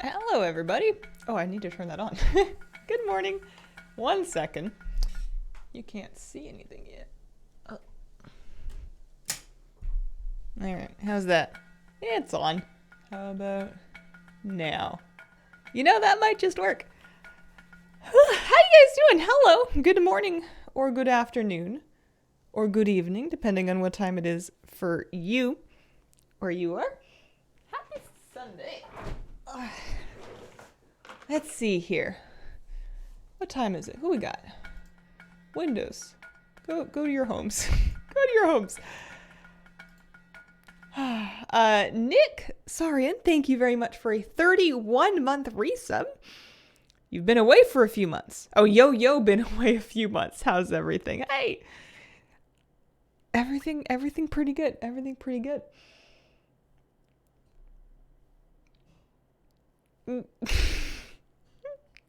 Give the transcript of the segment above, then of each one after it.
Hello, everybody. Oh, I need to turn that on. Good morning. 1 second. You can't see anything yet. Oh. All right, how's that? It's on. How about now? You know, that might just work. How you guys doing? Hello. Good morning or good afternoon or good evening, depending on what time it is for you or you are. Happy Sunday. Let's see here. What time is it? Who we got? Windows. Go to your homes. Go to your homes. Nick Sarian, thank you very much for a 31-month resub. You've been away for a few months. Oh, yo, been away a few months. How's everything? Hey. Everything pretty good. Everything pretty good.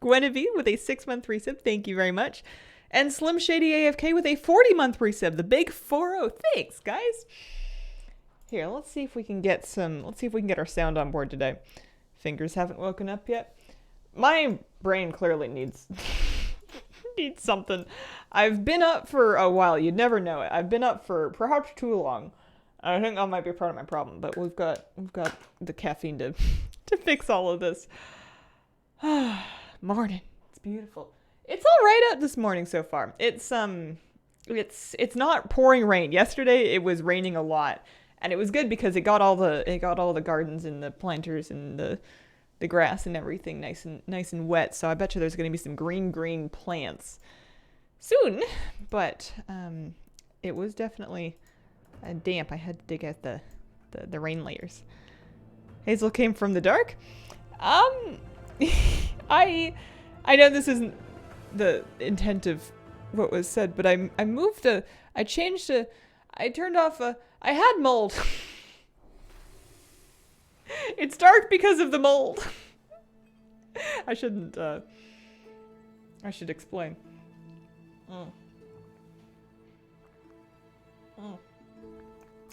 Guinevere with a 6-month resub. Thank you very much. And Slim Shady AFK with a 40-month resub. The big 4-0. Thanks, guys. Here, let's see if we can get our sound on board today. Fingers haven't woken up yet. My brain clearly needs something. I've been up for a while. You'd never know it. I've been up for perhaps too long. I think that might be part of my problem, but we've got the caffeine to fix all of this. Morning. It's beautiful. It's all right out this morning so far. It's not pouring rain. Yesterday it was raining a lot, and it was good because it got all the gardens and the planters and the grass and everything nice and wet. So I bet you there's going to be some green plants soon. But it was definitely damp. I had to dig out the rain layers. Hazel came from the dark. I know this isn't the intent of what was said, but I turned off I had mold. It's dark because of the mold. I should explain.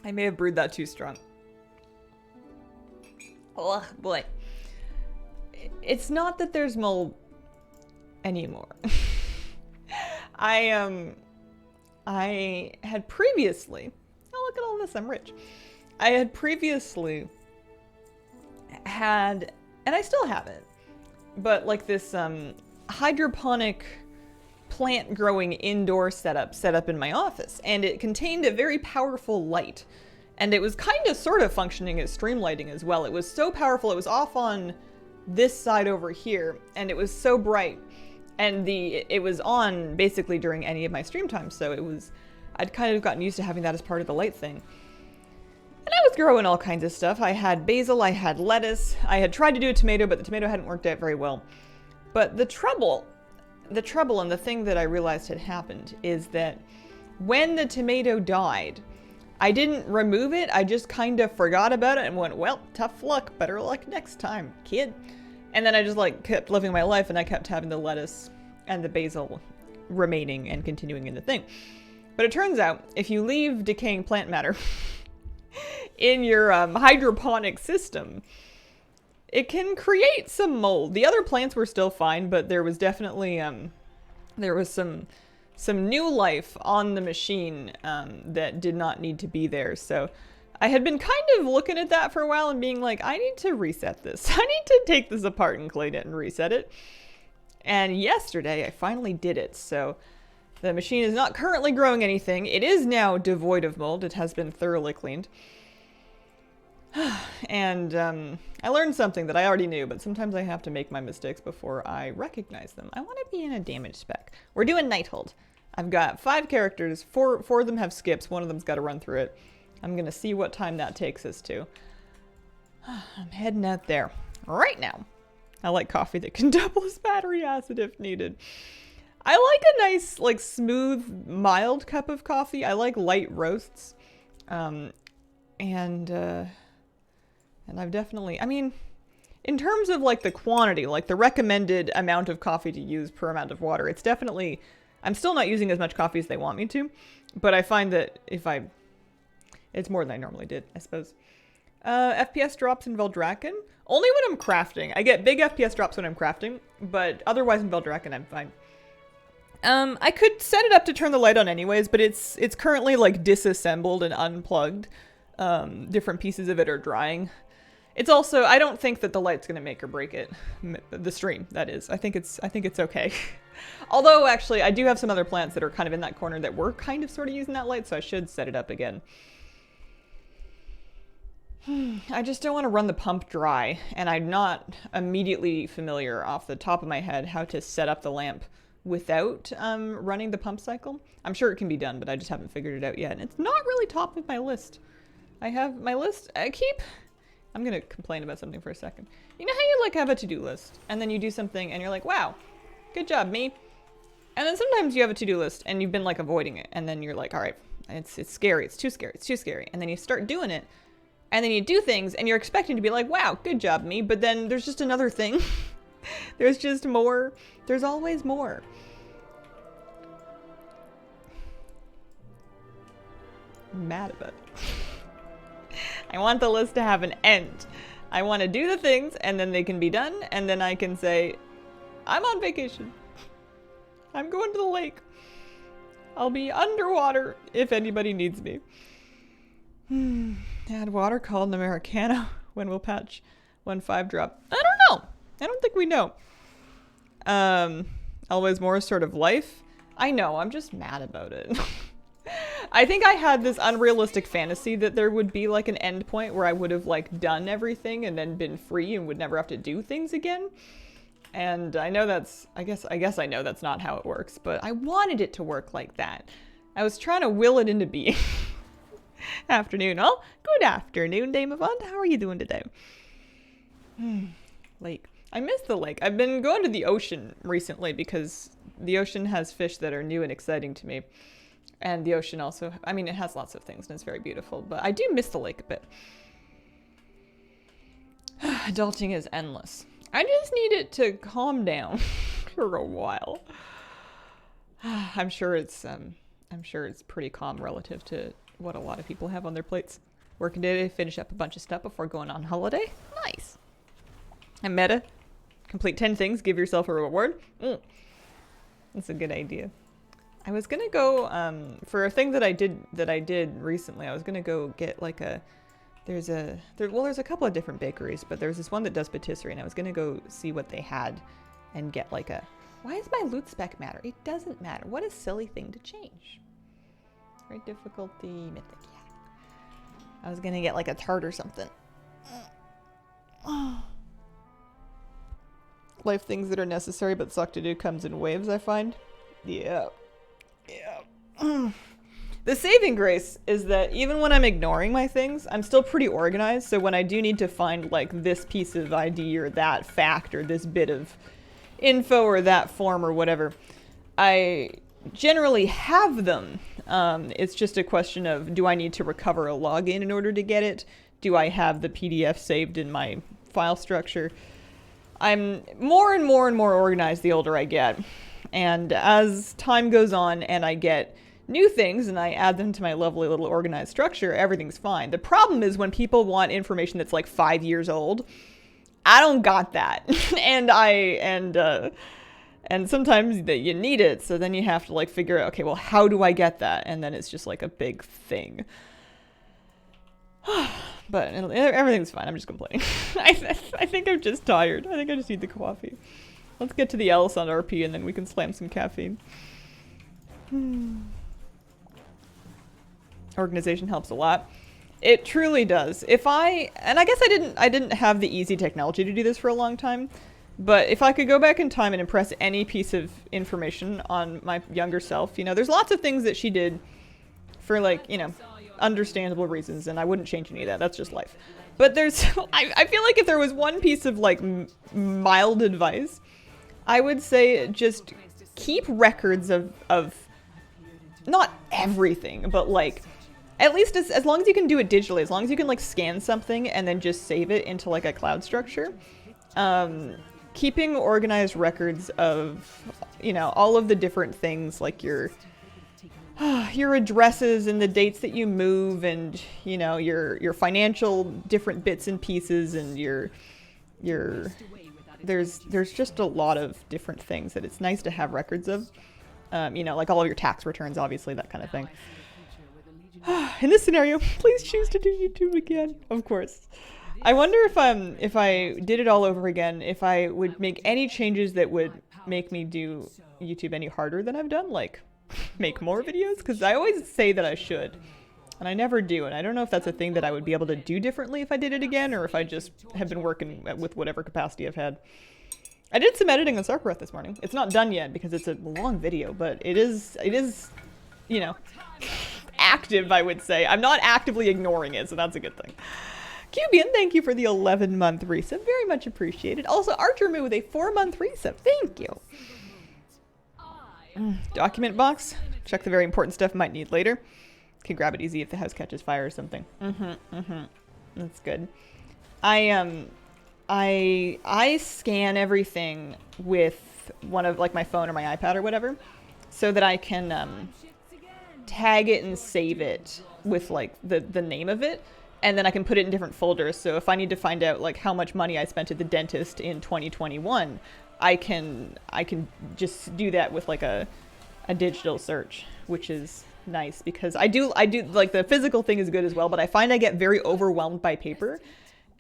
I may have brewed that too strong. Oh boy. It's not that there's mold anymore. I had previously, oh look at all this, I'm rich. I had previously had, and I still have it, but like this hydroponic plant growing indoor setup in my office, and it contained a very powerful light, and it was kind of sort of functioning as stream lighting as well. It was so powerful, it was off on this side over here, and it was so bright, and it was on basically during any of my stream times, so I'd kind of gotten used to having that as part of the light thing. And I was growing all kinds of stuff. I had basil, I had lettuce, I had tried to do a tomato, but the tomato hadn't worked out very well. But the trouble and the thing that I realized had happened is that when the tomato died, I didn't remove it, I just kind of forgot about it and went, well, tough luck, better luck next time, kid. And then I just like kept living my life, and I kept having the lettuce and the basil remaining and continuing in the thing. But it turns out, if you leave decaying plant matter in your hydroponic system, it can create some mold. The other plants were still fine, but there was definitely there was some new life on the machine that did not need to be there. So I had been kind of looking at that for a while and being like, I need to reset this. I need to take this apart and clean it and reset it. And yesterday I finally did it. So the machine is not currently growing anything. It is now devoid of mold. It has been thoroughly cleaned. And I learned something that I already knew, but sometimes I have to make my mistakes before I recognize them. I want to be in a damage spec. We're doing Nighthold. I've got 5 characters, four of them have skips, one of them's got to run through it. I'm going to see what time that takes us to. I'm heading out there right now. I like coffee that can double as battery acid if needed. I like a nice, like, smooth, mild cup of coffee. I like light roasts. And I've definitely, I mean, in terms of like the quantity, like the recommended amount of coffee to use per amount of water, it's definitely, I'm still not using as much coffee as they want me to, but I find that it's more than I normally did, I suppose. FPS drops in Veldraken. Only when I'm crafting. I get big FPS drops when I'm crafting, but otherwise in Veldraken I'm fine. I could set it up to turn the light on anyways, but it's currently like disassembled and unplugged. Different pieces of it are drying. It's also, I don't think that the light's gonna make or break it. The stream, that is. I think it's okay. Although, actually, I do have some other plants that are kind of in that corner that were kind of sort of using that light, so I should set it up again. I just don't want to run the pump dry, and I'm not immediately familiar off the top of my head how to set up the lamp without running the pump cycle. I'm sure it can be done, but I just haven't figured it out yet, and it's not really top of my list. I have my list, I'm gonna complain about something for a second. You know how you like have a to-do list, and then you do something, and you're like, wow, good job, me. And then sometimes you have a to-do list, and you've been like avoiding it, and then you're like, all right, it's scary, it's too scary, it's too scary. And then you start doing it, and then you do things, and you're expecting to be like, wow, good job, me. But then there's just another thing. There's just more. There's always more. I'm mad about it. I want the list to have an end. I want to do the things, and then they can be done, and then I can say, I'm on vacation. I'm going to the lake. I'll be underwater if anybody needs me. Add water called an Americano. When will patch 1.5 drop? I don't know. I don't think we know. Always more sort of life. I know, I'm just mad about it. I think I had this unrealistic fantasy that there would be like an end point where I would have like done everything and then been free and would never have to do things again. And I know that's, I guess I know that's not how it works, but I wanted it to work like that. I was trying to will it into being. Afternoon. Oh, good afternoon, Dame Avant. How are you doing today? Lake. I miss the lake. I've been going to the ocean recently because the ocean has fish that are new and exciting to me. And the ocean also, I mean, it has lots of things and it's very beautiful, but I do miss the lake a bit. Adulting is endless. I just need it to calm down for a while. I'm sure it's pretty calm relative to what a lot of people have on their plates. Working today to finish up a bunch of stuff before going on holiday. Nice. And meta. Complete 10 things. Give yourself a reward. That's a good idea. I was gonna go for a thing that I did recently. I was gonna go get like there's a couple of different bakeries, but there's this one that does patisserie, and I was gonna go see what they had and get like a. Why does my loot spec matter? It doesn't matter. What a silly thing to change. Great difficulty mythic. Yeah. I was gonna get like a tart or something. Life things that are necessary but suck to do comes in waves, I find. Yeah. The saving grace is that even when I'm ignoring my things, I'm still pretty organized. So when I do need to find like this piece of ID or that fact or this bit of info or that form or whatever, I generally have them. It's just a question of, do I need to recover a login in order to get it? Do I have the PDF saved in my file structure? I'm more and more and more organized the older I get. And as time goes on and I get new things and I add them to my lovely little organized structure, everything's fine. The problem is when people want information that's like 5 years old. I don't got that. And sometimes that you need it, so then you have to like figure out, okay, well, how do I get that? And then it's just like a big thing. But everything's fine. I'm just complaining. I think I'm just tired. I think I just need the coffee. Let's get to the Alice on RP and then we can slam some caffeine. Organization helps a lot. It truly does. And I guess I didn't have the easy technology to do this for a long time, but if I could go back in time and impress any piece of information on my younger self, you know, there's lots of things that she did for like, you know, understandable reasons, and I wouldn't change any of that. That's just life. But there's, I feel like if there was one piece of like mild advice, I would say just keep records of not everything, but like at least as long as you can do it digitally, as long as you can like scan something and then just save it into like a cloud structure. Keeping organized records of, you know, all of the different things like your addresses and the dates that you move and, you know, your financial different bits and pieces and your there's just a lot of different things that it's nice to have records of. You know, like all of your tax returns, obviously, that kind of thing. In this scenario, please choose to do YouTube again. Of course. I wonder if I did it all over again, if I would make any changes that would make me do YouTube any harder than I've done, like make more videos, because I always say that I should, and I never do, and I don't know if that's a thing that I would be able to do differently if I did it again, or if I just have been working with whatever capacity I've had. I did some editing on Sarkareth this morning. It's not done yet because it's a long video, but it is, you know, active, I would say. I'm not actively ignoring it, so that's a good thing. Cubian, thank you for the 11-month resub. Very much appreciated. Also, Archermoo with a 4-month resub. Thank you. Document box. Check the very important stuff might need later. Can grab it easy if the house catches fire or something. That's good. I scan everything with one of like my phone or my iPad or whatever, so that I can tag it and save it with like the name of it. And then I can put it in different folders. So if I need to find out like how much money I spent at the dentist in 2021, I can just do that with like a digital search, which is nice because I do like the physical thing is good as well, but I find I get very overwhelmed by paper.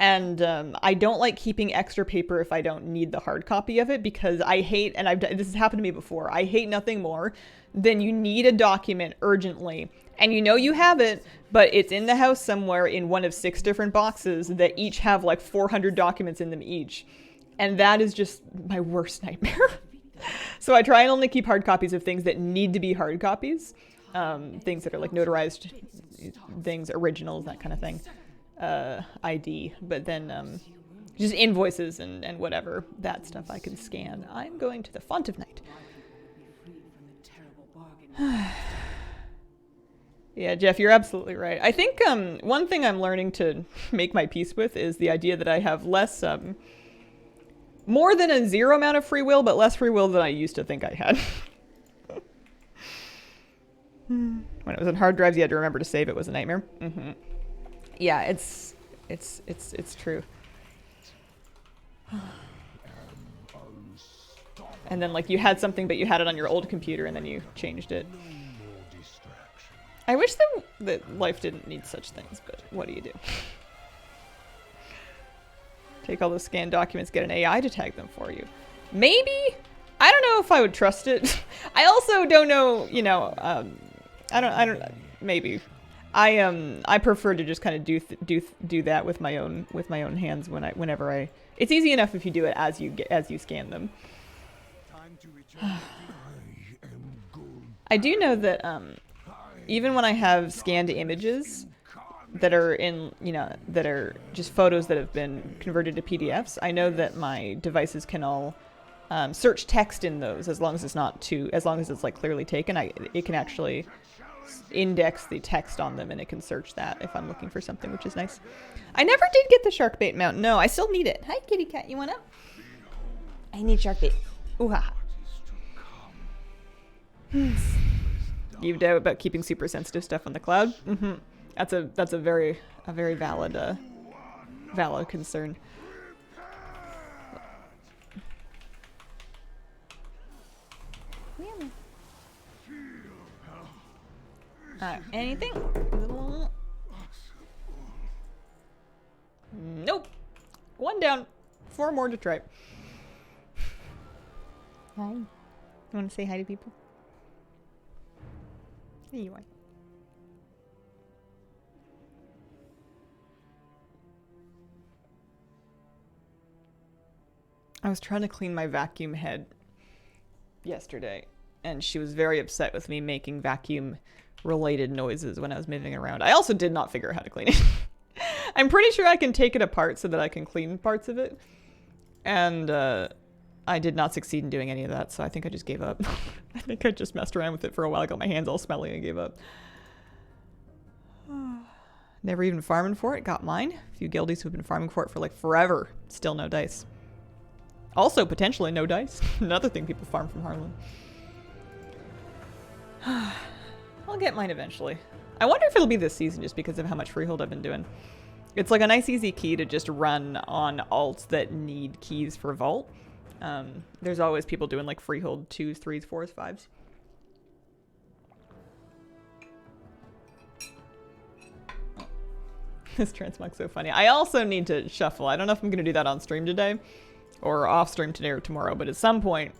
And I don't like keeping extra paper if I don't need the hard copy of it, because I hate, and this has happened to me before, I hate nothing more than you need a document urgently, and you know you have it, but it's in the house somewhere in one of 6 different boxes that each have like 400 documents in them each. And that is just my worst nightmare. So I try and only keep hard copies of things that need to be hard copies. Things that are like notarized things, originals, that kind of thing. ID, but then just invoices and whatever, that stuff I can scan. I'm going to the Font of Night. Yeah, Jeff, you're absolutely right. I think one thing I'm learning to make my peace with is the idea that I have less, more than a 0 amount of free will, but less free will than I used to think I had. When it was on hard drives, you had to remember to save it was a nightmare. Yeah, it's true. And then like you had something, but you had it on your old computer, and then you changed it. I wish that life didn't need such things, but what do you do? Take all those scanned documents, get an AI to tag them for you. Maybe? I don't know if I would trust it. I also don't know, you know, I don't, maybe. I prefer to just kind of do that with my own hands whenever I. It's easy enough if you do it as you scan them. I do know that even when I have scanned images that are in, you know, that are just photos that have been converted to PDFs, I know that my devices can all search text in those as long as it's not as long as it's like clearly taken. It can actually index the text on them, and it can search that if I'm looking for something, which is nice. I never did get the shark bait mount. No, I still need it. Hi, kitty cat. You want up? I need shark bait. Ooh ha. You doubt about keeping super sensitive stuff on the cloud? That's a very valid valid concern. Anything? Nope. 1 down. 4 more to try. Hi. You want to say hi to people? There you are. I was trying to clean my vacuum head yesterday, and she was very upset with me making vacuum related noises when I was moving around. I also did not figure out how to clean it. I'm pretty sure I can take it apart so that I can clean parts of it. And I did not succeed in doing any of that, so I think I just gave up. I think I just messed around with it for a while, got my hands all smelly, and gave up. Never even farming for it, got mine. A few guildies who've been farming for it for like forever. Still no dice. Also, potentially no dice. Another thing people farm from Harlan. I'll get mine eventually. I wonder if it'll be this season just because of how much freehold I've been doing. It's like a nice easy key to just run on alts that need keys for vault. There's always people doing like freehold 2s, 3s, 4s, 5s. This transmog's so funny. I also need to shuffle. I don't know if I'm going to do that on stream today or off stream today or tomorrow, but at some point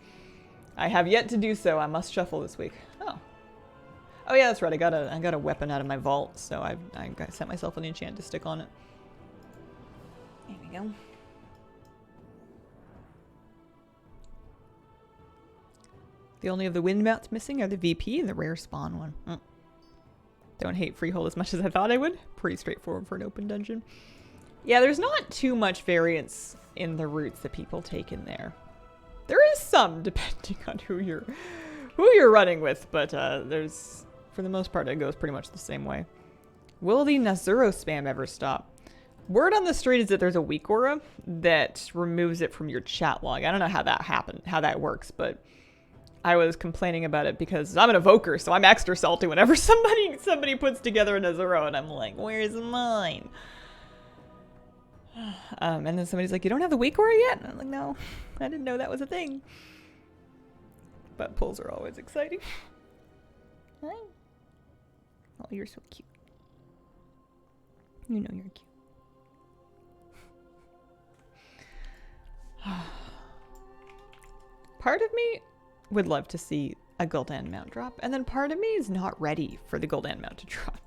I have yet to do so. I must shuffle this week. Oh yeah, that's right. I got a weapon out of my vault, so I set myself an enchant to stick on it. There we go. The only of the wind mounts missing are the VP and the rare spawn one. Don't hate freehold as much as I thought I would. Pretty straightforward for an open dungeon. Yeah, there's not too much variance in the routes that people take in there. There is some, depending on who you're running with, but there's, for the most part, it goes pretty much the same way. Will the Nazuro spam ever stop? Word on the street is that there's a weak aura that removes it from your chat log. I don't know how that works, but I was complaining about it because I'm an evoker, so I'm extra salty whenever somebody puts together a Nazuro, and I'm like, where's mine? And then somebody's like, you don't have the weak aura yet? And I'm like, no, I didn't know that was a thing. But pulls are always exciting. Hi. Oh, you're so cute. You know you're cute. Part of me would love to see a Gul'dan mount drop, and then part of me is not ready for the Gul'dan mount to drop.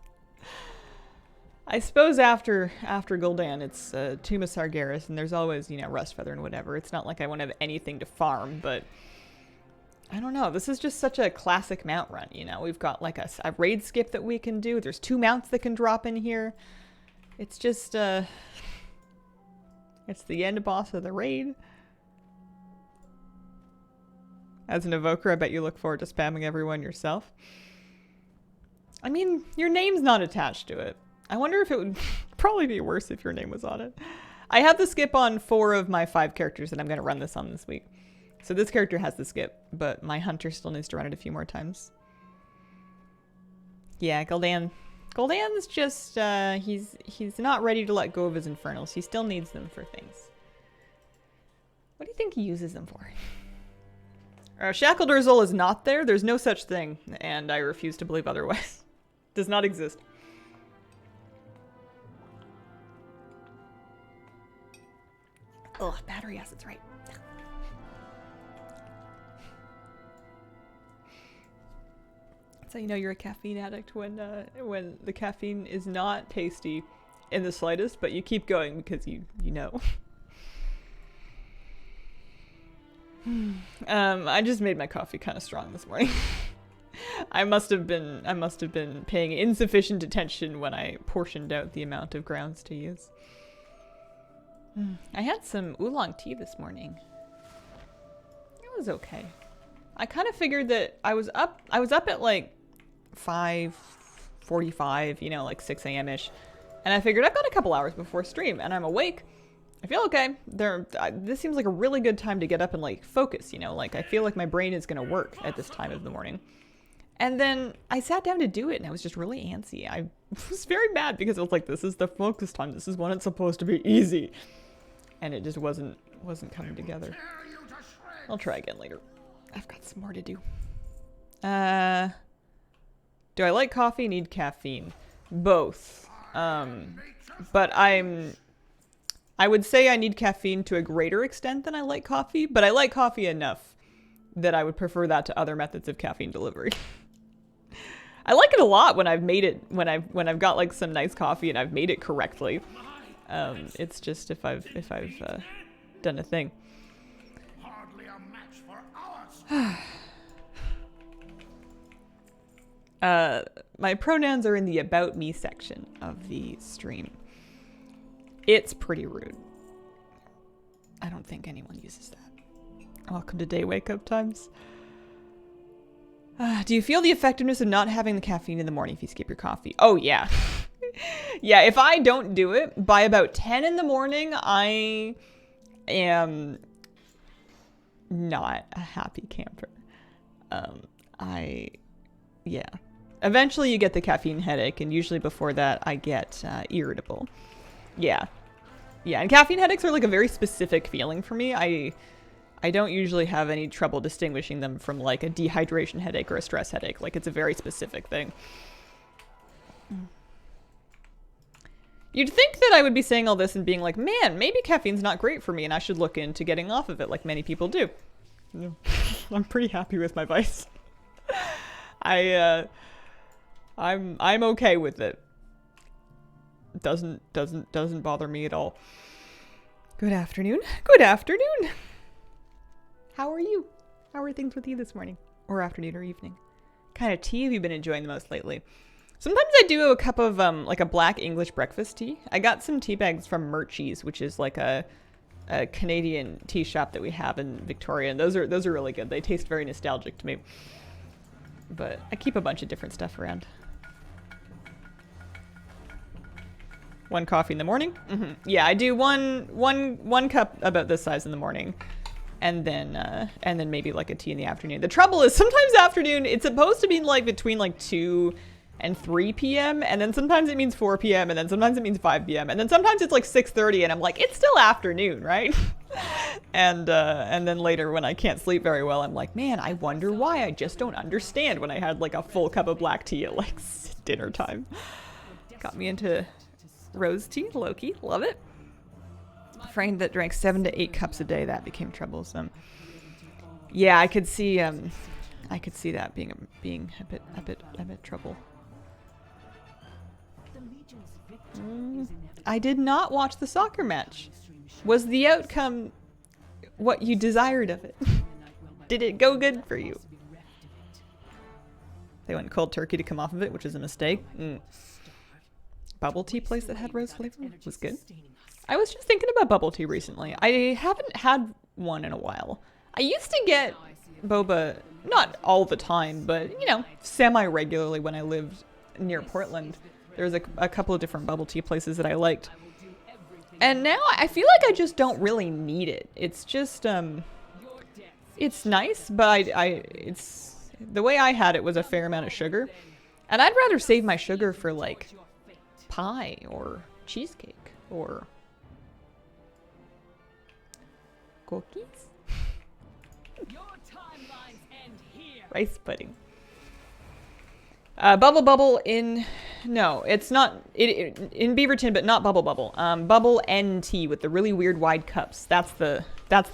I suppose after Gul'dan, it's Tomb of Sargeras, and there's always, you know, Rustfeather and whatever. It's not like I won't have anything to farm, but I don't know. This is just such a classic mount run, you know. We've got like a raid skip that we can do. There's 2 mounts that can drop in here. It's just, it's the end boss of the raid. As an evoker, I bet you look forward to spamming everyone yourself. I mean, your name's not attached to it. I wonder if it would probably be worse if your name was on it. I have the skip on 4 of my 5 characters that I'm going to run this on this week. So this character has the skip, but my hunter still needs to run it a few more times. Yeah, Gul'dan. Gul'dan's just, he's not ready to let go of his infernals. He still needs them for things. What do you think he uses them for? Shackled Urzul is not there. There's no such thing, and I refuse to believe otherwise. Does not exist. Oh, battery acid's right. So you know you're a caffeine addict when the caffeine is not tasty in the slightest, but you keep going because you know. I just made my coffee kind of strong this morning. I must have been paying insufficient attention when I portioned out the amount of grounds to use. I had some oolong tea this morning. It was okay. I kind of figured that I was up at like 5:45, you know, like 6 a.m.-ish. And I figured I've got a couple hours before stream and I'm awake. I feel okay. This seems like a really good time to get up and like focus, you know, like I feel like my brain is going to work at this time of the morning. And then I sat down to do it and I was just really antsy. I was very mad because I was like, this is the focus time. This is when it's supposed to be easy. And it just wasn't coming together. I'll try again later. I've got some more to do. Do I like coffee? Need caffeine? Both. But I would say I need caffeine to a greater extent than I like coffee, but I like coffee enough that I would prefer that to other methods of caffeine delivery. I like it a lot when I've made it, when I've got like some nice coffee and I've made it correctly. It's just if I've done a thing. Hardly a match for ours. My pronouns are in the About Me section of the stream. It's pretty rude. I don't think anyone uses that. Welcome to day wake-up times. Do you feel the effectiveness of not having the caffeine in the morning if you skip your coffee? Oh, yeah. Yeah, if I don't do it, by about 10 in the morning, I am not a happy camper. Yeah. Eventually you get the caffeine headache, and usually before that I get irritable. Yeah. Yeah, and caffeine headaches are like a very specific feeling for me. I don't usually have any trouble distinguishing them from like a dehydration headache or a stress headache. Like it's a very specific thing. You'd think that I would be saying all this and being like, man, maybe caffeine's not great for me and I should look into getting off of it like many people do. I'm pretty happy with my vice. I'm okay with it. Doesn't bother me at all. Good afternoon. Good afternoon. How are you? How are things with you this morning? Or afternoon or evening? What kind of tea have you been enjoying the most lately? Sometimes I do a cup of like a black English breakfast tea. I got some tea bags from Murchie's, which is like a Canadian tea shop that we have in Victoria, and those are really good. They taste very nostalgic to me. But I keep a bunch of different stuff around. One coffee in the morning. Yeah, I do one cup about this size in the morning, and then maybe like a tea in the afternoon. The trouble is sometimes afternoon it's supposed to be like between like 2 and 3 p.m. and then sometimes it means 4 p.m. and then sometimes it means 5 p.m. and then sometimes it's like 6:30 and I'm like, it's still afternoon, right? and then later when I can't sleep very well, I'm like, man, I wonder why. I just don't understand when I had like a full cup of black tea at like dinner time. Got me into rose tea, Loki, love it. Friend that drank 7 to 8 cups a day, that became troublesome. Yeah, I could see that being a bit trouble. I did not watch the soccer match. Was the outcome what you desired of it? Did it go good for you? They went cold turkey to come off of it, which is a mistake. Bubble tea place that had rose flavor was good. I was just thinking about bubble tea recently. I haven't had one in a while. I used to get boba, not all the time, but, you know, semi-regularly when I lived near Portland. There was a couple of different bubble tea places that I liked. And now I feel like I just don't really need it. It's just, it's nice, but it's, the way I had it was a fair amount of sugar. And I'd rather save my sugar for, like, pie or cheesecake or cookies. Rice pudding. Bubble in, no, it's not, in Beaverton, but not Bubble. Bubble NT with the really weird wide cups. That's the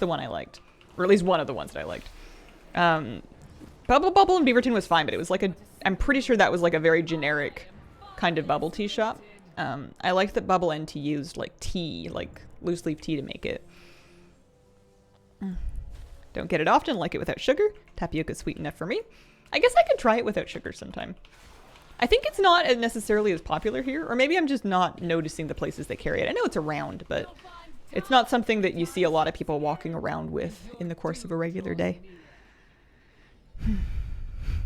one I liked, or at least one of the ones that I liked. Bubble in Beaverton was fine, but it was like I'm pretty sure that was like a very generic kind of bubble tea shop. I liked that Bubble NT used like tea, like loose leaf tea to make it. Don't get it often, like it without sugar. Tapioca's sweet enough for me. I guess I could try it without sugar sometime. I think it's not necessarily as popular here, or maybe I'm just not noticing the places that carry it. I know it's around, but it's not something that you see a lot of people walking around with in the course of a regular day.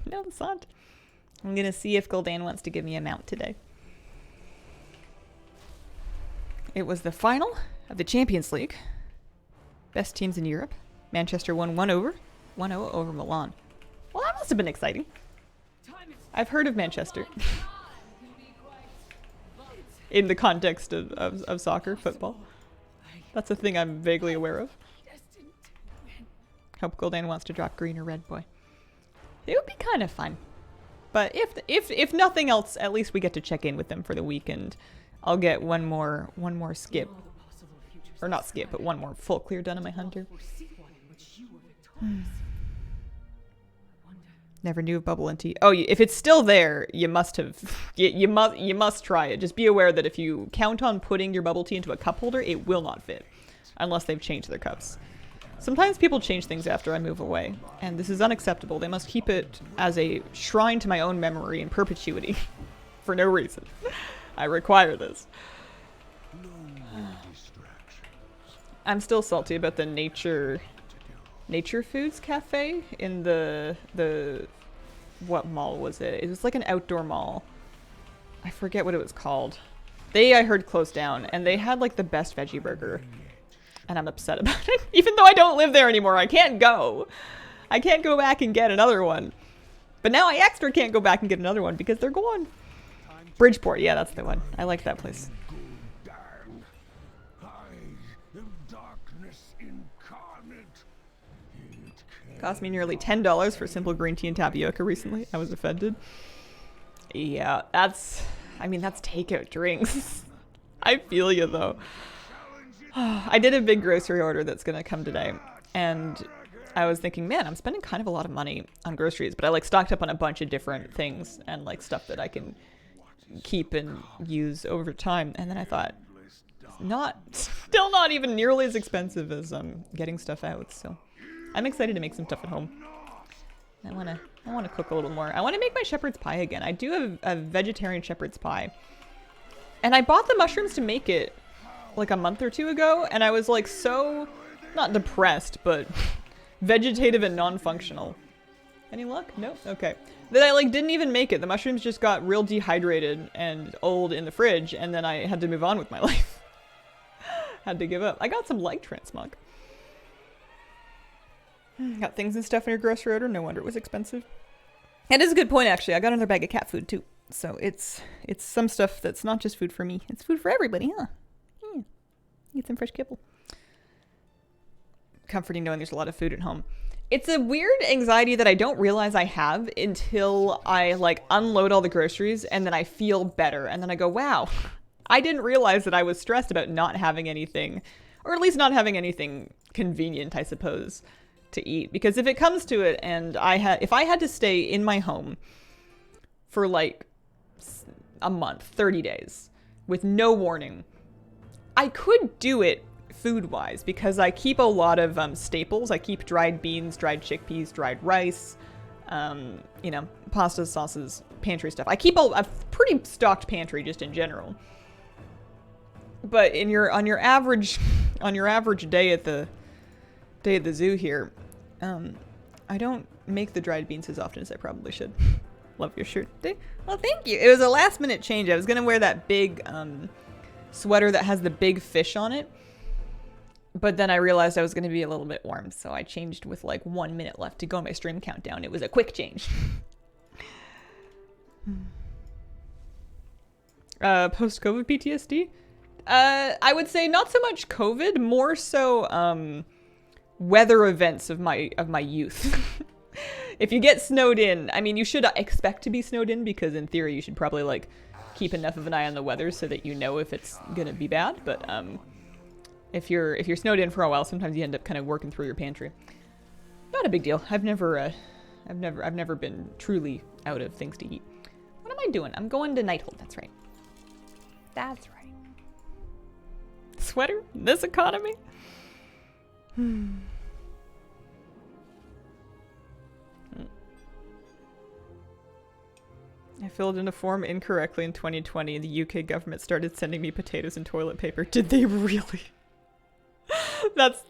No, it's not. I'm gonna see if Gul'dan wants to give me a mount today. It was the final of the Champions League. Best teams in Europe. Manchester won 1-0 over Milan. Well, that must have been exciting. I've heard of Manchester. In the context of soccer, football. That's a thing I'm vaguely aware of. Hope Gul'dan wants to drop green or red, boy. It would be kind of fun. But if nothing else, at least we get to check in with them for the week, and I'll get one more skip. Or not skip, but one more full clear done on my hunter. Never knew of Bubble and Tea. Oh, if it's still there, you must have. You must try it. Just be aware that if you count on putting your bubble tea into a cup holder, it will not fit, unless they've changed their cups. Sometimes people change things after I move away, and this is unacceptable. They must keep it as a shrine to my own memory in perpetuity, for no reason. I require this. I'm still salty about the Nature Foods Cafe in the what mall was it? It was like an outdoor mall. I forget what it was called. I heard closed down, and they had like the best veggie burger. And I'm upset about it. Even though I don't live there anymore, I can't go. I can't go back and get another one. But now I extra can't go back and get another one because they're gone. Bridgeport, yeah, that's the one. I like that place. Cost me nearly $10 for simple green tea and tapioca recently. I was offended. Yeah, that's takeout drinks. I feel you though. I did a big grocery order that's gonna come today, and I was thinking, man, I'm spending kind of a lot of money on groceries, but I like stocked up on a bunch of different things and like stuff that I can keep and use over time. And then I thought, still not even nearly as expensive as getting stuff out. So I'm excited to make some stuff at home. I wanna cook a little more. I want to make my shepherd's pie again. I do have a vegetarian shepherd's pie, and I bought the mushrooms to make it like a month or two ago, and I was like so not depressed, but vegetative and non-functional. Any luck? Nope. Okay. That I like didn't even make it. The mushrooms just got real dehydrated and old in the fridge, and then I had to move on with my life. Had to give up. I got some light transmog. Got things and stuff in your grocery order. No wonder it was expensive. That is a good point, actually. I got another bag of cat food too. So it's some stuff that's not just food for me. It's food for everybody, huh? Yeah. Get some fresh kibble. Comforting knowing there's a lot of food at home. It's a weird anxiety that I don't realize I have until I like unload all the groceries and then I feel better. And then I go, wow, I didn't realize that I was stressed about not having anything, or at least not having anything convenient, I suppose, to eat. Because if it comes to it and if I had to stay in my home for like a month, 30 days with no warning, I could do it food-wise because I keep a lot of staples. I keep dried beans, dried chickpeas, dried rice, you know, pastas, sauces, pantry stuff. I keep a pretty stocked pantry just in general. But on your average day at the zoo here, I don't make the dried beans as often as I probably should. Love your shirt. Well, thank you. It was a last minute change. I was gonna wear that big sweater that has the big fish on it, but then I realized I was gonna be a little bit warm, so I changed with like 1 minute left to go on my stream countdown. It was a quick change. Post-COVID PTSD? I would say not so much COVID, more so weather events of my youth. If you get snowed in, I mean, you should expect to be snowed in because in theory you should probably like keep enough of an eye on the weather so that you know if it's gonna be bad. But if you're snowed in for a while, sometimes you end up kind of working through your pantry. Not a big deal. I've never been truly out of things to eat. What am I doing? I'm going to Nighthold. That's right. That's right. Sweater? This economy? I filled in a form incorrectly in 2020 and the UK government started sending me potatoes and toilet paper. Did they really? That's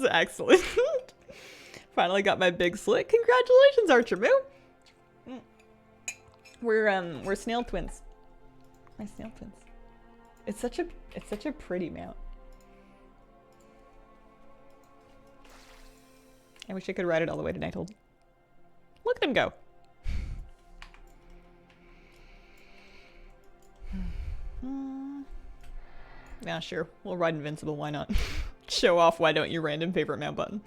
excellent. Finally got my big slit. Congratulations, Archer Moo. We're snail twins. My snail twins. It's such a pretty mount. I wish I could ride it all the way to Nighthold. Look at him go. Yeah, sure. We'll ride Invincible. Why not? Show off why don't you random favorite mount button.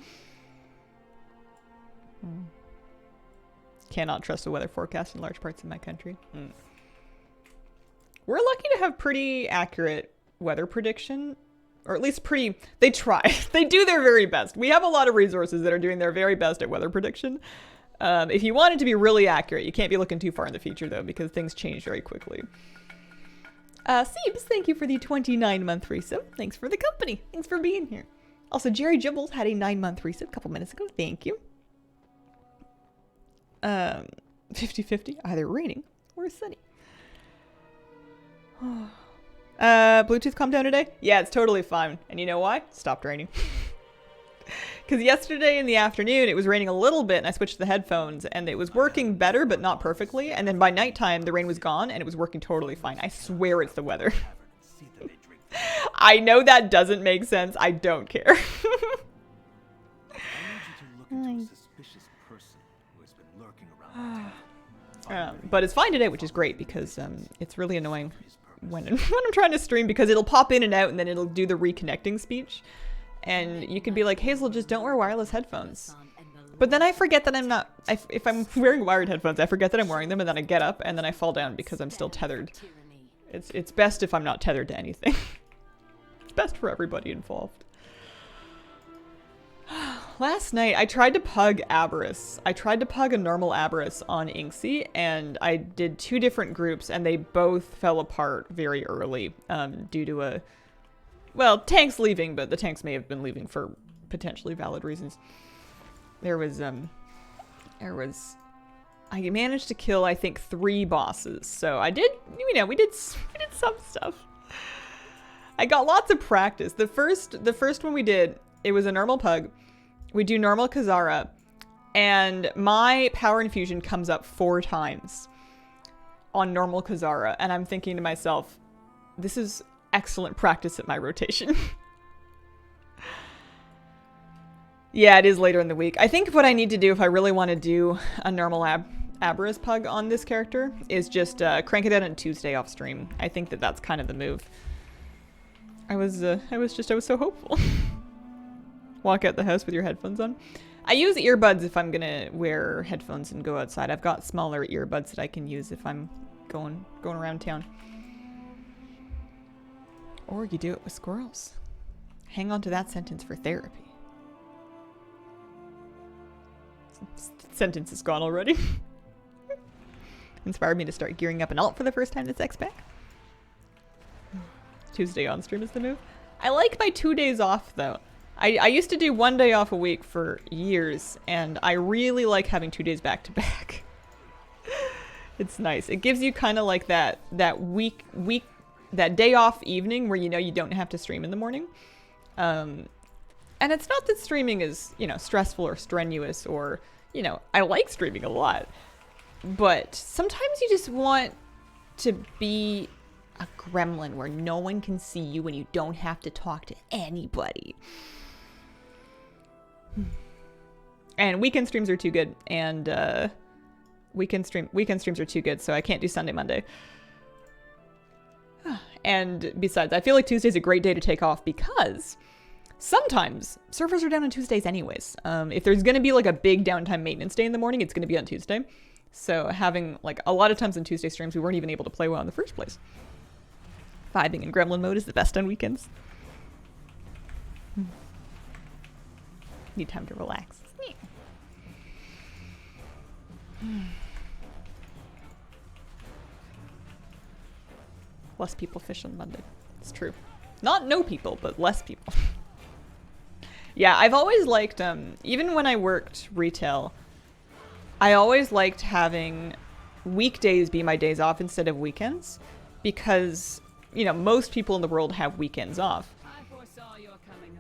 Cannot trust the weather forecast in large parts of my country. We're lucky to have pretty accurate weather prediction. Or at least they try. They do their very best. We have a lot of resources that are doing their very best at weather prediction. If you want it to be really accurate, you can't be looking too far in the future though, because things change very quickly. Siebes, thank you for the 29-month resub. Thanks for the company. Thanks for being here. Also, Jerry Jibbles had a 9-month resub a couple minutes ago. Thank you. 50-50, either raining or sunny. Bluetooth calmed down today? Yeah, it's totally fine. And you know why? It stopped raining. Because yesterday in the afternoon, it was raining a little bit, and I switched to the headphones, and it was working better, but not perfectly. And then by nighttime, the rain was gone, and it was working totally fine. I swear it's the weather. I know that doesn't make sense. I don't care. But it's fine today, which is great, because it's really annoying when I'm trying to stream, because it'll pop in and out, and then it'll do the reconnecting speech. And you could be like, Hazel, just don't wear wireless headphones. But then I forget that I'm not, if I'm wearing wired headphones, I forget that I'm wearing them, and then I get up and then I fall down because I'm still tethered. It's best if I'm not tethered to anything. It's best for everybody involved. Last night, I tried to pug Aberrus. I tried to pug a normal Aberrus on Inksy, and I did 2 different groups, and they both fell apart very early due to well, tanks leaving, but the tanks may have been leaving for potentially valid reasons. I managed to kill, I think, 3 bosses, so I did, you know, we did some stuff. I got lots of practice. The first one we did, it was a normal pug. We do normal Kazara, and my power infusion comes up 4 times on normal Kazara, and I'm thinking to myself, this is excellent practice at my rotation. Yeah, it is later in the week. I think what I need to do if I really want to do a normal Aberrus pug on this character is just crank it out on Tuesday off stream. I think that that's kind of the move. I was so hopeful. Walk out the house with your headphones on. I use earbuds if I'm gonna wear headphones and go outside. I've got smaller earbuds that I can use if I'm going around town. Or you do it with squirrels. Hang on to that sentence for therapy. Sentence is gone already. Inspired me to start gearing up an alt for the first time this XPAC. Tuesday on stream is the move. I like my 2 days off though. I used to do 1 day off a week for years, and I really like having 2 days back to back. It's nice. It gives you kind of like that day off evening where you know you don't have to stream in the morning. And it's not that streaming is, you know, stressful or strenuous or, you know, I like streaming a lot. But sometimes you just want to be a gremlin where no one can see you and you don't have to talk to anybody. And weekend streams are too good, and weekend streams are too good, so I can't do Sunday, Monday. And besides, I feel like Tuesday's a great day to take off because sometimes servers are down on Tuesdays anyways. If there's going to be like a big downtime maintenance day in the morning, it's going to be on Tuesday. So having like a lot of times on Tuesday streams, we weren't even able to play well in the first place. Vibing in gremlin mode is the best on weekends. Need time to relax. Less people fish on Monday. It's true. Not no people, but less people. Yeah, I've always liked, even when I worked retail, I always liked having weekdays be my days off instead of weekends because, you know, most people in the world have weekends off.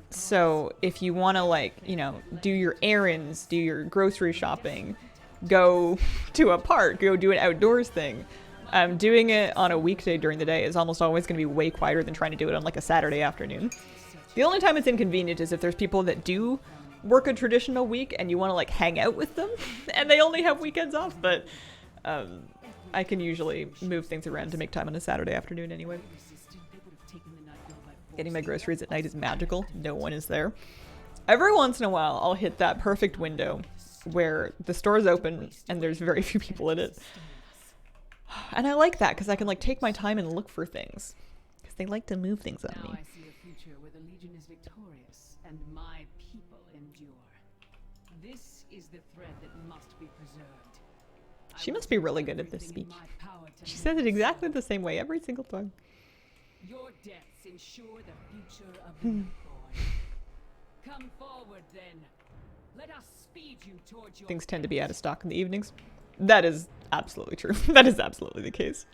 So if you want to, like, you know, do your errands, do your grocery shopping, go to a park, go do an outdoors thing, doing it on a weekday during the day is almost always going to be way quieter than trying to do it on like a Saturday afternoon. The only time it's inconvenient is if there's people that do work a traditional week and you want to like hang out with them and they only have weekends off, but I can usually move things around to make time on a Saturday afternoon anyway. Getting my groceries at night is magical. No one is there. Every once in a while, I'll hit that perfect window where the store is open and there's very few people in it. And I like that because I can like take my time and look for things. Because they like to move things on me. Now I see a future where the Legion is victorious and my people endure. This is the thread that must be preserved. She must be really good at this speech. She says it exactly the same way every single time. Your deaths ensure the future of the boy. Come forward then. Let us speed you towards your Things tend to be out of stock in the evenings. That is absolutely true. That is absolutely the case.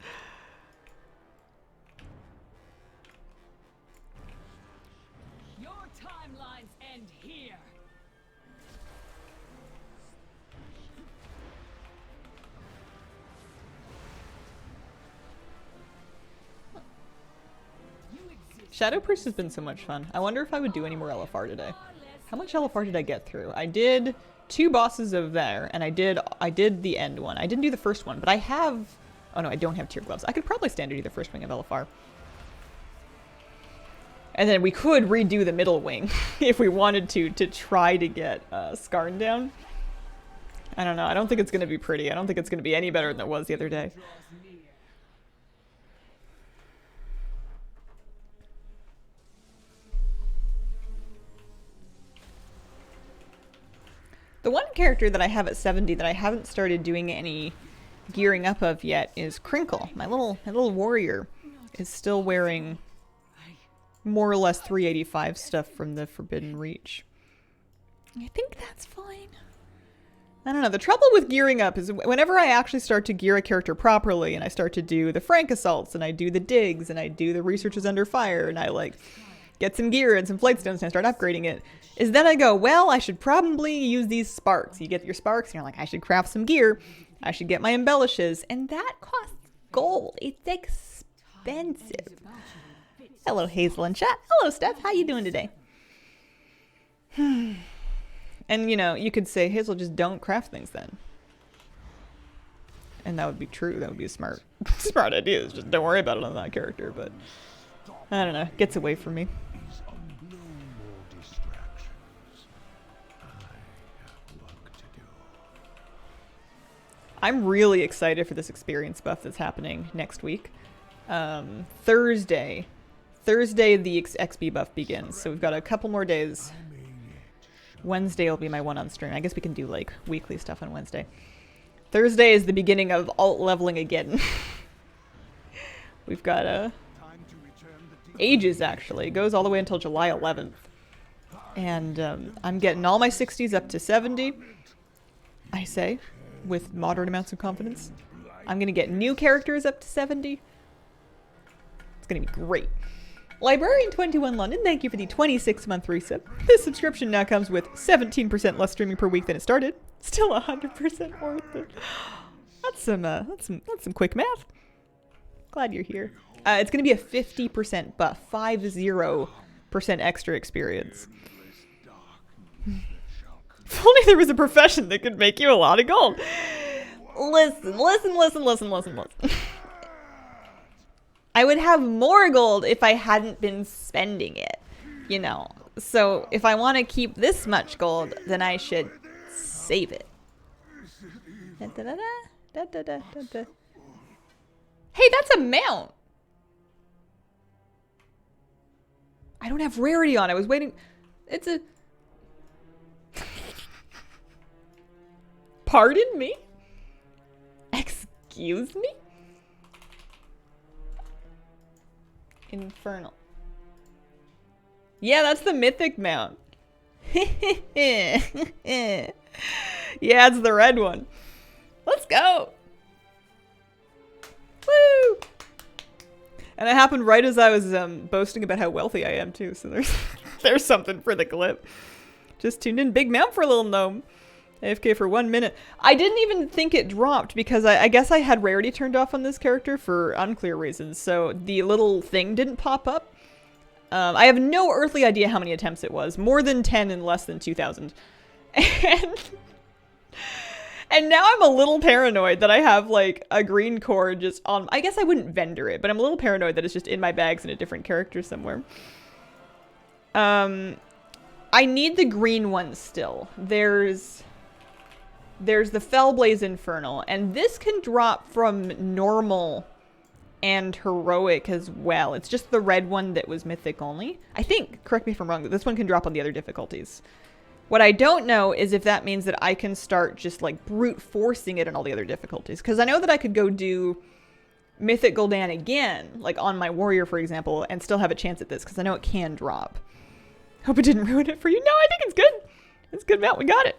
Your timelines end here. Shadow Priest has been so much fun. I wonder if I would do any more LFR today. How much LFR did I get through? I did 2 bosses of there, and I did the end one. I didn't do the first one, but I have... Oh no, I don't have tier gloves. I could probably stand to do the first wing of LFR. And then we could redo the middle wing if we wanted to try to get Skarn down. I don't know. I don't think it's going to be pretty. I don't think it's going to be any better than it was the other day. The one character that I have at 70 that I haven't started doing any gearing up of yet is Crinkle. My little warrior is still wearing more or less 385 stuff from the Forbidden Reach. I think that's fine. I don't know. The trouble with gearing up is whenever I actually start to gear a character properly and I start to do the Frank assaults and I do the digs and I do the researches under fire and I like get some gear and some flight stones and I start upgrading it, is then I go, well, I should probably use these sparks. You get your sparks and you're like, I should craft some gear. I should get my embellishes. And that costs gold. It's expensive. Hello, Hazel and chat. Hello, Steph. How you doing today? And, you know, you could say, Hazel, just don't craft things then. And that would be true. That would be a smart idea. Just don't worry about it on that character. But, I don't know. It gets away from me. I'm really excited for this experience buff that's happening next week. Thursday the XP buff begins. So we've got a couple more days. Wednesday will be my one on stream. I guess we can do like weekly stuff on Wednesday. Thursday is the beginning of alt leveling again. We've got ages actually. It goes all the way until July 11th. And I'm getting all my 60s up to 70. I say, with moderate amounts of confidence. I'm gonna get new characters up to 70. It's gonna be great. Librarian21 London, thank you for the 26-month resub. This subscription now comes with 17% less streaming per week than it started. Still 100% worth it. That's some quick math. Glad you're here. It's gonna be a 50% buff, 50% extra experience. If only there was a profession that could make you a lot of gold. Listen. I would have more gold if I hadn't been spending it, you know. So if I want to keep this much gold, then I should save it. Hey, that's a mount. I don't have rarity on. I was waiting. It's a... Pardon me? Excuse me? Infernal. Yeah, that's the mythic mount. Yeah, it's the red one. Let's go. Woo! And it happened right as I was boasting about how wealthy I am too, so there's something for the clip. Just tuned in. Big mount for a little gnome. AFK for 1 minute. I didn't even think it dropped because I guess I had rarity turned off on this character for unclear reasons. So the little thing didn't pop up. I have no earthly idea how many attempts it was. More than 10 and less than 2,000. And now I'm a little paranoid that I have like a green core just on... I guess I wouldn't vendor it, but I'm a little paranoid that it's just in my bags in a different character somewhere. I need the green one still. There's the Fellblaze Infernal, and this can drop from normal and heroic as well. It's just the red one that was mythic only. I think, correct me if I'm wrong, but this one can drop on the other difficulties. What I don't know is if that means that I can start just like brute forcing it on all the other difficulties. Because I know that I could go do Mythic Gul'dan again, like on my warrior, for example, and still have a chance at this, because I know it can drop. Hope it didn't ruin it for you. No, I think it's good. It's a good mount. We got it.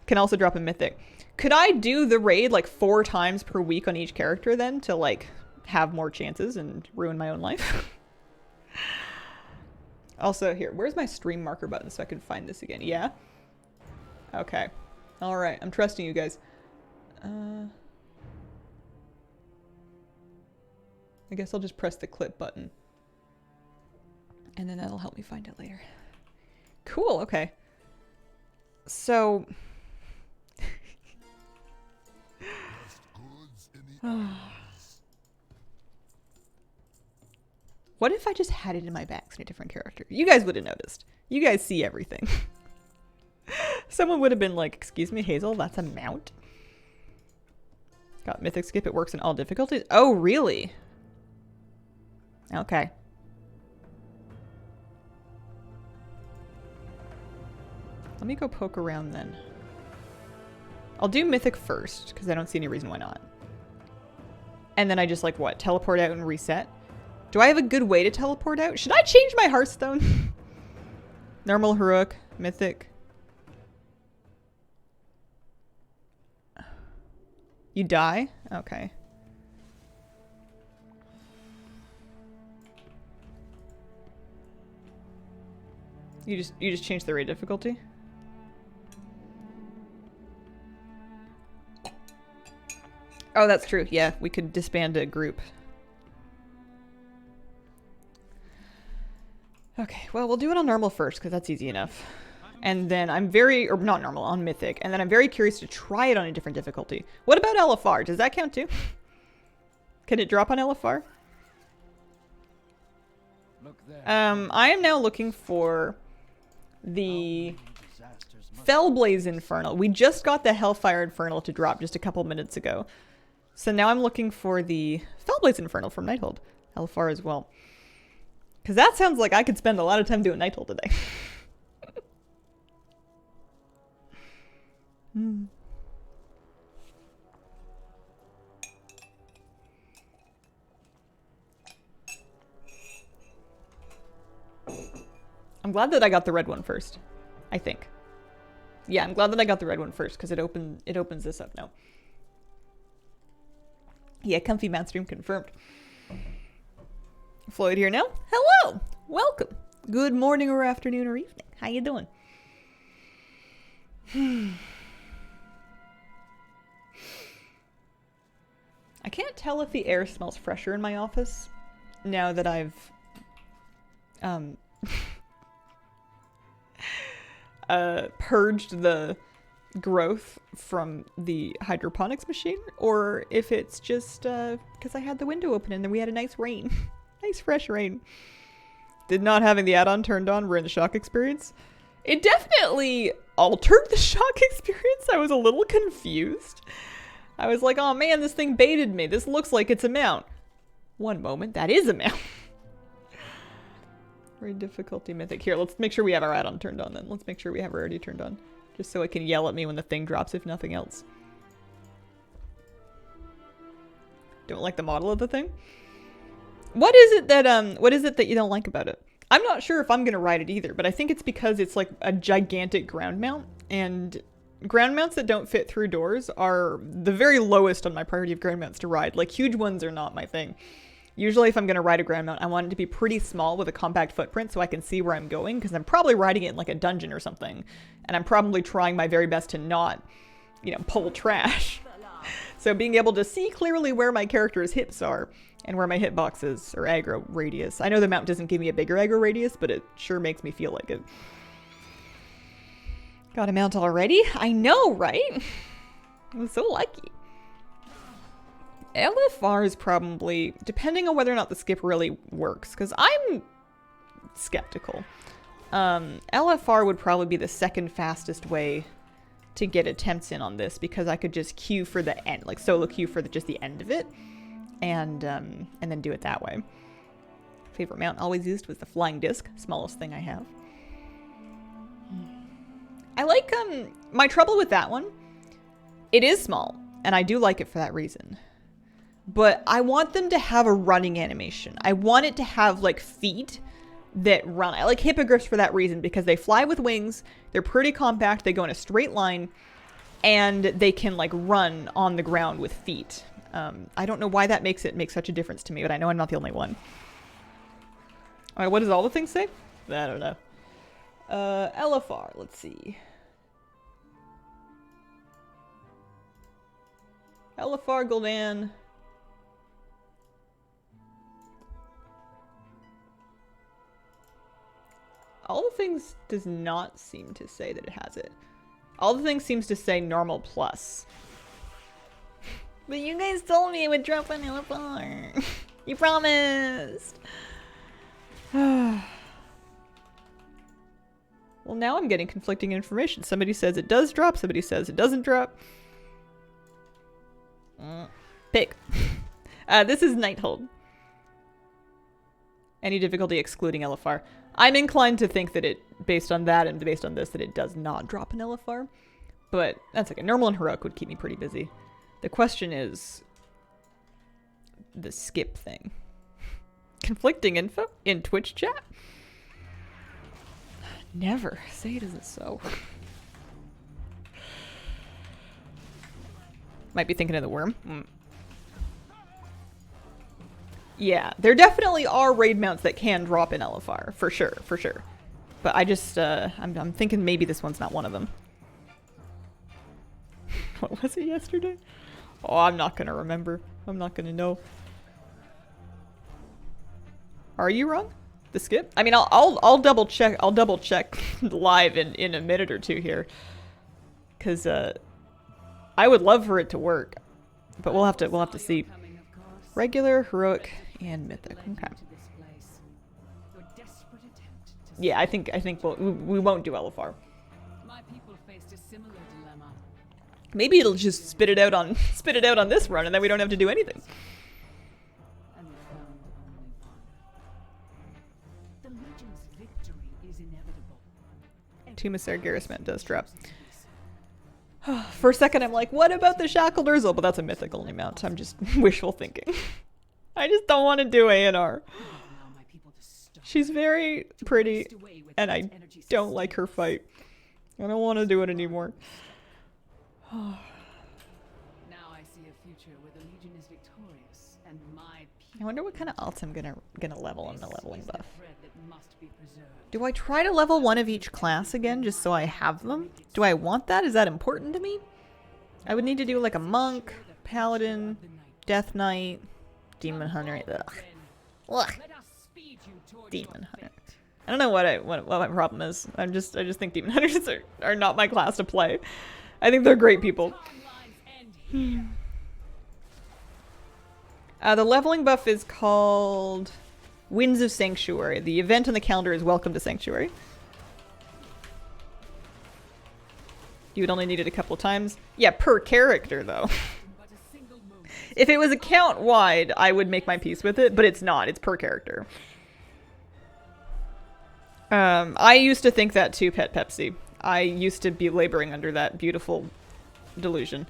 Can also drop a mythic. Could I do the raid like 4 times per week on each character then to like have more chances and ruin my own life? Also, here, where's my stream marker button so I can find this again? Yeah? Okay. All right. I'm trusting you guys. I guess I'll just press the clip button. And then that'll help me find it later. Cool. Okay. So... What if I just had it in my bags in a different character? You guys would have noticed. You guys see everything. Someone would have been like, excuse me, Hazel, that's a mount? Got mythic skip, it works in all difficulties. Oh, really? Okay. Let me go poke around then. I'll do mythic first, because I don't see any reason why not. And then I just like, what, teleport out and reset? Do I have a good way to teleport out? Should I change my Hearthstone? Normal, heroic, mythic. You die? Okay. You just changed the raid difficulty? Oh, that's true. Yeah, we could disband a group. Okay, well, we'll do it on normal first, because that's easy enough. And then I'm very, or not normal, on mythic. And then I'm very curious to try it on a different difficulty. What about LFR? Does that count too? Can it drop on LFR? I am now looking for the Fellblaze Infernal. We just got the Hellfire Infernal to drop just a couple minutes ago. So now I'm looking for the Fellblaze Infernal from Nighthold. LFR as well. Because that sounds like I could spend a lot of time doing Nighthold today. I'm glad that I got the red one first, I think. Yeah, I'm glad that I got the red one first, because it opens this up now. Yeah, comfy mount stream confirmed. Floyd here now. Hello! Welcome. Good morning or afternoon or evening. How you doing? I can't tell if the air smells fresher in my office now that I've purged the growth from the hydroponics machine, or if it's just because I had the window open and then we had a nice rain. Nice fresh rain. Did not having the add-on turned on ruin the shock experience? It definitely altered the shock experience. I was a little confused. I was like, oh man, this thing baited me. This looks like it's a mount. One moment, that is a mount. Very difficulty mythic. Here, let's make sure we have our add-on turned on then. Let's make sure we have it already turned on. Just so it can yell at me when the thing drops, if nothing else. Don't like the model of the thing? What is it that you don't like about it? I'm not sure if I'm gonna ride it either, but I think it's because it's like a gigantic ground mount, and ground mounts that don't fit through doors are the very lowest on my priority of ground mounts to ride. Like, huge ones are not my thing. Usually if I'm gonna ride a ground mount, I want it to be pretty small with a compact footprint so I can see where I'm going, because I'm probably riding it in like a dungeon or something, and I'm probably trying my very best to not, you know, pull trash. So being able to see clearly where my character's hips are, and where my hitbox is, or aggro radius. I know the mount doesn't give me a bigger aggro radius, but it sure makes me feel like it. Got a mount already? I know, right? I'm so lucky. LFR is probably, depending on whether or not the skip really works, because I'm skeptical. LFR would probably be the second fastest way to get attempts in on this, because I could just queue for the end, like solo queue for just the end of it. And then do it that way. Favorite mount always used was the flying disc, smallest thing I have. I like, my trouble with that one, it is small, and I do like it for that reason. But I want them to have a running animation. I want it to have, like, feet that run. I like hippogriffs for that reason, because they fly with wings, they're pretty compact, they go in a straight line, and they can, like, run on the ground with feet. I don't know why that makes such a difference to me, but I know I'm not the only one. Alright, what does all the things say? I don't know. LFR, let's see. LFR Gul'dan. All the things does not seem to say that it has it. All the things seems to say normal plus. But you guys told me it would drop on LFR. You promised. Well, Well, now I'm getting conflicting information. Somebody says it does drop, somebody says it doesn't drop. Pick. This is Nighthold. Any difficulty excluding LFR. I'm inclined to think that it, based on that and based on this, that it does not drop an LFR. But that's okay. Normal and heroic would keep me pretty busy. The question is the skip thing. Conflicting info in Twitch chat? Never. Say it isn't so. Might be thinking of the worm. Yeah, there definitely are raid mounts that can drop in LFR, for sure, for sure. But I just, I'm thinking maybe this one's not one of them. What was it yesterday? Oh, I'm not gonna remember. I'm not gonna know. Are you wrong? The skip? I mean, I'll double check. I'll double check live in a minute or two here, because I would love for it to work, but we'll have to see. Regular, heroic, and mythic. Okay. Yeah, I think we won't do LFR. Maybe it'll just spit it out on this run, and then we don't have to do anything. Tomb of Sargeras does drop. For a second, I'm like, what about the Shackled Urzel? But that's a mythic only mount. I'm just wishful thinking. I just don't want to do A&R. She's very pretty, and I don't like her fight. I don't want to do it anymore. Now I see a future where the Legion is victorious, and my I wonder what kind of alts I'm gonna level on the leveling buff. Do I try to level one of each class again just so I have them? Do I want that? Is that important to me? I would need to do like a monk, paladin, death knight, demon hunter. Ugh. Ugh. Demon hunter. I don't know what my problem is. I just think demon hunters are not my class to play. I think they're great people. The leveling buff is called Winds of Sanctuary. The event on the calendar is Welcome to Sanctuary. You would only need it a couple times. Yeah, per character though. If it was account wide, I would make my peace with it, but it's not. It's per character. I used to think that too, Pet Pepsi. I used to be laboring under that beautiful delusion.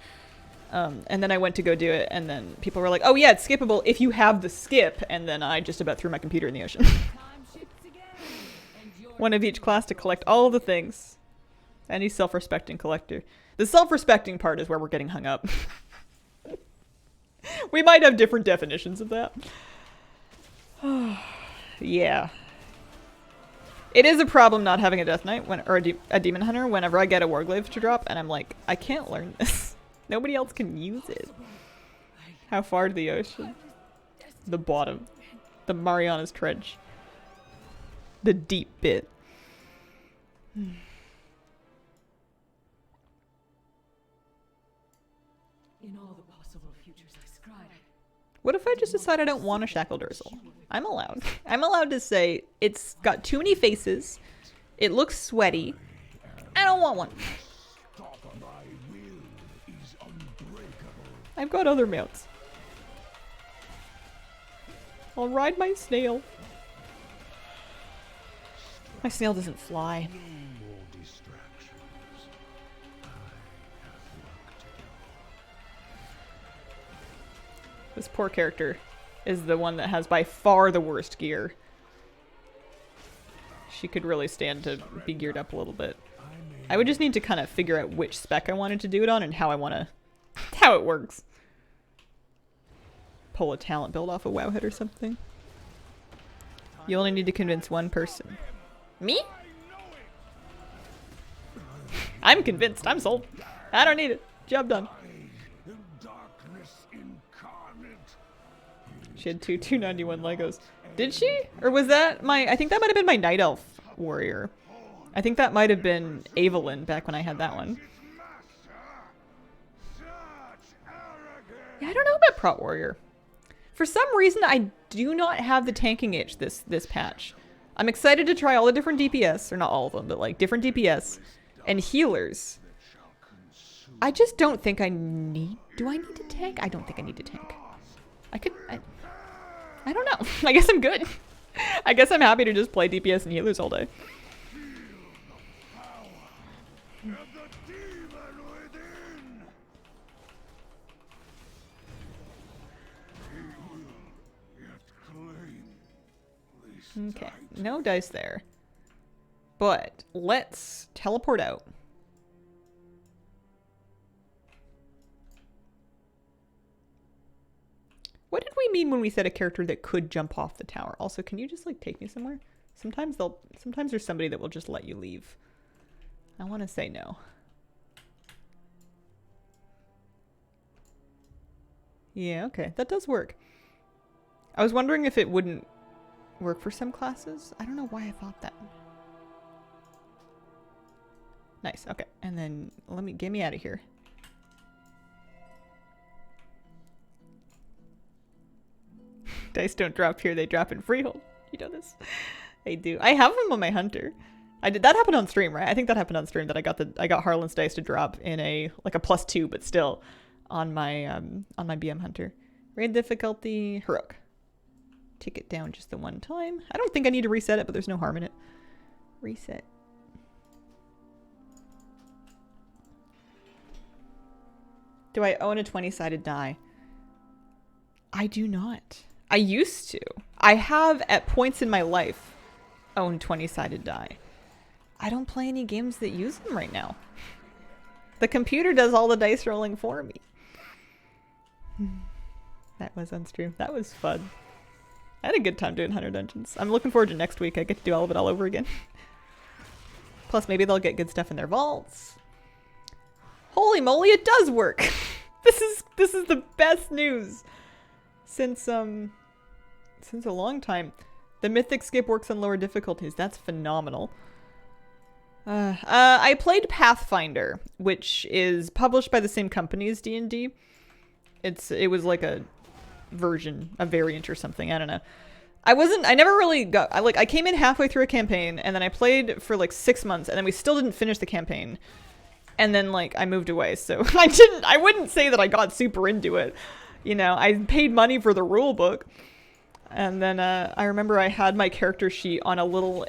And then I went to go do it, and then people were like, oh yeah, it's skippable if you have the skip, and then I just about threw my computer in the ocean. One of each class to collect all of the things. Any self-respecting collector. The self-respecting part is where we're getting hung up. We might have different definitions of that. Yeah. It is a problem not having a Death Knight or a Demon Hunter whenever I get a Warglaive to drop, and I'm like, I can't learn this. Nobody else can use it. How far to the ocean? The bottom. The Mariana's Trench. The deep bit. In all the possible futures I scribe. What if I just decide I don't want a Shackled Urzel? I'm allowed. I'm allowed to say, it's got too many faces. It looks sweaty. I don't want one. I've got other mounts. I'll ride my snail. My snail doesn't fly. This poor character is the one that has by far the worst gear. She could really stand to be geared up a little bit. I would just need to kind of figure out which spec I wanted to do it on and how I want to... how it works. Pull a talent build off a Wowhead or something. You only need to convince one person. Me? I'm convinced. I'm sold. I don't need it. Job done. She had two 291 Legos. Did she? Or was that my... I think that might have been my Night Elf warrior. I think that might have been Evelyn back when I had that one. Yeah, I don't know about Prot Warrior. For some reason, I do not have the tanking itch this patch. I'm excited to try all the different DPS, or not all of them, but like different DPS and healers. I just don't think I need... Do I need to tank? I don't think I need to tank. I don't know. I guess I'm good. I guess I'm happy to just play DPS and healers all day. Okay, no dice there. But let's teleport out. What did we mean when we said a character that could jump off the tower? Also, can you just like take me somewhere? Sometimes there's somebody that will just let you leave. I want to say no. Yeah, okay, that does work. I was wondering if it wouldn't work for some classes. I don't know why I thought that. Nice, okay. And then get me out of here. Dice don't drop here, they drop in Freehold. You know this. They do. I have them on my hunter. That happened on stream, right? I think that happened on stream that I got Harlan's dice to drop in a +2, but still on my BM hunter. Raid difficulty, heroic. Take it down just the one time. I don't think I need to reset it, but there's no harm in it. Reset. Do I own a 20-sided die? I do not. I used to. I have, at points in my life, owned 20-sided die. I don't play any games that use them right now. The computer does all the dice rolling for me. That was on stream. That was fun. I had a good time doing 100 Dungeons. I'm looking forward to next week. I get to do all of it all over again. Plus, maybe they'll get good stuff in their vaults. Holy moly, it does work! This is the best news since a long time. The Mythic Skip works on lower difficulties. That's phenomenal. I played Pathfinder, which is published by the same company as D&D. It was like a version, a variant or something. I don't know. I never really got, I came in halfway through a campaign and then I played for like 6 months and then we still didn't finish the campaign. And then like I moved away. So I wouldn't say that I got super into it. You know, I paid money for the rule book. And then I remember I had my character sheet on a little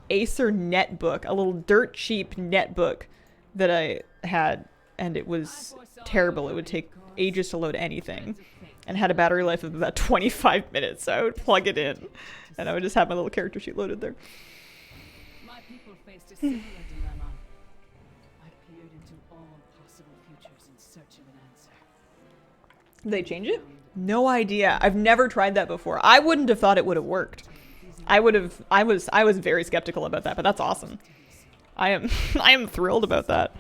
Acer netbook, a little dirt cheap netbook that I had, and it was terrible. It would take ages to load anything and had a battery life of about 25 minutes. So I would plug it in and I would just have my little character sheet loaded there. My people faced a similar dilemma. I peered into all possible futures in search of an answer. Did they change it? No idea. I've never tried that before. I wouldn't have thought it would have worked. I was very skeptical about that, but that's awesome. I am thrilled about that.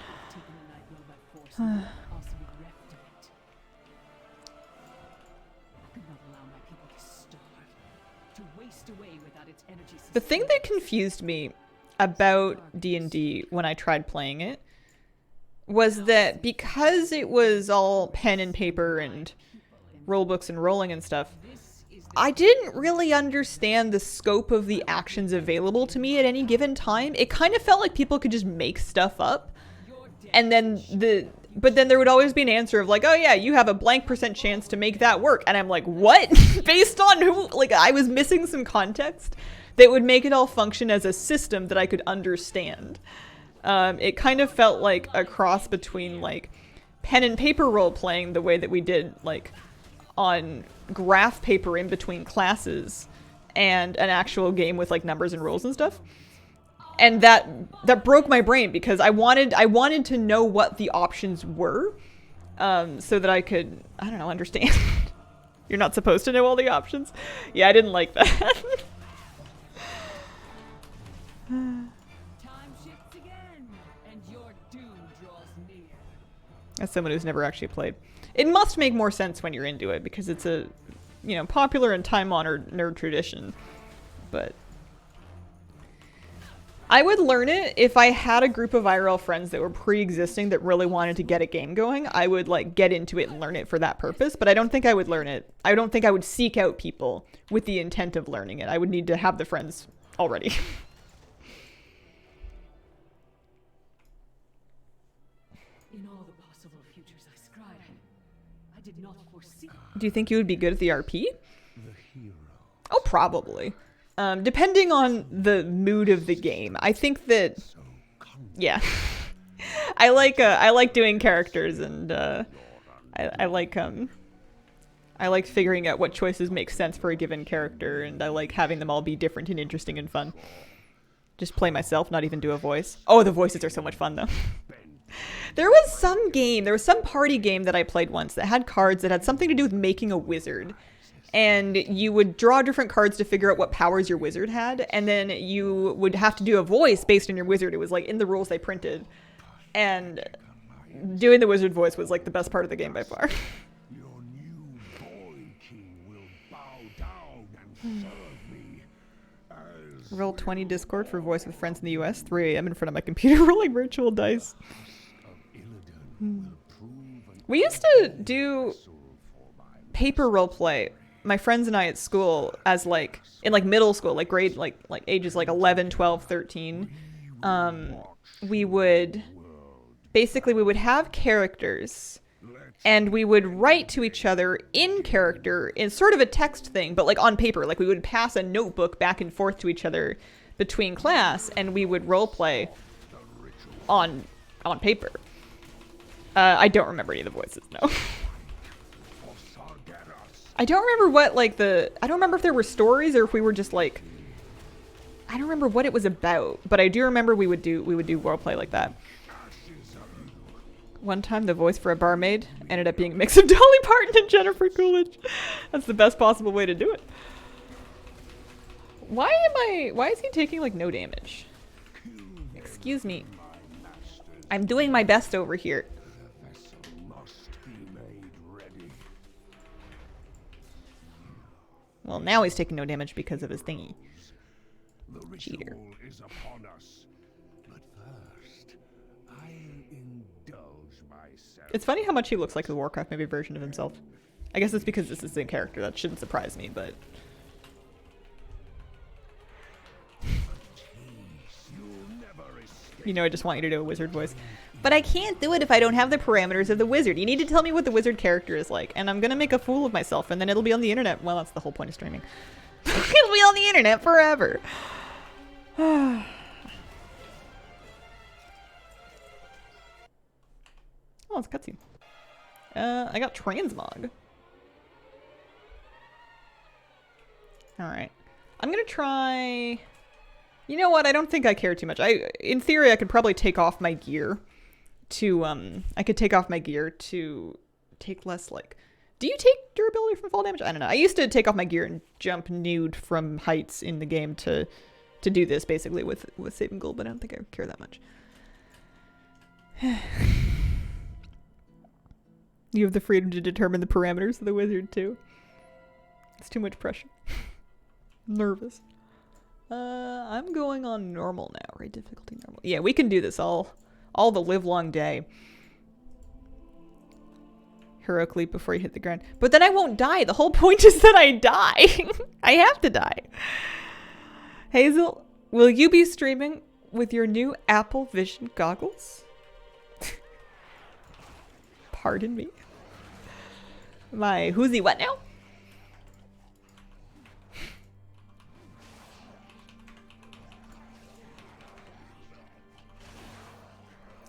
The thing that confused me about D&D when I tried playing it was that because it was all pen and paper and rule books and rolling and stuff, I didn't really understand the scope of the actions available to me at any given time. It kind of felt like people could just make stuff up, and then but then there would always be an answer of like, oh yeah, you have a blank % chance to make that work, and I'm like, what? Based on who? Like, I was missing some context that would make it all function as a system that I could understand. It kind of felt like a cross between like pen and paper role playing, the way that we did like on graph paper in between classes, and an actual game with like numbers and rules and stuff. And that broke my brain because I wanted to know what the options were, so that I could, I don't know, understand. You're not supposed to know all the options. Yeah, I didn't like that. Time shifts again, and your doom draws near. As someone who's never actually played, it must make more sense when you're into it because it's a, you know, popular and time-honored nerd tradition. But I would learn it if I had a group of IRL friends that were pre-existing that really wanted to get a game going. I would like get into it and learn it for that purpose, but I don't think I would learn it. I don't think I would seek out people with the intent of learning it. I would need to have the friends already. In all the possible futures I scribed, I did not foresee. Do you think you would be good at the RP? Oh, probably. Depending on the mood of the game. I think that, yeah. I like doing characters, and I like figuring out what choices make sense for a given character, and I like having them all be different and interesting and fun. Just play myself, not even do a voice. Oh, the voices are so much fun, though. There was some party game that I played once that had cards that had something to do with making a wizard. And you would draw different cards to figure out what powers your wizard had, and then you would have to do a voice based on your wizard. It was like in the rules they printed. And doing the wizard voice was like the best part of the game by far. Your new boy king will bow down and serve me as Roll 20 Discord for voice with friends in the US. 3 a.m. in front of my computer rolling virtual dice. We used to do paper roleplay, my friends and I at school, as like in like middle school, like grade like ages like 11, 12, 13. We would have characters, and we would write to each other in character in sort of a text thing, but like on paper. Like we would pass a notebook back and forth to each other between class, and we would roleplay on paper. I don't remember any of the voices, no. I don't remember what like I don't remember if there were stories or if we were just like, I don't remember what it was about, but I do remember we would do roleplay like that. One time the voice for a barmaid ended up being a mix of Dolly Parton and Jennifer Coolidge. That's the best possible way to do it. Why is he taking like no damage? Excuse me. I'm doing my best over here. Well, now he's taking no damage because of his thingy. Cheater. is upon us. But first, I indulge myself. It's funny how much he looks like the Warcraft movie version of himself. I guess it's because this is the character. That shouldn't surprise me, but... You know, I just want you to do a wizard voice. But I can't do it if I don't have the parameters of the wizard. You need to tell me what the wizard character is like, and I'm gonna make a fool of myself, and then it'll be on the internet. Well, that's the whole point of streaming. It'll be on the internet forever. Oh, it's a cutscene. I got transmog. Alright. I'm gonna try... You know what? I don't think I care too much. In theory, I could probably take off my gear to, I could take off my gear to take less, like... Do you take durability from fall damage? I don't know. I used to take off my gear and jump nude from heights in the game to do this, basically, with saving gold, but I don't think I care that much. You have the freedom to determine the parameters of the wizard, too. It's too much pressure. Nervous. I'm going on normal now, right? Difficulty normal. Yeah, we can do this all the live long day. Heroic leap before you hit the ground. But then I won't die. The whole point is that I die. I have to die. Hazel, will you be streaming with your new Apple Vision goggles? Pardon me. My who's he what now?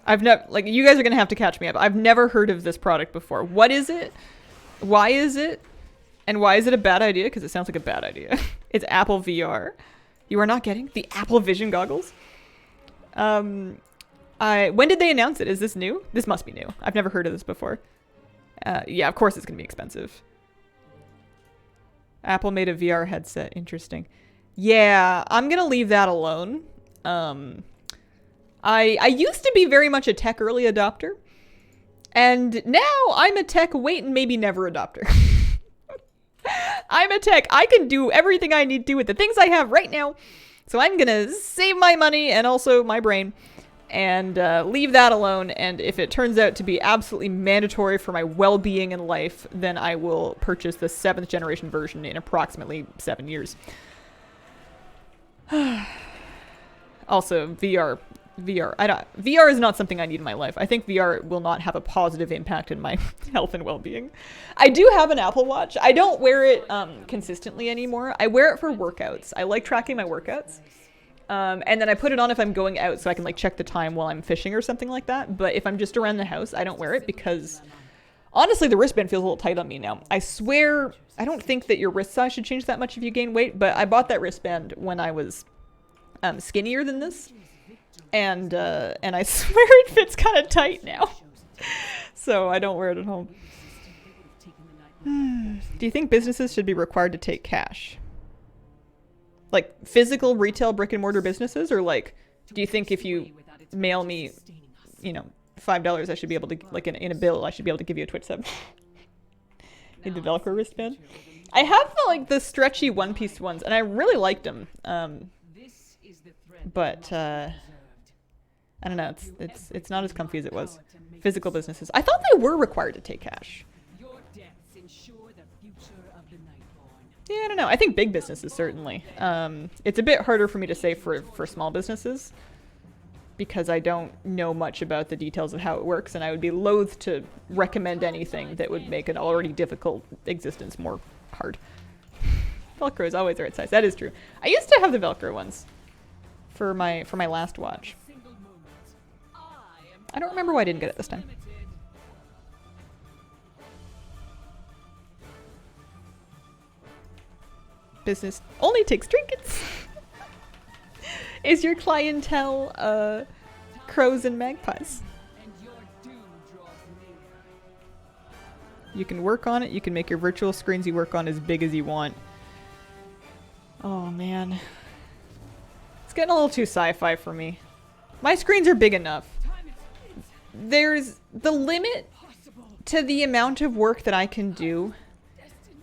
I've never, like, you guys are gonna have to catch me up. I've never heard of this product before. What is it? Why is it? And why is it a bad idea? Because it sounds like a bad idea. It's Apple VR. You are not getting the Apple Vision goggles? When did they announce it? Is this new? This must be new. I've never heard of this before. Yeah, of course it's gonna be expensive. Apple made a VR headset. Interesting. Yeah, I'm gonna leave that alone. I used to be very much a tech early adopter, and now I'm a tech wait and maybe never adopter. I'm a tech. I can do everything I need to with the things I have right now, so I'm gonna save my money and also my brain and leave that alone, and if it turns out to be absolutely mandatory for my well-being in life, then I will purchase the 7th generation version in approximately 7 years. Also, VR is not something I need in my life. I think VR will not have a positive impact in my health and well-being. I do have an Apple Watch. I don't wear it consistently anymore. I wear it for workouts. I like tracking my workouts. And then I put it on if I'm going out so I can like check the time while I'm fishing or something like that. But if I'm just around the house, I don't wear it because honestly, the wristband feels a little tight on me now. I swear, I don't think that your wrist size should change that much if you gain weight, but I bought that wristband when I was skinnier than this. And I swear it fits kind of tight now. So I don't wear it at home. Do you think businesses should be required to take cash? Like physical retail brick and mortar businesses? Or like, do you think if you mail me, you know, $5, I should be able to, like in a bill, I should be able to give you a Twitch sub? A Velcro wristband? I have the stretchy one-piece ones, and I really liked them. But I don't know, it's not as comfy as it was. Physical businesses. I thought they were required to take cash. Yeah, I don't know. I think big businesses certainly. It's a bit harder for me to say for small businesses because I don't know much about the details of how it works, and I would be loath to recommend anything that would make an already difficult existence more hard. Velcro is always the right size. That is true. I used to have the Velcro ones for my last watch. I don't remember why I didn't get it this time. Business only takes trinkets. Is your clientele crows and magpies? You can work on it. You can make your virtual screens you work on as big as you want. Oh man. It's getting a little too sci-fi for me. My screens are big enough. There's the limit to the amount of work that I can do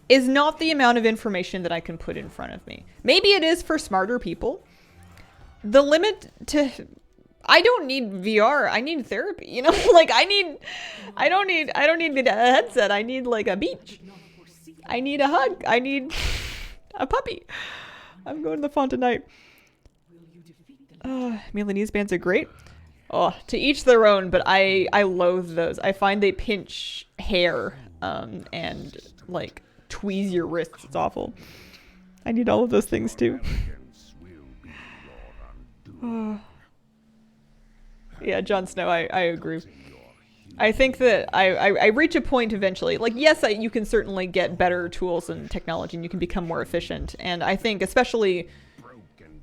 is not the amount of information that I can put in front of me. Maybe it is for smarter people. The limit to... I don't need VR. I need therapy, you know? Like I don't need a headset. I need like a beach. I need a hug. I need a puppy. I'm going to the font tonight. Milanese bands are great. Oh, to each their own, but I loathe those. I find they pinch hair and like tweeze your wrists. It's awful. I need all of those things too. Yeah, Jon Snow, I agree. I think that I reach a point eventually. Like, yes, you can certainly get better tools and technology and you can become more efficient. And I think especially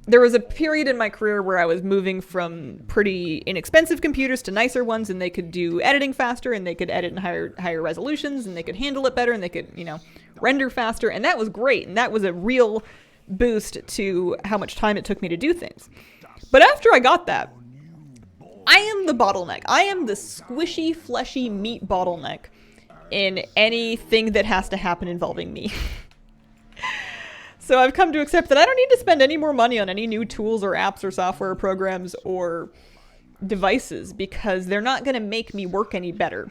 there was a period in my career where I was moving from pretty inexpensive computers to nicer ones, and they could do editing faster, and they could edit in higher resolutions, and they could handle it better, and they could, you know, render faster. And that was great. And that was a real boost to how much time it took me to do things. But after I got that, I am the bottleneck. I am the squishy, fleshy meat bottleneck in anything that has to happen involving me. So I've come to accept that I don't need to spend any more money on any new tools or apps or software programs or devices because they're not going to make me work any better.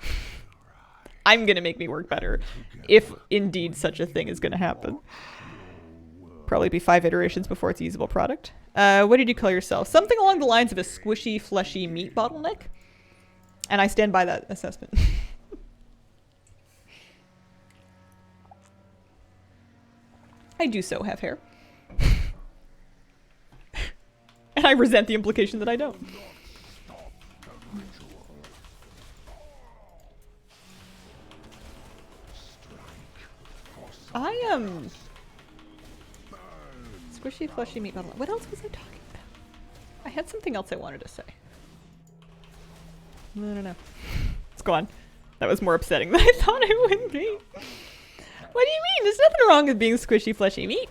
I'm going to make me work better if indeed such a thing is going to happen. Probably be 5 iterations before it's a usable product. What did you call yourself? Something along the lines of a squishy, fleshy meat bottleneck. And I stand by that assessment. I do so have hair. And I resent the implication that I don't. I am... Squishy, fleshy meat bottleneck. What else was I talking about? I had something else I wanted to say. I don't know. It's gone. That was more upsetting than I thought it would be. What do you mean? There's nothing wrong with being squishy, fleshy meat.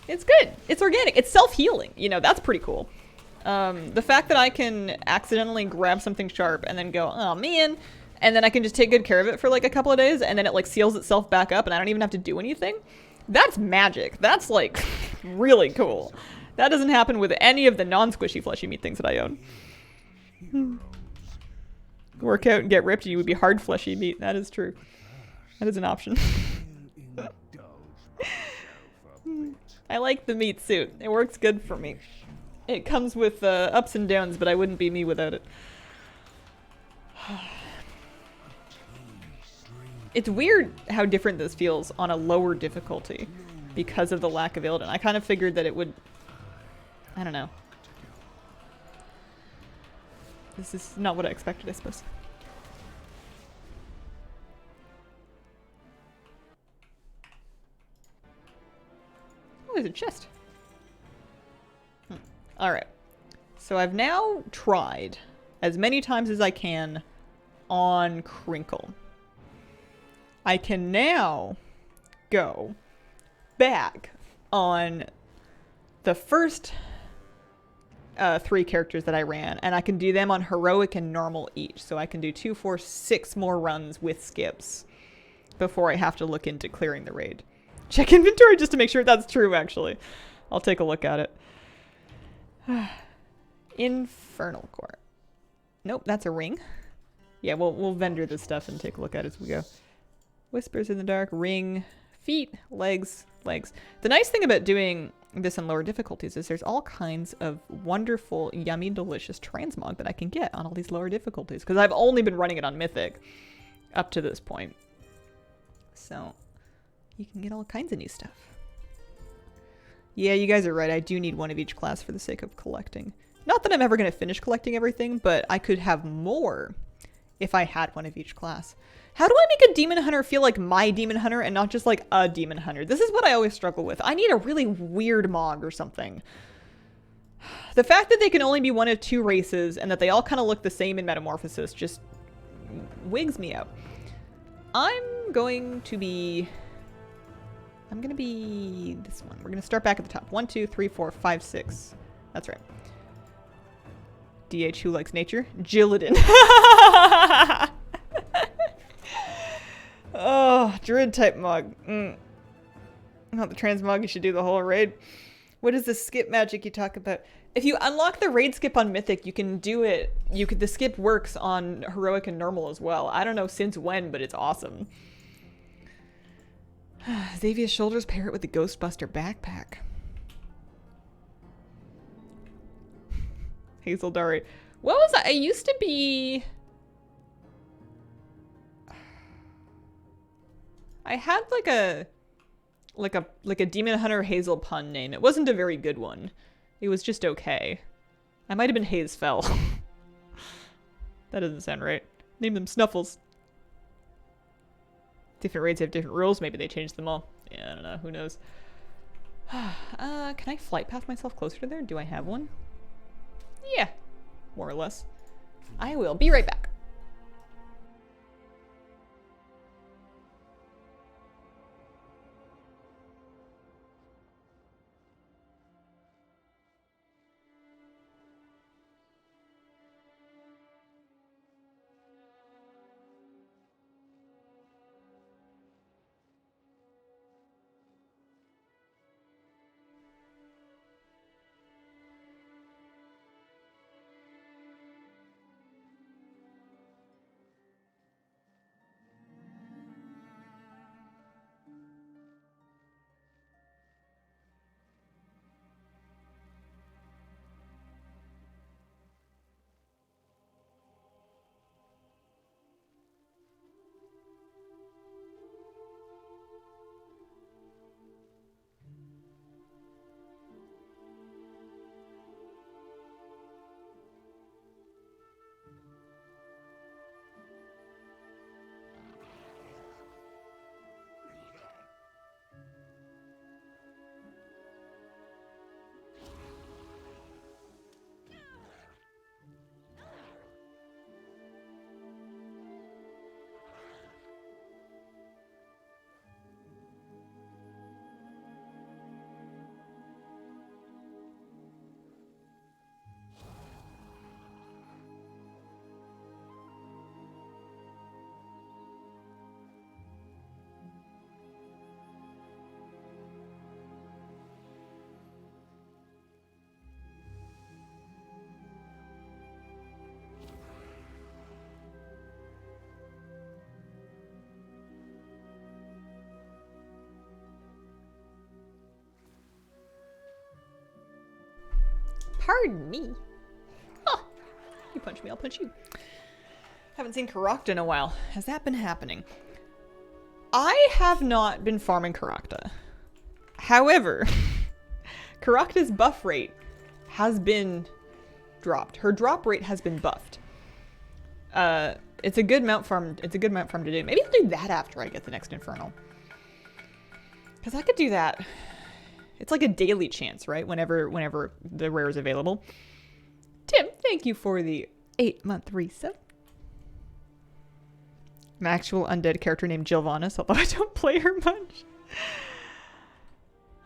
It's good. It's organic. It's self-healing. You know, that's pretty cool. The fact that I can accidentally grab something sharp and then go, oh man, and then I can just take good care of it for like a couple of days and then it like seals itself back up and I don't even have to do anything. That's magic. That's like really cool. That doesn't happen with any of the non-squishy, fleshy meat things that I own. Work out and get ripped, you would be hard, fleshy meat. That is true. That is an option. I like the meat suit. It works good for me. It comes with ups and downs, but I wouldn't be me without it. It's weird how different this feels on a lower difficulty because of the lack of Illidan. I kind of figured that it would... I don't know. This is not what I expected, I suppose. Oh, there's a chest. Alright. So I've now tried as many times as I can on Crinkle. I can now go back on the first 3 characters that I ran, and I can do them on heroic and normal each. So I can do 2, 4, 6 more runs with skips before I have to look into clearing the raid. Check inventory just to make sure that's true, actually. I'll take a look at it. Infernal Core. Nope, that's a ring. Yeah, we'll vendor this stuff and take a look at it as we go. Whispers in the dark, ring, feet, legs, legs. The nice thing about doing this in lower difficulties is there's all kinds of wonderful, yummy, delicious transmog that I can get on all these lower difficulties. Because I've only been running it on Mythic up to this point. So, you can get all kinds of new stuff. Yeah, you guys are right. I do need one of each class for the sake of collecting. Not that I'm ever going to finish collecting everything, but I could have more if I had one of each class. How do I make a demon hunter feel like my demon hunter and not just like a demon hunter? This is what I always struggle with. I need a really weird mog or something. The fact that they can only be one of 2 races and that they all kind of look the same in Metamorphosis just wigs me out. I'm going to be this one. We're going to start back at the top. 1, 2, 3, 4, 5, 6. That's right. DH, who likes nature? Jillidan. Oh, druid type mug. Not the transmog, you should do the whole raid. What is the skip magic you talk about? If you unlock the raid skip on Mythic, you can do it. The skip works on heroic and normal as well. I don't know since when, but it's awesome. Xavia's shoulders pair it with the Ghostbuster backpack. Hazel Dari. What was I used to be... I had like a Demon Hunter Hazel pun name. It wasn't a very good one. It was just okay. I might have been Haze Fell. That doesn't sound right. Name them Snuffles. Different raids have different rules. Maybe they changed them all. Yeah, I don't know. Who knows? Can I flight path myself closer to there? Do I have one? Yeah, more or less. I will be right back. Pardon me. Huh. You punch me, I'll punch you. Haven't seen Karakta in a while. Has that been happening? I have not been farming Karakta. However, Karakta's buff rate has been dropped. Her drop rate has been buffed. It's a good mount farm. It's a good mount farm to do. Maybe I'll do that after I get the next Infernal. Because I could do that. It's like a daily chance, right? Whenever the rare is available. Tim, thank you for the 8-month resub. An actual undead character named Gilvanis, although I don't play her much.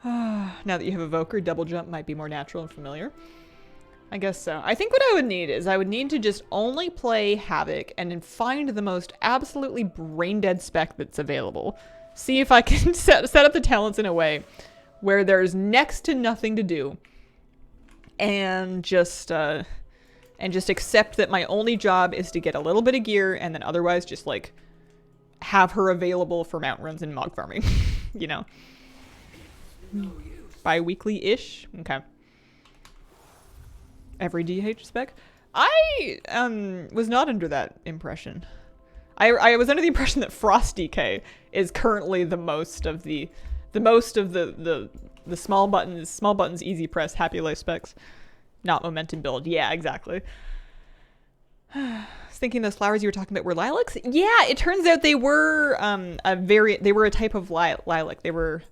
Now that you have Evoker, double jump might be more natural and familiar. I guess so. I think what I would need is I would need to just only play Havoc and then find the most absolutely brain-dead spec that's available. See if I can set up the talents in a way where there's next to nothing to do. And just accept that my only job is to get a little bit of gear and then otherwise just, like, have her available for mount runs and mog farming. You know? Bi-weekly-ish? Okay. Every DH spec? I was not under that impression. I was under the impression that Frost DK is currently the most of the small buttons, easy press, happy life specs. Not momentum build. Yeah, exactly. I was thinking those flowers you were talking about were lilacs? Yeah, it turns out they were a type of lilac. They were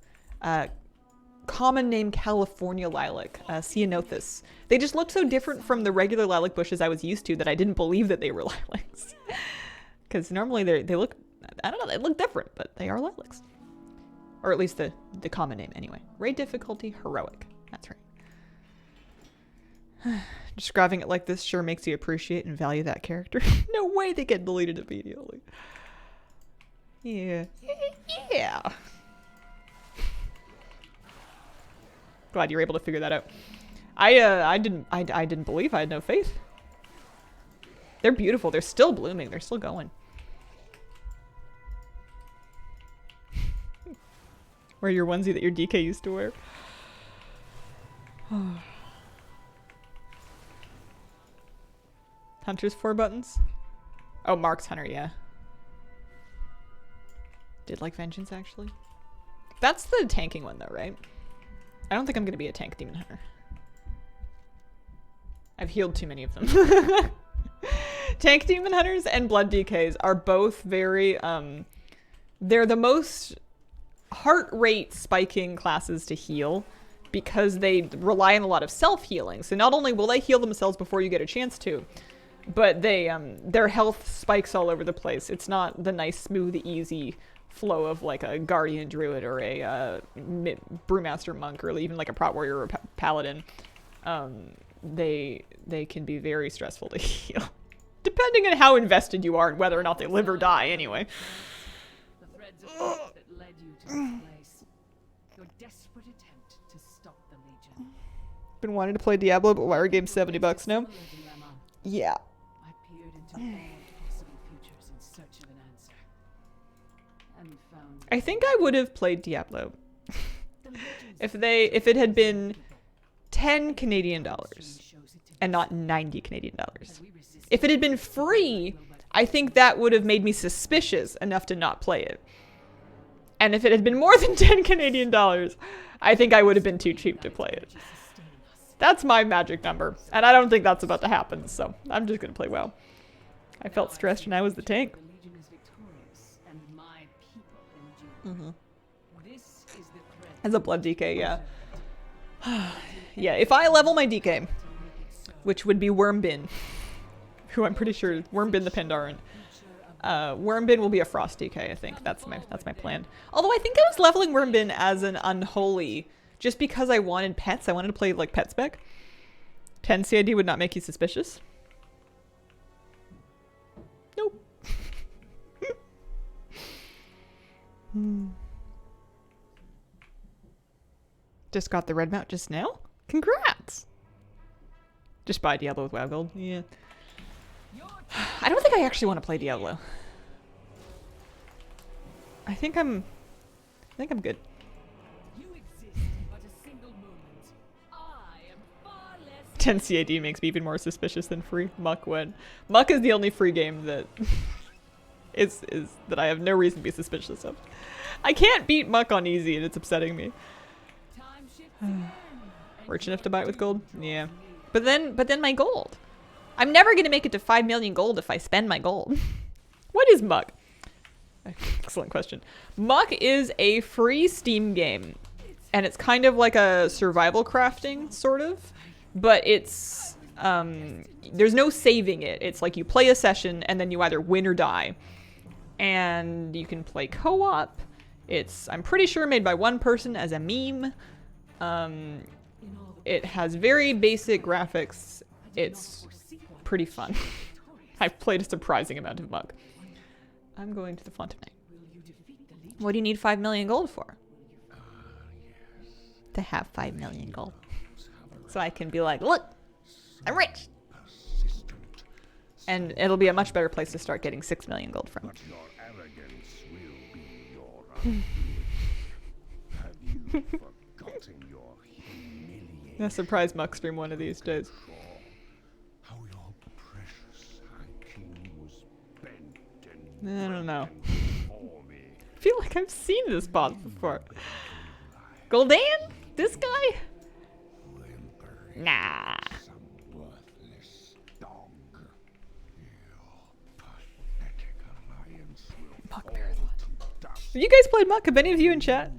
common name California lilac, Ceanothus. They just look so different from the regular lilac bushes I was used to that I didn't believe that they were lilacs. Because normally they look, I don't know, they look different, but they are lilacs. Or at least the common name anyway. Raid difficulty, heroic. That's right. Describing it like this sure makes you appreciate and value that character. No way they get deleted immediately. Yeah. Yeah. Glad you were able to figure that out. I didn't believe. I had no faith. They're beautiful. They're still blooming. They're still going. Wear your onesie that your DK used to wear. Hunter's 4 buttons. Oh, Mark's Hunter, yeah. Did like Vengeance, actually. That's the tanking one, though, right? I don't think I'm going to be a tank demon hunter. I've healed too many of them. Tank demon hunters and blood DKs are both very, they're the most heart rate spiking classes to heal because they rely on a lot of self-healing. So not only will they heal themselves before you get a chance to, but they, their health spikes all over the place. It's not the nice, smooth, easy flow of like a guardian druid or a brewmaster monk or even like a prot warrior or a paladin. They can be very stressful to heal, depending on how invested you are and whether or not they live or die. Anyway. The threads of fate that led you to this place. Your desperate attempt to stop the Legion. Been wanting to play Diablo, but wire game's $70 now. Yeah. I peered into all possible futures in search of an answer. And found I think I would have played Diablo if it had been 10 Canadian dollars and not 90 Canadian dollars. If it had been free, I think that would have made me suspicious enough to not play it. And if it had been more than 10 Canadian dollars, I think I would have been too cheap to play it. That's my magic number, and I don't think that's about to happen, so I'm just gonna play WoW. I felt stressed when I was the tank. the Legion is victorious and my people endure. This is the thread. As a blood DK, yeah. Yeah, if I level my DK, which would be Wormbin, who I'm pretty sure Wormbin the Pandaren. Wormbin will be a Frost DK, I think. That's my plan. Although I think I was leveling Wormbin as an unholy, just because I wanted pets. I wanted to play like pet spec. 10 CID would not make you suspicious. Nope. Just got the red mount just now? Congrats! Just buy Diablo with WoW Gold. Yeah. I don't think I actually want to play Diablo. I think I'm good. You exist in but a single moment. I am far less 10 CAD makes me even more suspicious than free. Muck when. Muck is the only free game that is that I have no reason to be suspicious of. I can't beat Muck on easy and it's upsetting me. Rich enough to buy it with gold? Yeah. But then my gold. I'm never gonna make it to 5 million gold if I spend my gold. What is Muck? Excellent question. Muck is a free Steam game. And it's kind of like a survival crafting, sort of. But it's, there's no saving it. It's like you play a session and then you either win or die. And you can play co-op. It's, I'm pretty sure, made by one person as a meme. It has very basic graphics. It's pretty fun. I've played a surprising amount of Muck. I'm going to the Font of Night. What do you need 5 million gold for? To have 5 million gold. So I can be like, look, I'm rich. And it'll be a much better place to start getting 6 million gold from. But your arrogance will be your undoing. Have you forgotten your humiliating? A surprise Muck stream one of these days. How your precious High King was bent and I don't know. before me. I feel like I've seen this boss before. Goldan? This guy? Whimpering Nah. some worthless dog. Your pathetic alliance will Muck fall Marathon. to dust. Have you guys played Muck? Have any of you in chat?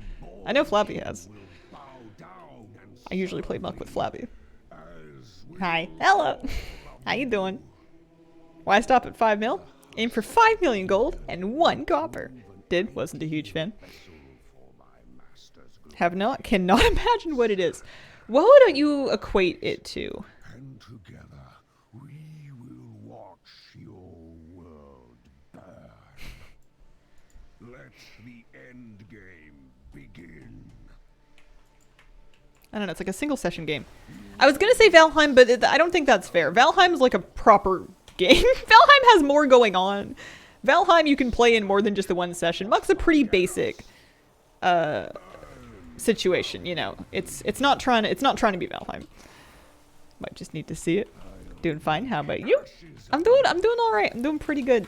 I know Flabby has. Will bow down and I usually play Muck with Flabby. as we Hi. Hello. How you doing? Why stop at 5 mil? Aim for 5 million gold and 1 copper. Wasn't a huge fan. for my master's glory. Have not. Cannot imagine what it is. What would you equate it to? And together we will watch your world burn. Let the end game begin. I don't know. It's like a single session game. I was going to say Valheim, but I don't think that's fair. Valheim's like a proper game. Valheim has more going on. Valheim you can play in more than just the one session. Muck's a pretty basic situation, you know. It's not trying to be Valheim. Might just need to see it. Doing fine. How about you? I'm doing all right. I'm doing pretty good.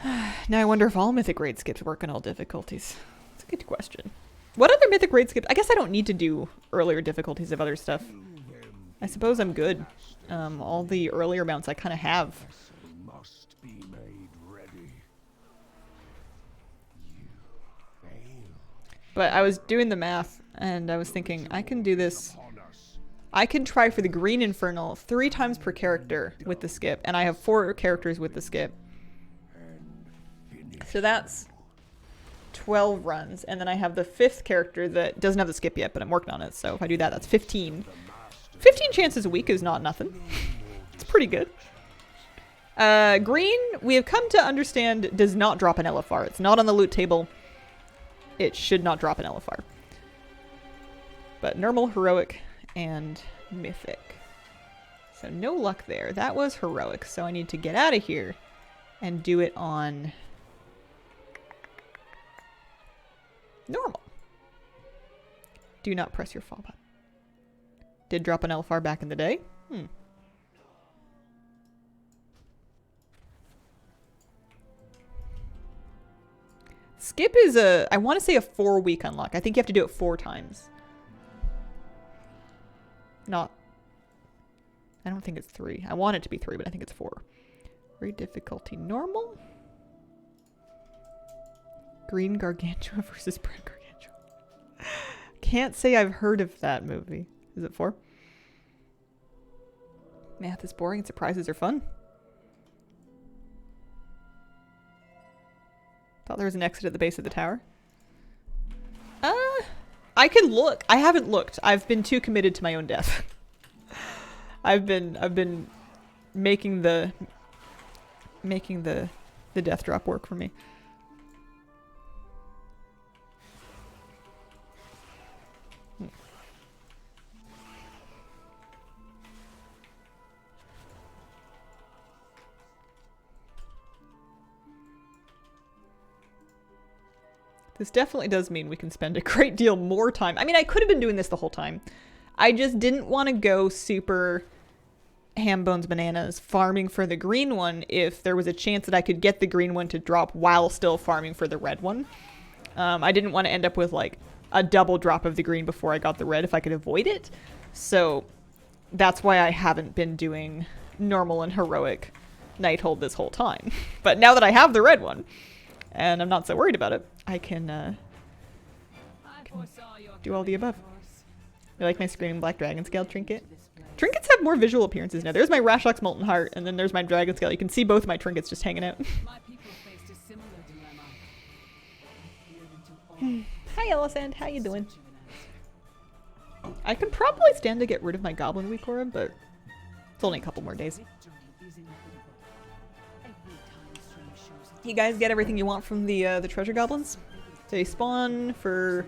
Now I wonder if all mythic raid skips work on all difficulties. It's a good question. What other mythic raid skips? I guess I don't need to do earlier difficulties of other stuff. I suppose I'm good. All the earlier mounts I kind of have. Must be made ready. You fail But I was doing the math and I was thinking I can do this. on us. I can try for the Green Infernal 3 times per character with the skip, and I have 4 characters with the skip. So that's 12 runs, and then I have the 5th character that doesn't have the skip yet, but I'm working on it. So if I do that, that's 15. 15 chances a week is not nothing. It's pretty good. Green, we have come to understand, does not drop an LFR. It's not on the loot table. It should not drop an LFR. But normal, heroic, and mythic. So no luck there. That was heroic, so I need to get out of here and do it on normal. Do not press your fall button. Did drop an LFR back in the day. Skip is I want to say a 4-week unlock. I think you have to do it 4 times. I don't think it's 3. I want it to be 3, but I think it's 4. Raid difficulty normal. Green Gargantua versus Brand Gargantua. Can't say I've heard of that movie. Is it 4? Math is boring and surprises are fun. Thought there was an exit at the base of the tower. I can look. I haven't looked. I've been too committed to my own death. I've been making the death drop work for me. This definitely does mean we can spend a great deal more time. I mean, I could have been doing this the whole time. I just didn't want to go super ham bones bananas farming for the green one if there was a chance that I could get the green one to drop while still farming for the red one. I didn't want to end up with like a double drop of the green before I got the red if I could avoid it. So that's why I haven't been doing normal and heroic Nighthold this whole time. But now that I have the red one, and I'm not so worried about it, I can do all the above. You like my Screaming Black Dragon Scale trinket? Trinkets have more visual appearances now. There's my Rashok's Molten Heart, and then there's my Dragon Scale. You can see both my trinkets just hanging out. Hi, Elisand. How you doing? I can probably stand to get rid of my Goblin Week Aura, but it's only a couple more days. You guys get everything you want from the treasure goblins? They spawn for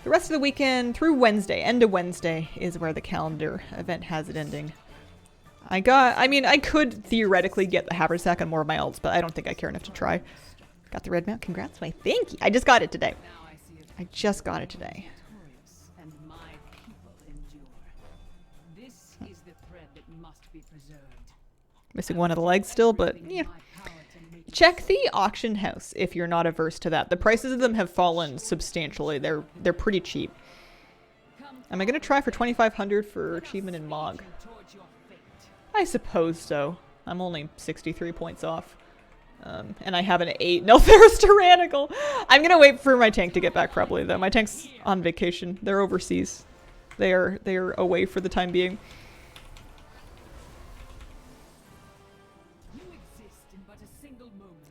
the rest of the weekend through Wednesday. End of Wednesday is where the calendar event has it ending. I mean, I could theoretically get the Haversack on more of my ults, but I don't think I care enough to try. Got the red mount. Congrats, my thank you. I just got it today. I just got it today. Missing one of the legs still, but yeah. Check the auction house if you're not averse to that. The prices of them have fallen substantially. They're pretty cheap. Am I gonna try for 2,500 for achievement in Mog? I suppose so. I'm only 63 points off. And I have an 8 Neltharis Tyrannical. I'm gonna wait for my tank to get back probably though. My tank's on vacation. They're overseas. They are away for the time being.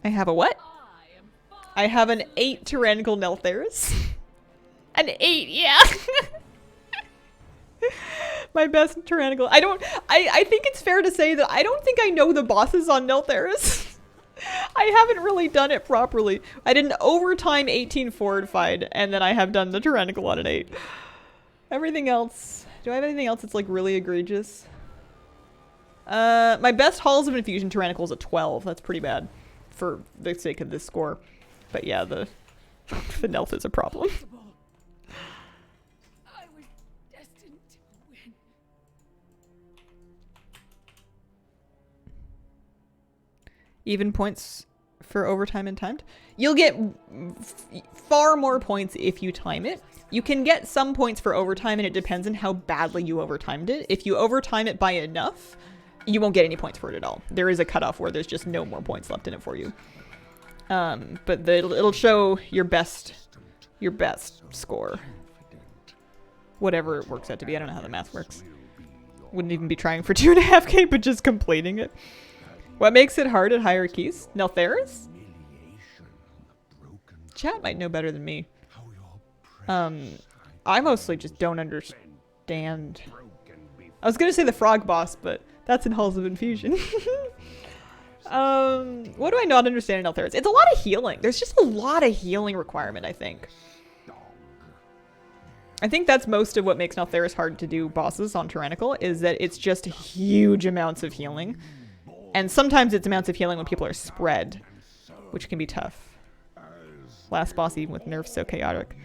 I have a what? I have an 8 Tyrannical Neltharis. An 8, yeah. My best Tyrannical. I think it's fair to say that I don't think I know the bosses on Neltharis. I haven't really done it properly. I did an overtime 18 fortified, and then I have done the Tyrannical on an 8. Everything else. Do I have anything else that's like really egregious? My best Halls of Infusion Tyrannical is a 12. That's pretty bad for the sake of this score. But yeah, the Nelth is a problem. I was destined to win. Even points for overtime and timed. You'll get far more points if you time it. You can get some points for overtime, and it depends on how badly you overtimed it. If you overtime it by enough, you won't get any points for it at all. There is a cutoff where there's just no more points left in it for you. But it'll show your best score. Whatever it works out to be. I don't know how the math works. Wouldn't even be trying for 2.5k, but just completing it. What makes it hard at higher keys? Neltharis? Chat might know better than me. I mostly just don't understand. I was gonna say the frog boss, but that's in Halls of Infusion. What do I not understand in Neltharis? It's a lot of healing. There's just a lot of healing requirement, I think. I think that's most of what makes Neltharis hard to do bosses on Tyrannical, is that it's just huge amounts of healing. And sometimes it's amounts of healing when people are spread, which can be tough. Last boss, even with nerfs so chaotic.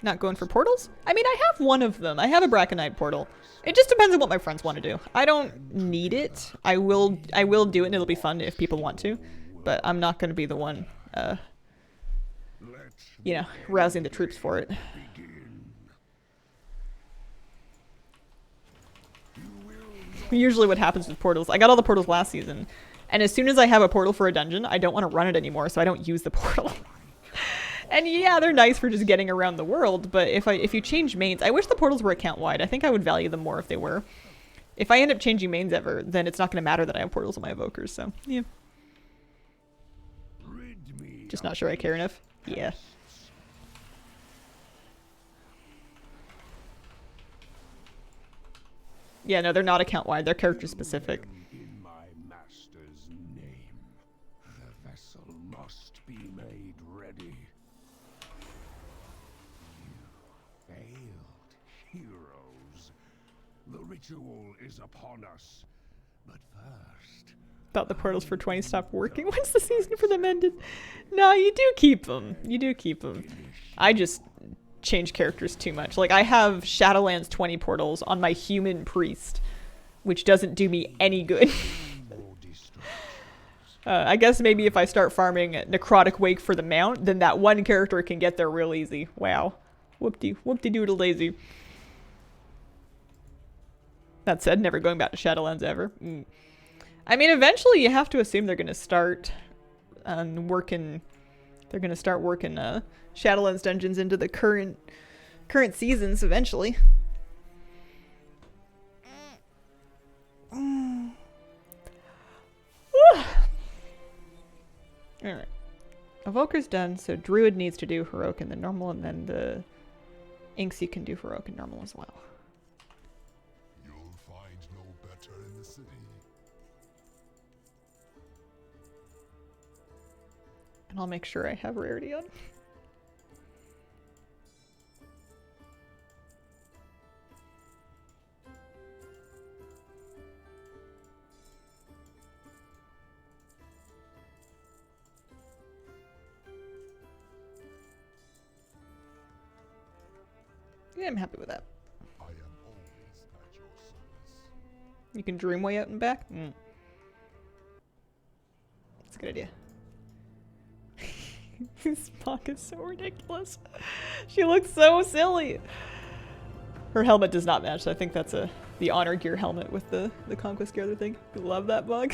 Not going for portals? I mean, I have one of them. I have a Braconite portal. It just depends on what my friends want to do. I don't need it. I will do it, and it'll be fun if people want to. But I'm not going to be the one, you know, rousing the troops for it. Usually what happens with portals, I got all the portals last season, and as soon as I have a portal for a dungeon, I don't want to run it anymore, so I don't use the portal. And yeah, they're nice for just getting around the world, but if you change mains, I wish the portals were account-wide. I think I would value them more if they were. If I end up changing mains ever, then it's not going to matter that I have portals on my evokers, so yeah. Just not sure I care enough. Yeah. Yeah, no, they're not account-wide. They're character-specific. In my master's name, the vessel must be made ready. You failed, heroes. The ritual is upon us. But first, Thought the portals for 20 stopped working once the season for them ended. No, you do keep them. You do keep them. I just change characters too much. Like, I have Shadowlands 20 portals on my human priest, which doesn't do me any good. I guess maybe if I start farming Necrotic Wake for the mount, then that one character can get there real easy. Wow. Whoop-de-doodle daisy. That said, never going back to Shadowlands ever. I mean, eventually you have to assume they're going to start working... They're going to start working Shadowlands dungeons into the current seasons eventually. Alright. Evoker's done, so Druid needs to do Heroic and then Normal, and then the Inks you can do Heroic and Normal as well. You'll find no better in the city. And I'll make sure I have Rarity on. Yeah, I'm happy with that. I am always at your service. You can dream way out and back? That's a good idea. Spock is so ridiculous. She looks so silly. Her helmet does not match, so I think that's the honor gear helmet with the Conquest gear other thing. Love that bug.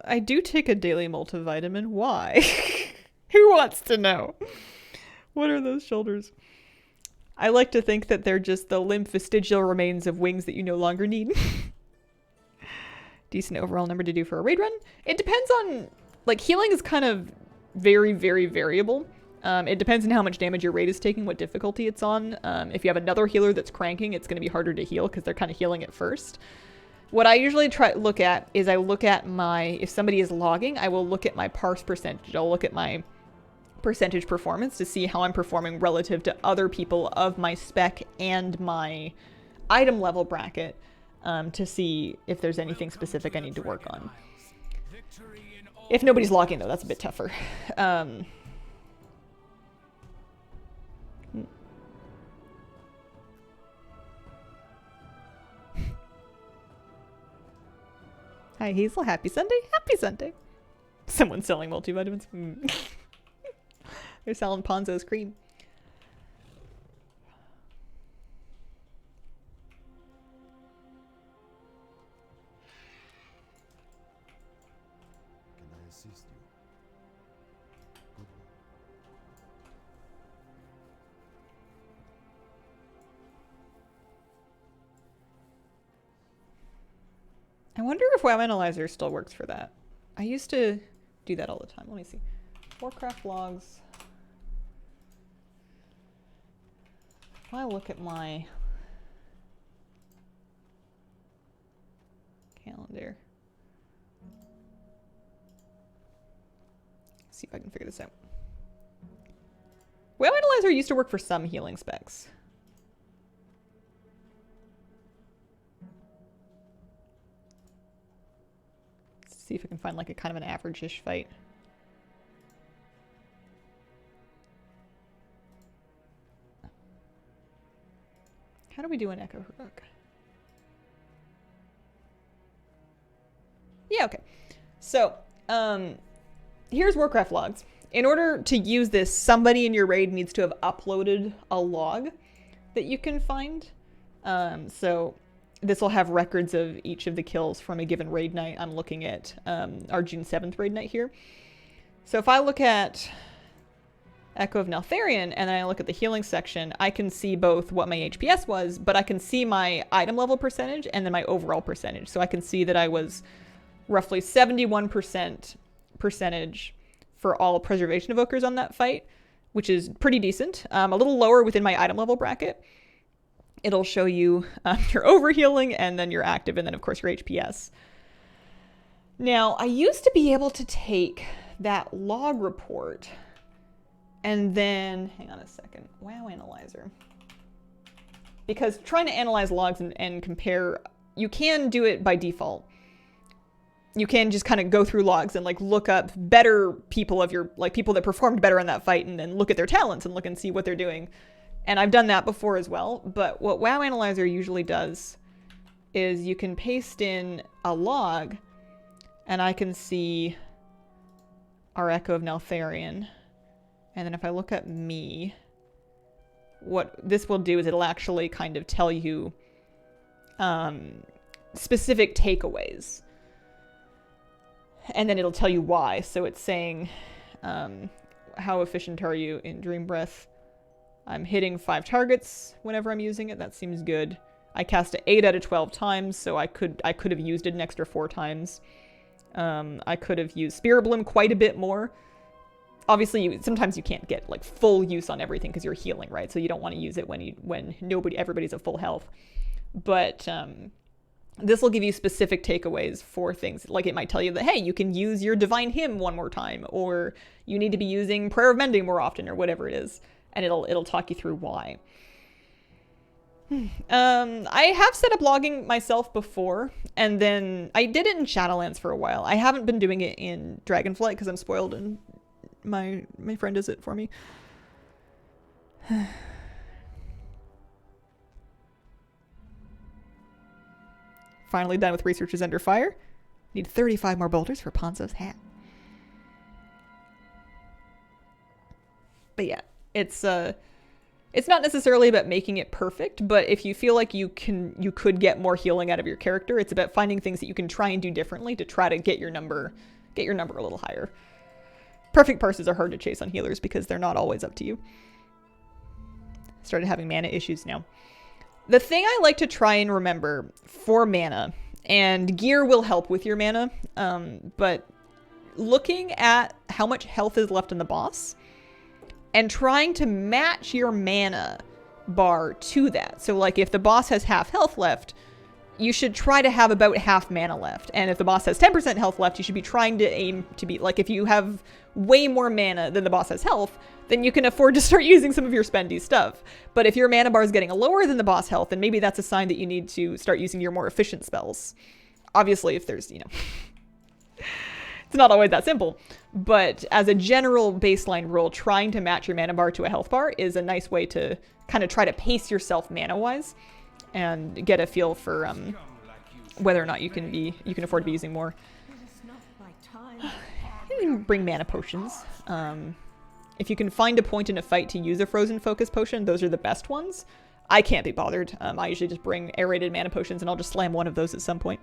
I do take a daily multivitamin. Why? Who wants to know? What are those shoulders? I like to think that they're just the limp vestigial remains of wings that you no longer need. Decent overall number to do for a raid run. It depends on... Like, healing is kind of very, very variable. It depends on how much damage your raid is taking, what difficulty it's on. If you have another healer that's cranking, it's going to be harder to heal because they're kind of healing it first. What I usually look at is I look at my... If somebody is logging, I will look at my parse percentage. I'll look at my percentage performance to see how I'm performing relative to other people of my spec and my item level bracket to see if there's anything specific I need to work on. If nobody's logging, though, that's a bit tougher. Hi, Hazel. Happy Sunday. Happy Sunday. Someone's selling multivitamins. They're selling Ponzo's cream. Can I assist you? Good. I wonder if WoW Analyzer still works for that. I used to do that all the time. Let me see. Warcraft logs. If I look at my calendar. See if I can figure this out. WoW Analyzer used to work for some healing specs. See if I can find like a kind of an average-ish fight. How do we do an Echo Heroic? Yeah, okay. So, here's Warcraft logs. In order to use this, somebody in your raid needs to have uploaded a log that you can find. So this will have records of each of the kills from a given raid night. I'm looking at our June 7th raid night here. So if I look at Echo of Neltharion and then I look at the healing section, I can see both what my HPS was, but I can see my item level percentage and then my overall percentage. So I can see that I was roughly 71% percentage for all preservation evokers on that fight, which is pretty decent. A little lower within my item level bracket. It'll show you your overhealing and then your active and then of course your HPS. Now, I used to be able to take that log report And then, hang on a second, WoW Analyzer. Because trying to analyze logs and compare, you can do it by default. You can just kind of go through logs and like look up better people of your, like people that performed better in that fight and then look at their talents and look and see what they're doing. And I've done that before as well. But what WoW Analyzer usually does is you can paste in a log and I can see our Echo of Neltharion. And then if I look at me, what this will do is it'll actually kind of tell you specific takeaways. And then it'll tell you why. So it's saying, how efficient are you in Dream Breath? I'm hitting 5 targets whenever I'm using it. That seems good. I cast it 8 out of 12 times, so I could have used it an extra 4 times. I could have used Spirit Bloom quite a bit more. Obviously, sometimes you can't get like full use on everything because you're healing, right? So you don't want to use it when everybody's at full health. But this will give you specific takeaways for things. Like it might tell you that, hey, you can use your Divine Hymn one more time, or you need to be using Prayer of Mending more often, or whatever it is. And it'll talk you through why. I have set up logging myself before, and then I did it in Shadowlands for a while. I haven't been doing it in Dragonflight because I'm spoiled and my friend does it for me. Finally done with Researchers Under Fire. Need 35 more bolters for Ponzo's hat. But yeah, it's not necessarily about making it perfect, but if you feel like you could get more healing out of your character, it's about finding things that you can try and do differently to try to get your number a little higher. Perfect parses are hard to chase on healers because they're not always up to you. Started having mana issues now. The thing I like to try and remember for mana, and gear will help with your mana, but looking at how much health is left in the boss and trying to match your mana bar to that. So like if the boss has half health left, you should try to have about half mana left. And if the boss has 10% health left, you should be trying to aim to be like, if you have way more mana than the boss has health, then you can afford to start using some of your spendy stuff. But if your mana bar is getting lower than the boss health, then maybe that's a sign that you need to start using your more efficient spells. Obviously, if there's, it's not always that simple. But as a general baseline rule, trying to match your mana bar to a health bar is a nice way to kind of try to pace yourself mana-wise and get a feel for whether or not you can afford to be using more. You can bring mana potions. If you can find a point in a fight to use a frozen focus potion, those are the best ones. I can't be bothered. I usually just bring aerated mana potions and I'll just slam one of those at some point.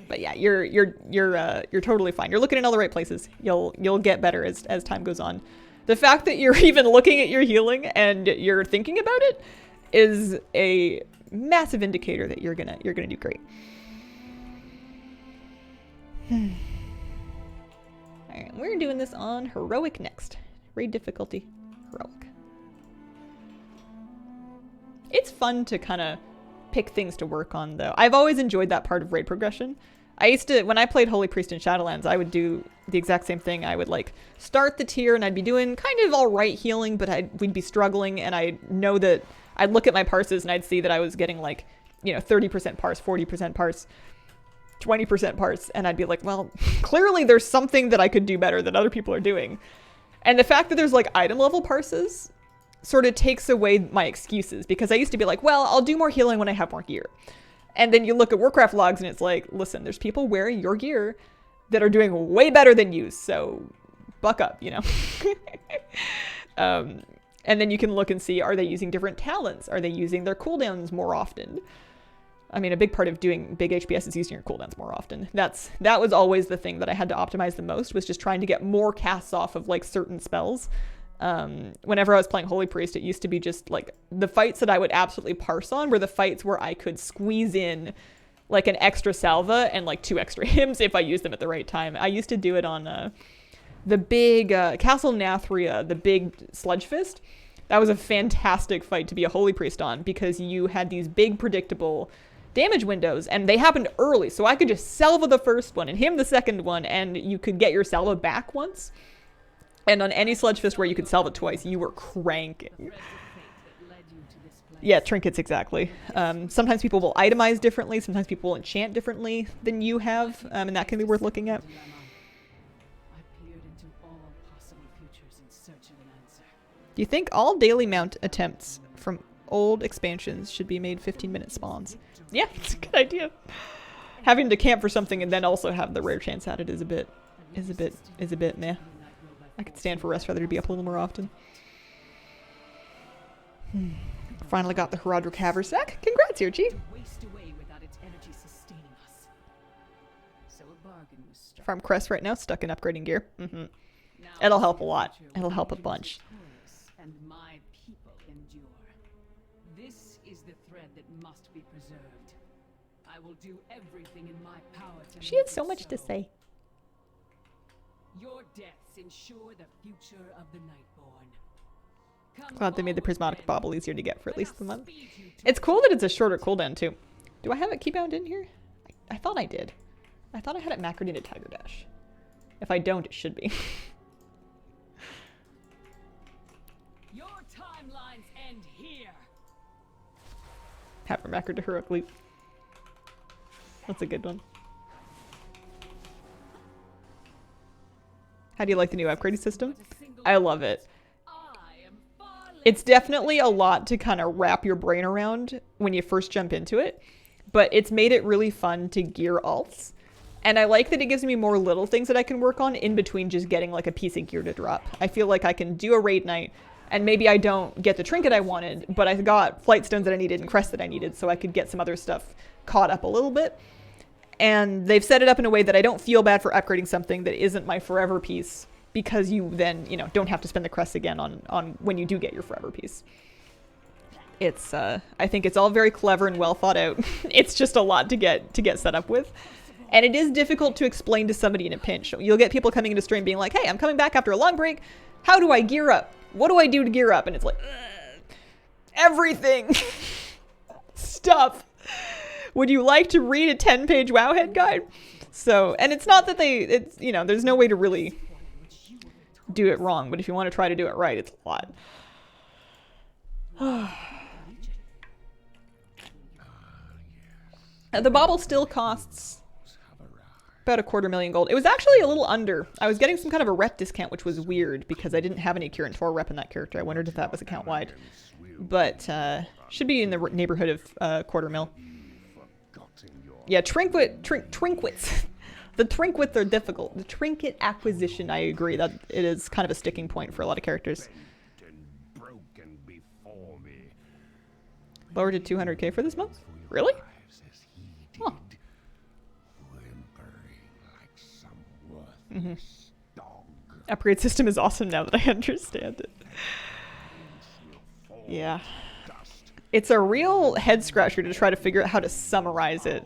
But yeah, you're totally fine. You're looking in all the right places. You'll get better as time goes on. The fact that you're even looking at your healing and you're thinking about it is a massive indicator that you're gonna do great. Alright, we're doing this on Heroic next. Raid difficulty, Heroic. It's fun to kind of pick things to work on, though. I've always enjoyed that part of raid progression. I used to, when I played Holy Priest in Shadowlands, I would do the exact same thing. I would like start the tier and I'd be doing kind of all right healing, but we'd be struggling, and I know that I'd look at my parses and I'd see that I was getting like, 30% parse, 40% parse, 20% parse, and I'd be like, well, clearly there's something that I could do better than other people are doing. And the fact that there's like item level parses sort of takes away my excuses, because I used to be like, well, I'll do more healing when I have more gear. And then you look at Warcraft logs and it's like, listen, there's people wearing your gear that are doing way better than you, so buck up, And then you can look and see, are they using different talents? Are they using their cooldowns more often? I mean, a big part of doing big HPS is using your cooldowns more often. That was always the thing that I had to optimize the most, was just trying to get more casts off of like certain spells. Whenever I was playing Holy Priest, it used to be just like the fights that I would absolutely parse on were the fights where I could squeeze in like an extra salva and like 2 extra hymns if I used them at the right time. I used to do it on the big Castle Nathria, the big Sludge Fist. That was a fantastic fight to be a Holy Priest on, because you had these big predictable damage windows, and they happened early, so I could just salva the first one and him the second one, and you could get your salva back once. And on any Sludge Fist where you could salva twice, you were cranking. Yeah, trinkets, exactly. Sometimes people will itemize differently, sometimes people will enchant differently than you have, and that can be worth looking at. Do you think all daily mount attempts from old expansions should be made 15-minute spawns? Yeah, it's a good idea. Having to camp for something and then also have the rare chance added is a bit meh. I could stand for rest rather to be up a little more often. Finally got the Herodric Haversack. Congrats, Yochi. Farm Crest right now, stuck in upgrading gear. It'll help a lot. It'll help a bunch. And my people endure. This is the thread that must be preserved. I will do everything in my power to She has so much to say. Your deaths ensure the future of the Nightborn. Glad they made the prismatic bauble easier to get for at least a month. It's cool that it's a shorter cooldown too. Do I have it keybound in here? I thought I did. I thought I had it macroed into Tiger Dash. If I don't, it should be. Your timelines end here. Have her macroed to Heroic Leap. That's a good one. How do you like the new upgrading system? I love it. It's definitely a lot to kind of wrap your brain around when you first jump into it, but it's made it really fun to gear alts. And I like that it gives me more little things that I can work on in between just getting like a piece of gear to drop. I feel like I can do a raid night and maybe I don't get the trinket I wanted, but I got flight stones that I needed and crest that I needed, so I could get some other stuff caught up a little bit. And they've set it up in a way that I don't feel bad for upgrading something that isn't my forever piece, because you then, you know, don't have to spend the crest again on when you do get your forever piece. It's, I think it's all very clever and well thought out. It's just a lot to get set up with. And it is difficult to explain to somebody in a pinch. You'll get people coming into stream being like, hey, I'm coming back after a long break. How do I gear up? What do I do to gear up? And it's like, everything. Stuff. Would you like to read a 10-page Wowhead guide? So, and it's not that it's, you know, there's no way to really do it wrong, but if you want to try to do it right, it's a lot. The bauble still costs about 250,000 gold. It was actually a little under. I was getting some kind of a rep discount, which was weird because I didn't have any Current 4 rep in that character. I wondered if that was account wide. But should be in the neighborhood of 250,000. Yeah, trinquets. The trinquets are difficult. The trinket acquisition, I agree, that it is kind of a sticking point for a lot of characters. Lowered to 200k for this month? Really? Huh. Upgrade system is awesome now that I understand it. Yeah. It's a real head scratcher to try to figure out how to summarize it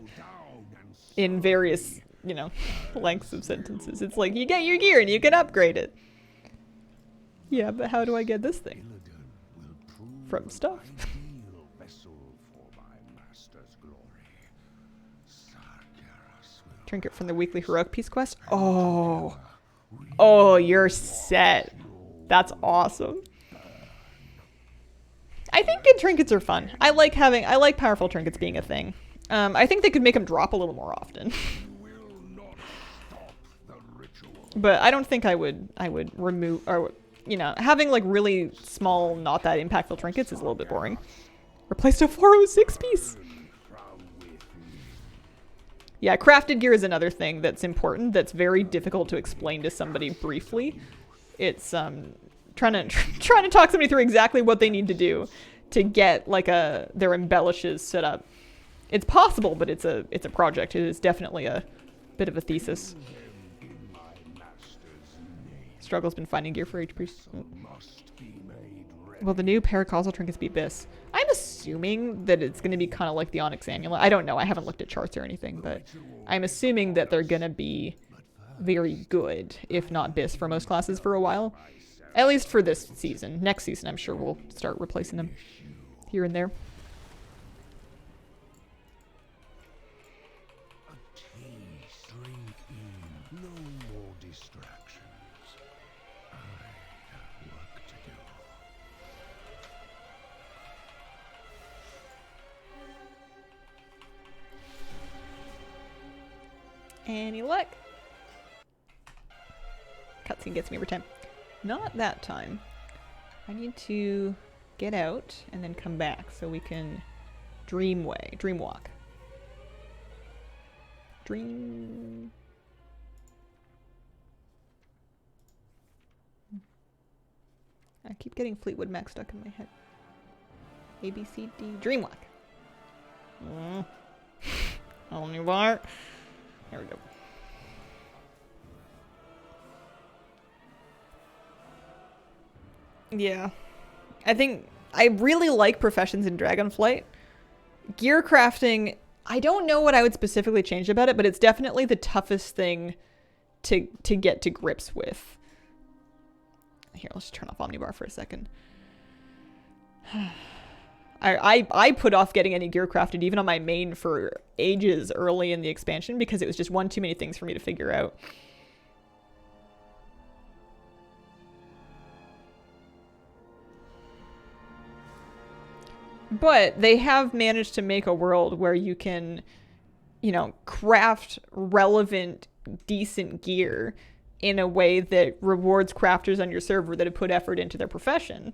in various, you know, lengths of sentences. It's like, you get your gear and you can upgrade it. Yeah, but how do I get this thing? From stuff. Trinket from the weekly heroic peace quest. Oh, you're set. That's awesome. I think good trinkets are fun. I like powerful trinkets being a thing. I think they could make them drop a little more often. But I don't think I would remove, or, you know, having like really small, not that impactful trinkets is a little bit boring. Replaced a 406 piece. Yeah, crafted gear is another thing that's important, that's very difficult to explain to somebody briefly. It's trying to talk somebody through exactly what they need to do to get like their embellishes set up. It's possible, but it's a project. It is definitely a bit of a thesis. Struggle's been finding gear for HP. Will the new paracausal trinkets be Biss? I'm assuming that it's going to be kind of like the Onyx Amulet. I don't know. I haven't looked at charts or anything, but I'm assuming that they're going to be very good, if not Biss, for most classes for a while. At least for this season. Next season, I'm sure we'll start replacing them here and there. Any luck? Cutscene gets me every time. Not that time. I need to get out and then come back so we can dreamwalk. Dream. I keep getting Fleetwood Mac stuck in my head. A, B, C, D. Dreamwalk. Only bar. There we go. Yeah. I think I really like professions in Dragonflight. Gear crafting, I don't know what I would specifically change about it, but it's definitely the toughest thing to get to grips with. Here, let's turn off Omnibar for a second. I put off getting any gear crafted even on my main for ages early in the expansion because it was just one too many things for me to figure out. But they have managed to make a world where you can, you know, craft relevant, decent gear in a way that rewards crafters on your server that have put effort into their profession.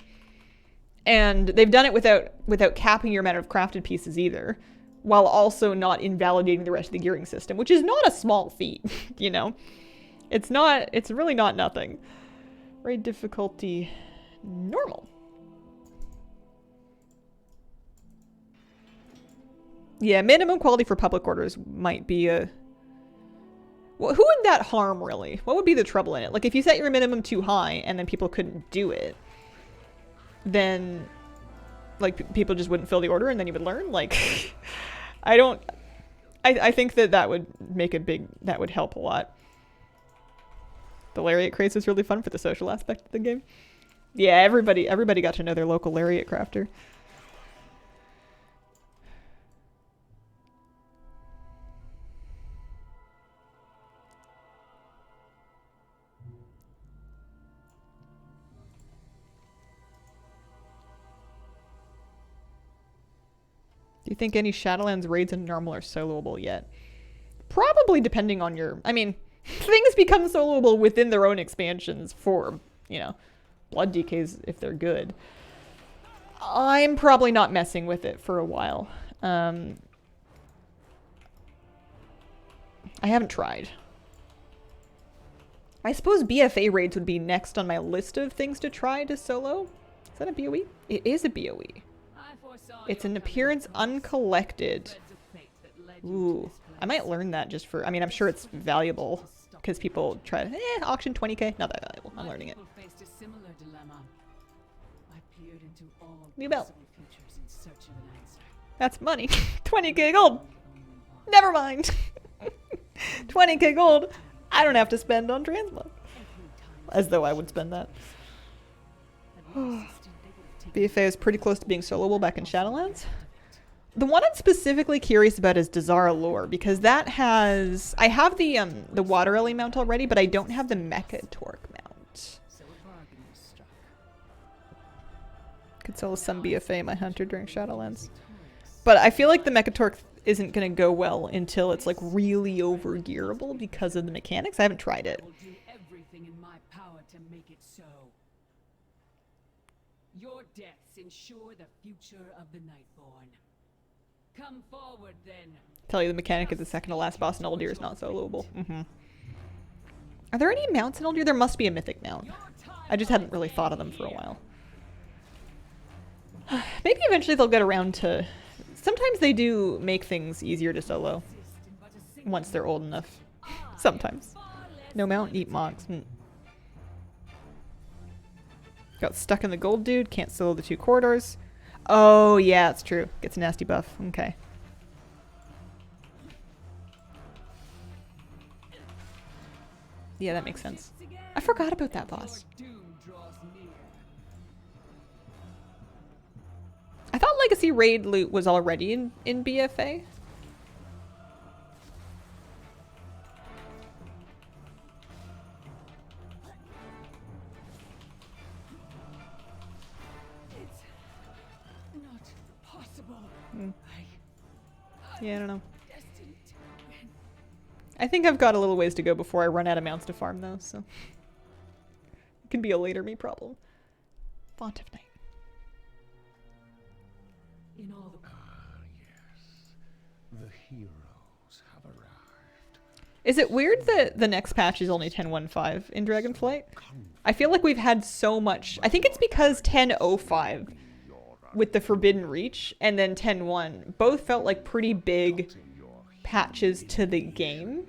And they've done it without capping your amount of crafted pieces either, while also not invalidating the rest of the gearing system, which is not a small feat, you know? It's really not nothing. Raid difficulty, normal. Yeah, minimum quality for public orders might be a... Well, who would that harm, really? What would be the trouble in it? Like, if you set your minimum too high and then people couldn't do it, then, like, people just wouldn't fill the order and then you would learn? Like, I think that would make that would help a lot. The Lariat craze is really fun for the social aspect of the game. Yeah, everybody got to know their local Lariat crafter. Do you think any Shadowlands raids in normal are soloable yet? Probably, depending on your... I mean, things become soloable within their own expansions for, you know, blood DKs if they're good. I'm probably not messing with it for a while. I haven't tried. I suppose BFA raids would be next on my list of things to try to solo. Is that a BOE? It is a BOE. It's an appearance uncollected. Ooh, I might learn that just for... I mean, I'm sure it's valuable because people try to... auction 20k. Not that valuable. I'm learning it. New belt. That's money. 20k gold. Never mind. 20k gold. I don't have to spend on transmog. As though I would spend that. BFA is pretty close to being soloable back in Shadowlands. The one I'm specifically curious about is Dazara Lore, because that has... I have the Water Ellie mount already, but I don't have the Mecha Torque mount. Could sell some BFA in my hunter during Shadowlands. But I feel like the Mecha Torque isn't going to go well until it's like really over-gearable because of the mechanics. I haven't tried it. Your deaths ensure the future of the Nightborn. Come forward, then. Tell you the mechanic of the second to last boss in Uldir is not soloable. Are there any mounts in Uldir? There must be a mythic mount. I just hadn't really thought of them for a while. Maybe eventually they'll get around to... Sometimes they do make things easier to solo. Once they're old enough. Sometimes. No mount, eat mogs. Got stuck in the gold dude. Can't solo the 2 corridors. Oh, yeah, it's true. Gets a nasty buff. Okay. Yeah, that makes sense. I forgot about that boss. I thought Legacy raid loot was already in BFA. Yeah, I don't know. I think I've got a little ways to go before I run out of mounts to farm though, so. It can be a later me problem. Font of Night. In all the Yes. The heroes have arrived. Is it weird that the next patch is only 10.15 in Dragonflight? I feel like we've had so much. I think it's because 10.05 with the Forbidden Reach and then 10.1 both felt like pretty big patches to the game.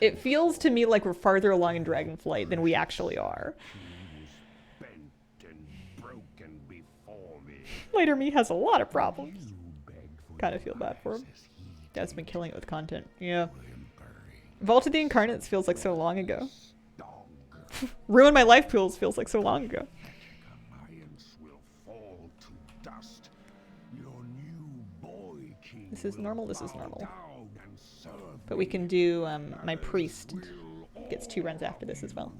It feels to me like we're farther along in Dragonflight than we actually are. Bent and broken before me. Later me has a lot of problems. You beg for Kind of your feel bad for him. lives as he Dad's been killing it with content. Yeah. whimpering. Vault of the Incarnates feels like so long ago. Dog. Ruin My Life Pools feels like so long ago. Alliance will fall to dust. Your new boy king This is will normal, this is bow normal. down and serve But we can do my priest. will Gets 2 runs after this as well.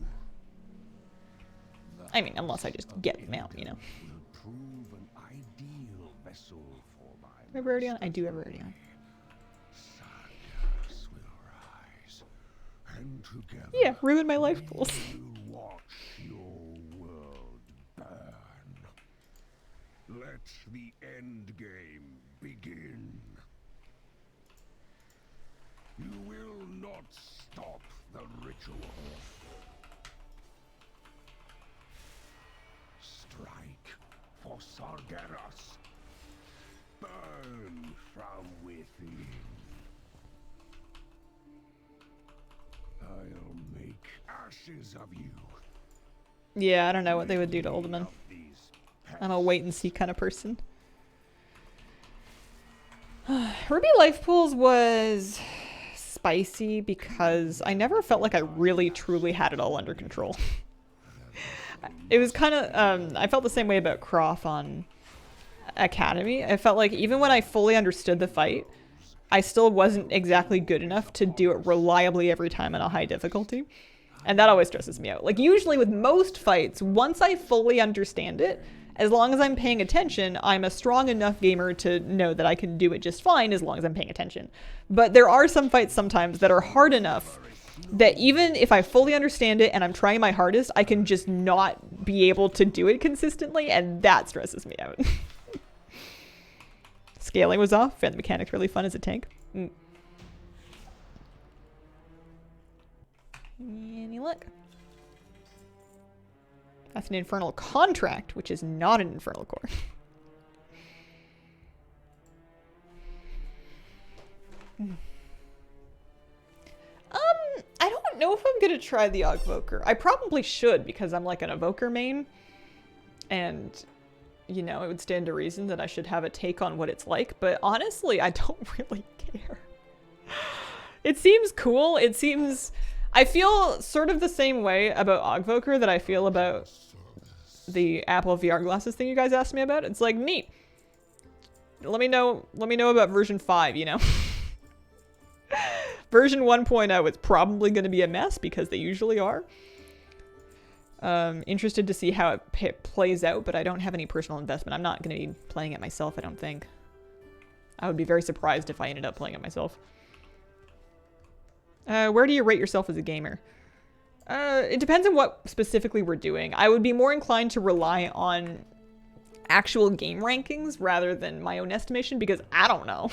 I mean, unless I just get him out, you know. will prove an ideal vessel for my Have Rodion? I do have Rodion. Sadness will rise, and together Yeah, Ruin My Life Pools. we'll watch your world burn. Let the end game begin. You will not stop the ritual. Strike for Sargeras. Burn from within. I'll make ashes of you. Yeah, I don't know what they would do to Uldaman. Of these I'm a wait and see kind of person. Ruby Life Pools was spicy because I never felt like I really truly had it all under control. It was kind of, I felt the same way about Croft on Academy. I felt like even when I fully understood the fight, I still wasn't exactly good enough to do it reliably every time on a high difficulty. And that always stresses me out. Like usually with most fights, once I fully understand it, as long as I'm paying attention, I'm a strong enough gamer to know that I can do it just fine as long as I'm paying attention. But there are some fights sometimes that are hard enough that even if I fully understand it and I'm trying my hardest, I can just not be able to do it consistently, and that stresses me out. Scaling was off. Found the mechanics really fun as a tank. Any luck? That's an Infernal Contract, which is not an Infernal Core. I don't know if I'm gonna try the Evoker. I probably should because I'm like an Evoker main. And, you know, it would stand to reason that I should have a take on what it's like. But honestly, I don't really care. It seems cool. It seems... I feel sort of the same way about Ogvoker that I feel about the Apple VR glasses thing you guys asked me about. It's like, neat. Let me know about version 5, you know? Version 1.0 is probably going to be a mess because they usually are. Interested to see how it plays out, but I don't have any personal investment. I'm not going to be playing it myself, I don't think. I would be very surprised if I ended up playing it myself. Where do you rate yourself as a gamer? It depends on what specifically we're doing. I would be more inclined to rely on actual game rankings rather than my own estimation because I don't know.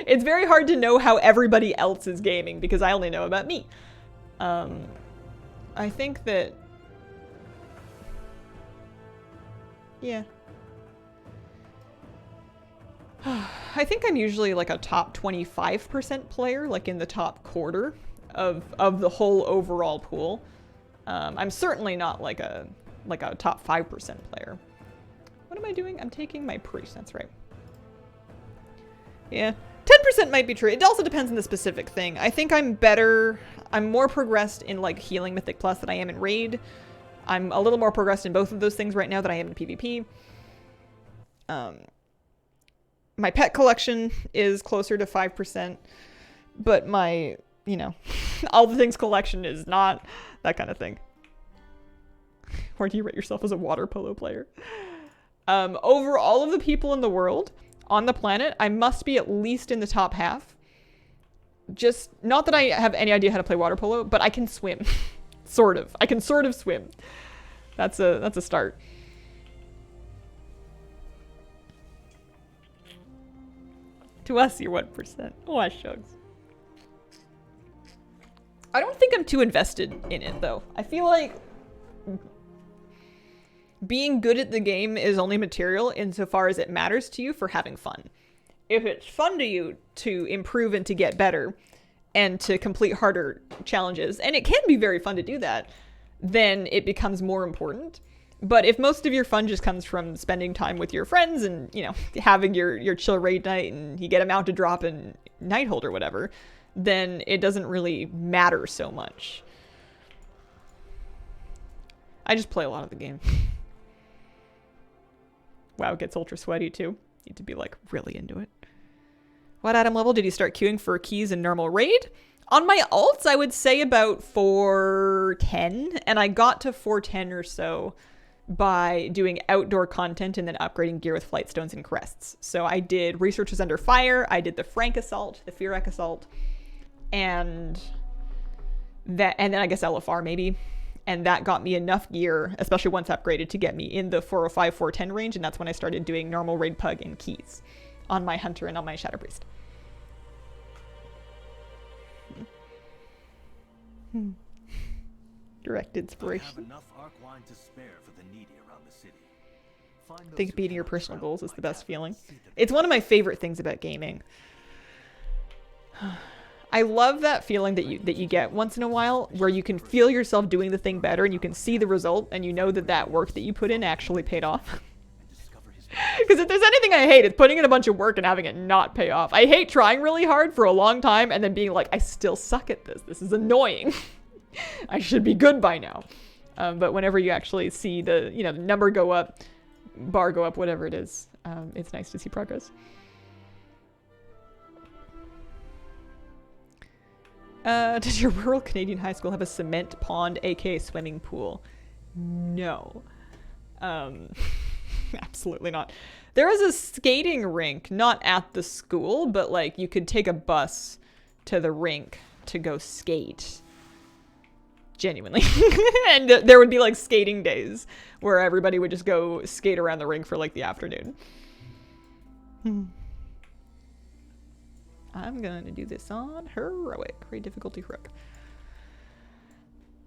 It's very hard to know how everybody else is gaming because I only know about me. I think that... Yeah. I think I'm usually like a top 25% player, like in the top quarter of the whole overall pool. I'm certainly not like a top 5% player. What am I doing? I'm taking my priest, that's right. Yeah, 10% might be true. It also depends on the specific thing. I think I'm more progressed in like healing Mythic Plus than I am in Raid. I'm a little more progressed in both of those things right now than I am in PvP. My pet collection is closer to 5%, but my, you know, all the things collection is not that kind of thing. Where do you rate yourself as a water polo player? Over all of the people in the world, on the planet, I must be at least in the top half. just, not that I have any idea how to play water polo, but I can swim. Sort of. I can sort of swim. That's a start. To us, you're 1%. Oh, shucks. I don't think I'm too invested in it, though. I feel like being good at the game is only material insofar as it matters to you for having fun. If it's fun to you to improve and to get better and to complete harder challenges, and it can be very fun to do that, then it becomes more important. But if most of your fun just comes from spending time with your friends and, you know, having your chill raid night and you get a mount to drop in Nighthold or whatever, then it doesn't really matter so much. I just play a lot of the game. Wow, it gets ultra sweaty too. Need to be like really into it. What item level did you start queuing for keys in normal raid? On my alts, I would say about 410, and I got to 410 or so by doing outdoor content and then upgrading gear with flight stones and crests. So I did Researchers Under Fire, I did the Frank Assault, the Fearak Assault, and then I guess LFR maybe. And that got me enough gear, especially once upgraded, to get me in the 405, 410 range, and that's when I started doing normal raid pug and keys on my Hunter and on my Shadow Priest. Direct inspiration. I have enough arc wine to spare for the needy around the city. I think beating your personal goals is the best feeling. It's one of my favorite things about gaming. I love that feeling that you get once in a while where you can feel yourself doing the thing better and you can see the result and you know that work that you put in actually paid off. Because if there's anything I hate, it's putting in a bunch of work and having it not pay off. I hate trying really hard for a long time and then being like, I still suck at this. This is annoying. I should be good by now. But whenever you actually see the number go up, bar go up, whatever it is, it's nice to see progress. Does your rural Canadian high school have a cement pond, aka swimming pool? No. Absolutely not. There is a skating rink, not at the school, but like you could take a bus to the rink to go skate. Genuinely. And there would be like skating days where everybody would just go skate around the rink for like the afternoon. I'm gonna do this on heroic. Great difficulty heroic.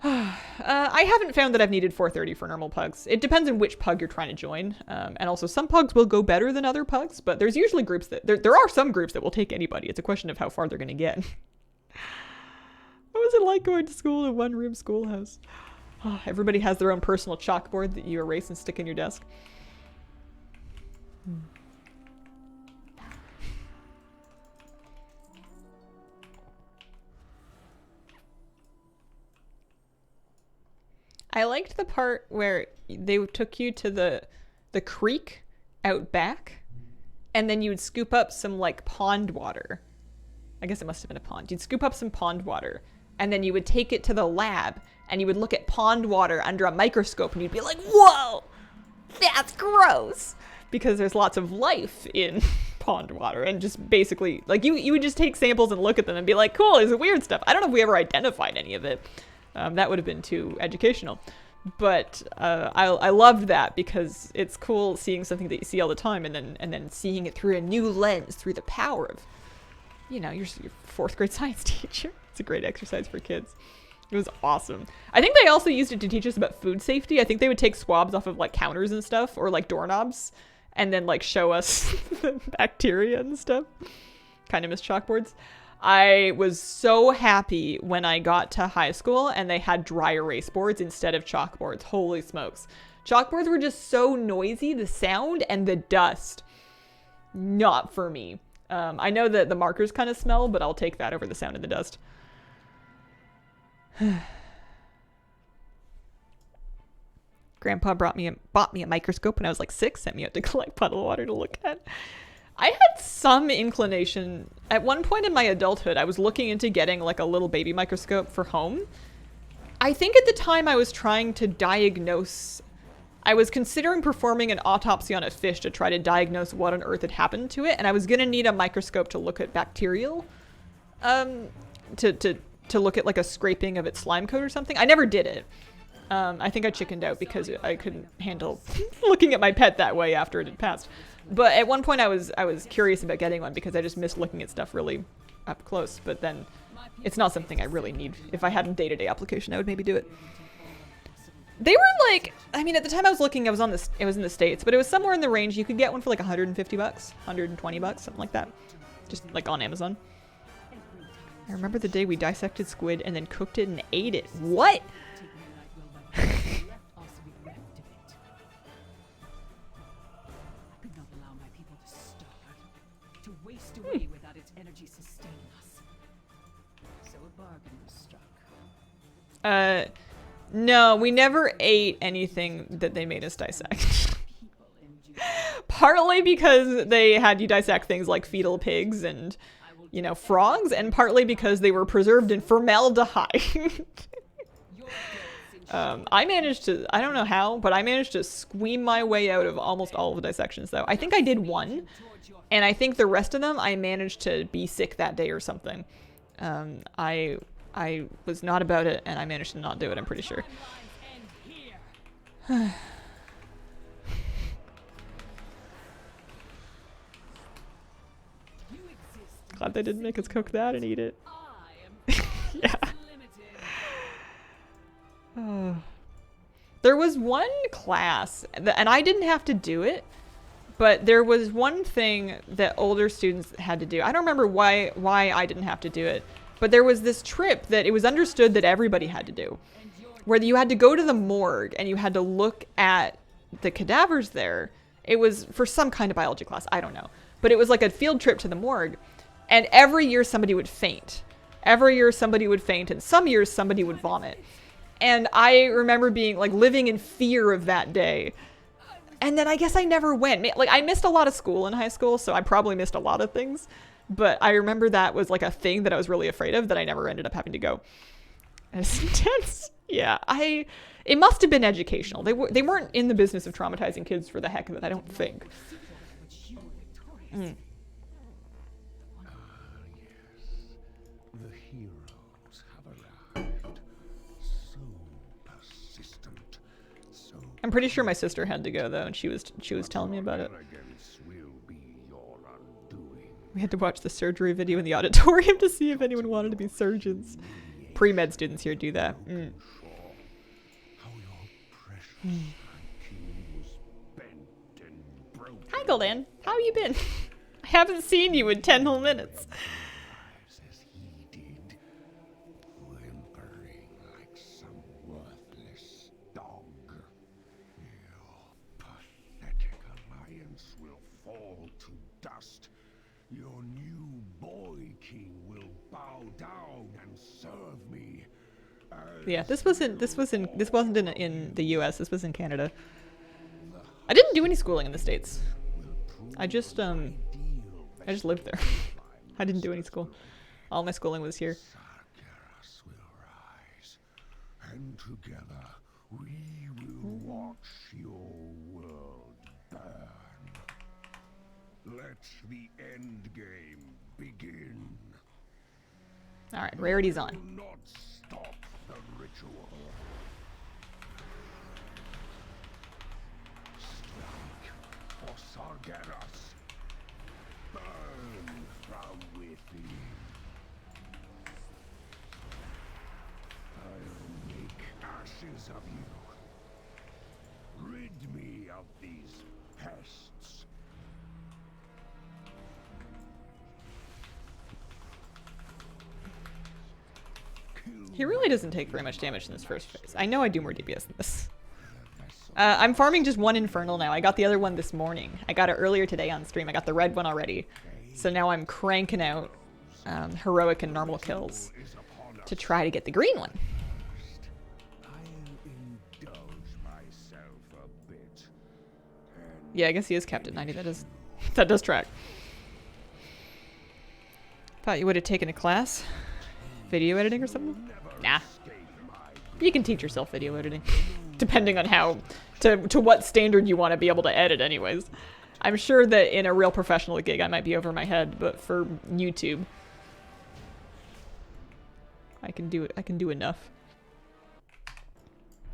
I haven't found that I've needed 430 for normal pugs. It depends on which pug you're trying to join. And also some pugs will go better than other pugs, but there's usually groups that there are some groups that will take anybody. It's a question of how far they're gonna get. What was it like going to school in a one-room schoolhouse? Oh, everybody has their own personal chalkboard that you erase and stick in your desk. I liked the part where they took you to the creek out back, and then you would scoop up some like pond water. I guess it must have been a pond. You'd scoop up some pond water, and then you would take it to the lab, and you would look at pond water under a microscope, and you'd be like, whoa, that's gross. Because there's lots of life in pond water, and just basically, like, you would just take samples and look at them and be like, cool, there's weird stuff. I don't know if we ever identified any of it. That would have been too educational. But I loved that because it's cool seeing something that you see all the time and then seeing it through a new lens, through the power of, your fourth grade science teacher. It's a great exercise for kids. It was awesome. I think they also used it to teach us about food safety. I think they would take swabs off of like counters and stuff or like doorknobs and then like show us the bacteria and stuff. Kind of miss chalkboards. I was so happy when I got to high school and they had dry erase boards instead of chalkboards. Holy smokes. Chalkboards were just so noisy, the sound and the dust. Not for me. I know that the markers kind of smell, but I'll take that over the sound and the dust. Grandpa bought me a microscope when I was like 6, sent me out to collect puddle water to look at. I had some inclination. At one point in my adulthood, I was looking into getting like a little baby microscope for home. I think at the time I was trying to diagnose. I was considering performing an autopsy on a fish to try to diagnose what on earth had happened to it, and I was going to need a microscope to look at bacterial To look at like a scraping of its slime coat or something. I never did it. I think I chickened out because I couldn't handle looking at my pet that way after it had passed. But at one point I was curious about getting one because I just missed looking at stuff really up close. But then it's not something I really need. If I had a day-to-day application, I would maybe do it. They were like, I mean, at the time I was looking, it was in the States, but it was somewhere in the range. You could get one for like 150 bucks, 120 bucks, something like that. Just like on Amazon. I remember the day we dissected squid and then cooked it and ate it. What? I could not allow my people to starve, to waste away without its energy sustaining us. So a bargain was struck. No, we never ate anything that they made us dissect. People endure. Partly because they had you dissect things like fetal pigs and, you know, frogs, and partly because they were preserved in formaldehyde. I managed to, I don't know how, but I managed to squeam my way out of almost all of the dissections, though. I think I did one, and I think the rest of them I managed to be sick that day or something. I was not about it, and I managed to not do it, I'm pretty sure. Glad they didn't make us cook that and eat it. Yeah. There was one class, and I didn't have to do it, but there was one thing that older students had to do. I don't remember why I didn't have to do it, but there was this trip that it was understood that everybody had to do, where you had to go to the morgue and you had to look at the cadavers there. It was for some kind of biology class, I don't know, but it was like a field trip to the morgue, and every year somebody would faint. Every year somebody would faint, and some years somebody would vomit. And I remember being like living in fear of that day. And then I guess I never went. Like, I missed a lot of school in high school, so I probably missed a lot of things. But I remember that was like a thing that I was really afraid of that I never ended up having to go. It's intense. Yeah, it must have been educational. They weren't in the business of traumatizing kids for the heck of it, I don't think. Mm. The heroes have arrived. So persistent, so I'm pretty sure my sister had to go though, and she was telling me about it. arrogance will be your undoing. We had to watch the surgery video in the auditorium to see if anyone wanted to be surgeons. Pre-med students here do that. Mm. How your precious IQ was bent and broken. Hi, Goldan. How you been? I haven't seen you in 10 whole minutes. As he did, whimpering like some worthless dog. Your pathetic alliance will fall to dust. Your new boy king will bow down and serve me. Yeah, this wasn't in the US. This was in Canada. I didn't do any schooling in the States. I just lived there. I didn't do any school. All my schooling was here. Sargeras will rise, and together we will watch your world burn. Let the end game begin. All right, rarity's on. Do not stop the ritual. Strike for Sargeras. Burn from within. I'll make ashes of you. Rid me of these pests. He really doesn't take very much damage in this first phase. I know I do more DPS than this. I'm farming just one Infernal now. I got the other one this morning. I got it earlier today on stream. I got the red one already. So now I'm cranking out heroic and normal kills to try to get the green one. I'll indulge myself a bit. Yeah, I guess he is capped at 90. That does track. Thought you would have taken a class. Video editing or something? Nah. You can teach yourself video editing. Depending on how, to what standard you want to be able to edit anyways. I'm sure that in a real professional gig I might be over my head, but for YouTube. I can do it. I can do enough.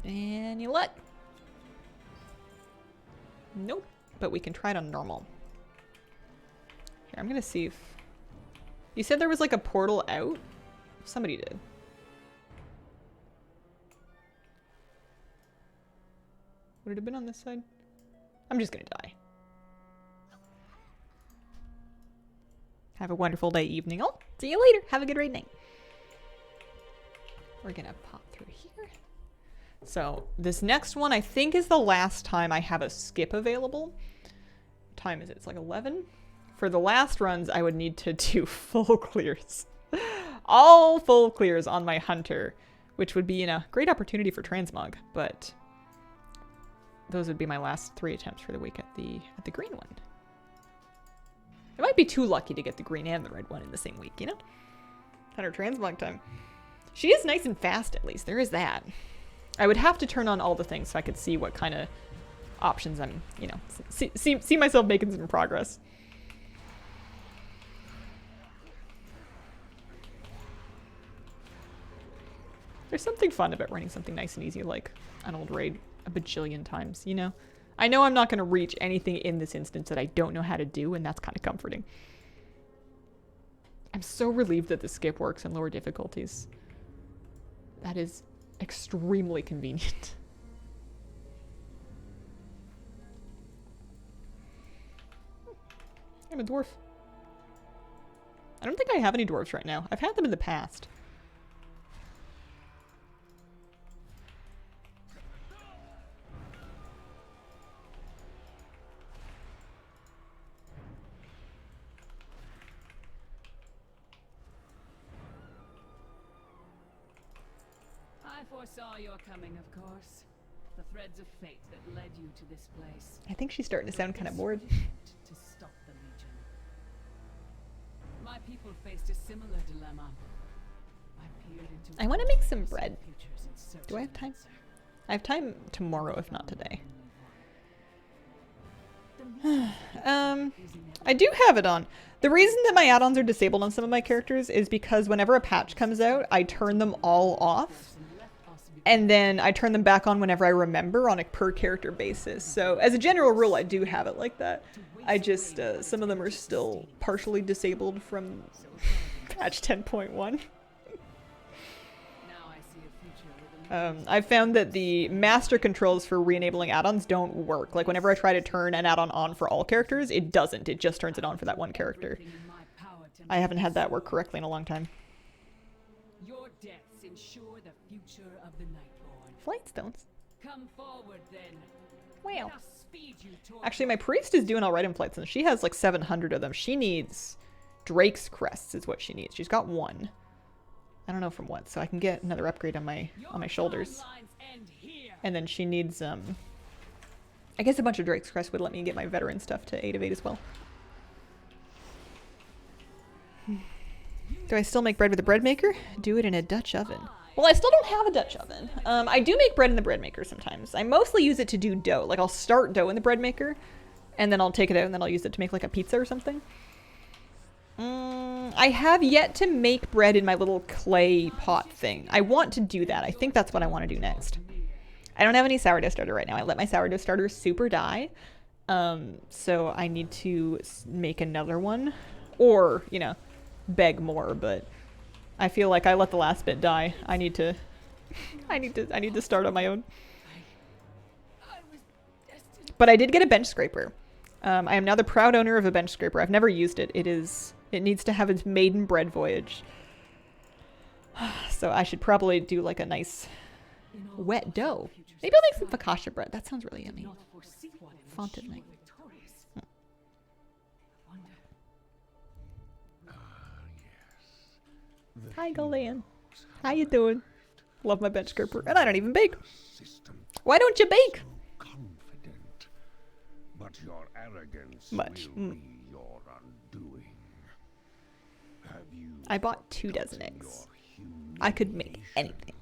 Any luck? Nope. But we can try it on normal. Here, I'm gonna see if... You said there was like a portal out? Somebody did. Would it have been on this side? I'm just gonna die. Have a wonderful day, evening. Oh, see you later. Have a good night. We're gonna pop through here. So this next one I think is the last time I have a skip available. What time is it? It's like 11. For the last runs, I would need to do full clears. All full clears on my hunter, which would be a great opportunity for transmog, but those would be my last 3 attempts for the week at the green one. I might be too lucky to get the green and the red one in the same week, you know? Hunter transmog time. She is nice and fast, at least. There is that. I would have to turn on all the things so I could see what kind of options I'm, see myself making some progress. There's something fun about running something nice and easy like an old raid a bajillion times, you know? I know I'm not going to reach anything in this instance that I don't know how to do, and that's kind of comforting. I'm so relieved that the skip works in lower difficulties. That is extremely convenient. I'm a dwarf. I don't think I have any dwarves right now. I've had them in the past. I foresaw your coming, of course. The threads of fate that led you to this place. I think she's starting to sound kind of bored. To stop the Legion. My people faced a similar dilemma. I want to make some bread. Do I have time? I have time tomorrow, if not today. I do have it on. The reason that my add-ons are disabled on some of my characters is because whenever a patch comes out, I turn them all off. And then I turn them back on whenever I remember on a per character basis. So as a general rule, I do have it like that. I just, some of them are still partially disabled from patch 10.1. I found that the master controls for re-enabling add-ons don't work. Like whenever I try to turn an add-on on for all characters, it doesn't. It just turns it on for that one character. I haven't had that work correctly in a long time. Your deaths ensure the future of the Nighthold. Flight stones. Come forward then. Wow. Actually, my priest is doing alright in flight stones. She has like 700 of them. She needs Drake's crests is what she needs. She's got one. I don't know from what, so I can get another upgrade on my shoulders. And then she needs I guess a bunch of Drake's Crest would let me get my veteran stuff to 8 of 8 as well. Do I still make bread with a bread maker? Do it in a Dutch oven. Well, I still don't have a Dutch oven. I do make bread in the bread maker sometimes. I mostly use it to do dough. Like I'll start dough in the bread maker, and then I'll take it out and then I'll use it to make like a pizza or something. I have yet to make bread in my little clay pot thing. I want to do that. I think that's what I want to do next. I don't have any sourdough starter right now. I let my sourdough starter super die. So I need to make another one. Or, beg more, but I feel like I let the last bit die. I need to start on my own. But I did get a bench scraper. I am now the proud owner of a bench scraper. I've never used it. It needs to have its maiden bread voyage. So I should probably do like a nice wet dough. Maybe I'll make some focaccia bread. That sounds really yummy. Font at night. Hi, Golian. How you doing? Love my bench scraper. And I don't even bake. Why don't you bake? But your arrogance will be your undoing. I bought 2 dozen eggs. I could make anything.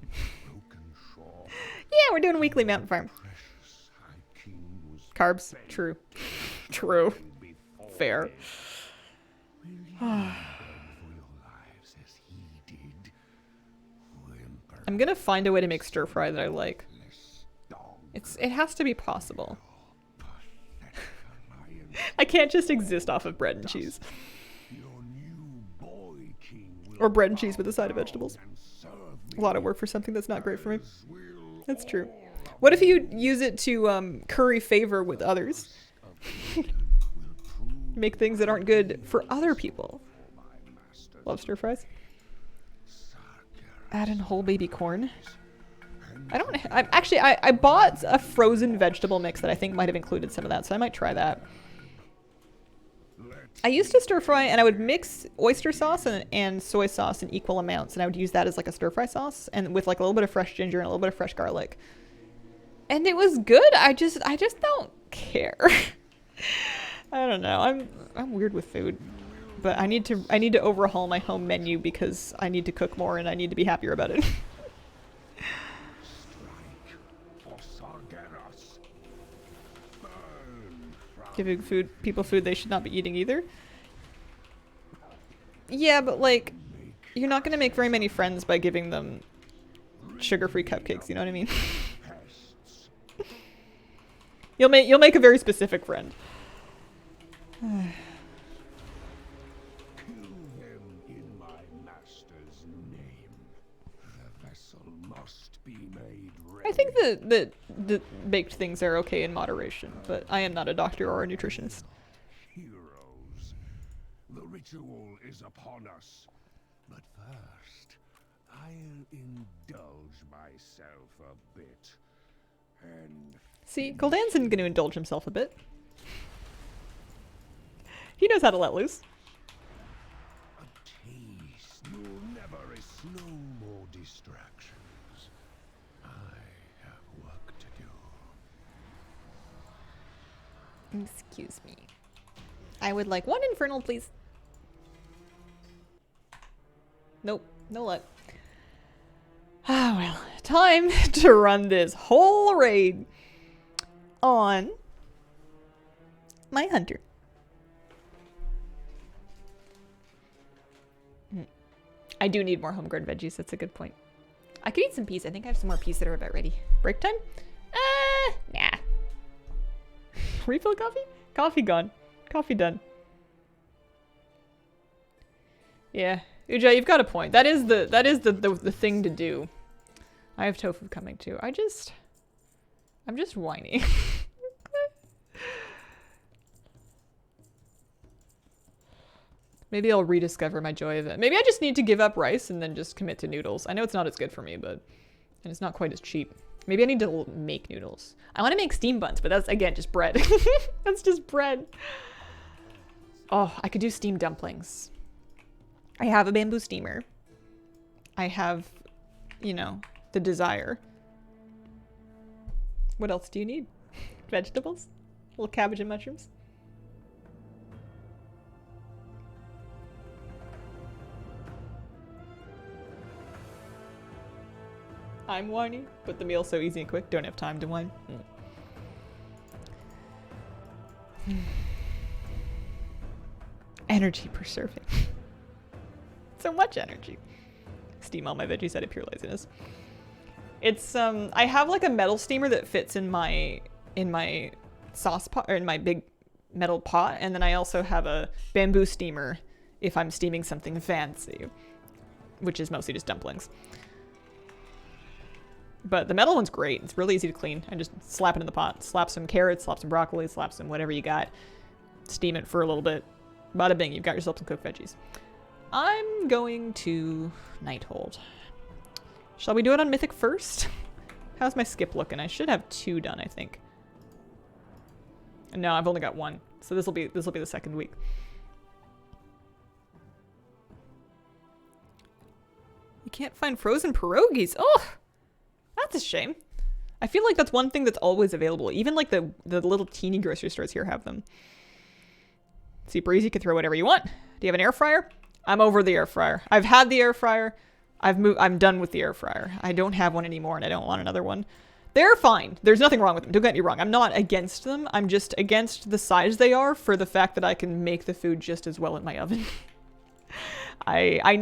Yeah, we're doing a weekly mountain farm. Carbs. True. True. Fair. I'm gonna find a way to make stir fry that I like. It has to be possible. I can't just exist off of bread and cheese. Or bread and cheese with a side of vegetables. A lot of work for something that's not great for me. That's true. What if you use it to curry favor with others? Make things that aren't good for other people. Love stir fries. Add in whole baby corn. I bought a frozen vegetable mix that I think might have included some of that, so I might try that. I used to stir fry and I would mix oyster sauce and soy sauce in equal amounts, and I would use that as like a stir fry sauce and with like a little bit of fresh ginger and a little bit of fresh garlic. And it was good. I just don't care. I don't know. I'm weird with food. But I need to overhaul my home menu because I need to cook more and I need to be happier about it. Giving people food they should not be eating either. Yeah, but like, you're not gonna make very many friends by giving them sugar-free cupcakes. You know what I mean? You'll make a very specific friend. I think the baked things are okay in moderation, but I am not a doctor or a nutritionist. Heroes, the ritual is upon us. But first, I'll indulge myself a bit. And see, Gul'dan's going to indulge himself a bit. He knows how to let loose. a taste. You'll never no more distractions. I have work to do. Excuse me. I would like one infernal, please. Nope, no luck. Ah, well, time to run this whole raid on my hunter. I do need more homegrown veggies. That's a good point. I could eat some peas. I think I have some more peas that are about ready. Break time? Nah. Refill coffee? Coffee gone. Coffee done. Yeah. Uja, you've got a point. That is the thing to do. I have tofu coming too. I'm just whiny. Maybe I'll rediscover my joy of it. Maybe I just need to give up rice and then just commit to noodles. I know it's not as good for me, and it's not quite as cheap. Maybe I need to make noodles. I want to make steam buns, but that's, again, just bread. That's just bread. Oh, I could do steamed dumplings. I have a bamboo steamer. I have, the desire. What else do you need? Vegetables? A little cabbage and mushrooms? I'm whiny, but the meal's so easy and quick, don't have time to whine. Energy per serving. So much energy. Steam all my veggies out of pure laziness. It's I have like a metal steamer that fits in my sauce pot, or in my big metal pot, and then I also have a bamboo steamer if I'm steaming something fancy, which is mostly just dumplings. But the metal one's great. It's really easy to clean. I just slap it in the pot. Slap some carrots, slap some broccoli, slap some whatever you got. Steam it for a little bit. Bada bing, you've got yourself some cooked veggies. I'm going to Nighthold. Shall we do it on Mythic first? How's my skip looking? I should have 2 done, I think. No, I've only got 1. So this will be the second week. You can't find frozen pierogies. Oh! That's a shame. I feel like that's one thing that's always available. Even like the little teeny grocery stores here have them. Super easy. You can throw whatever you want. Do you have an air fryer? I'm over the air fryer. I've had the air fryer. I'm done with the air fryer. I don't have one anymore and I don't want another one. They're fine. There's nothing wrong with them. Don't get me wrong. I'm not against them. I'm just against the size they are for the fact that I can make the food just as well in my oven. I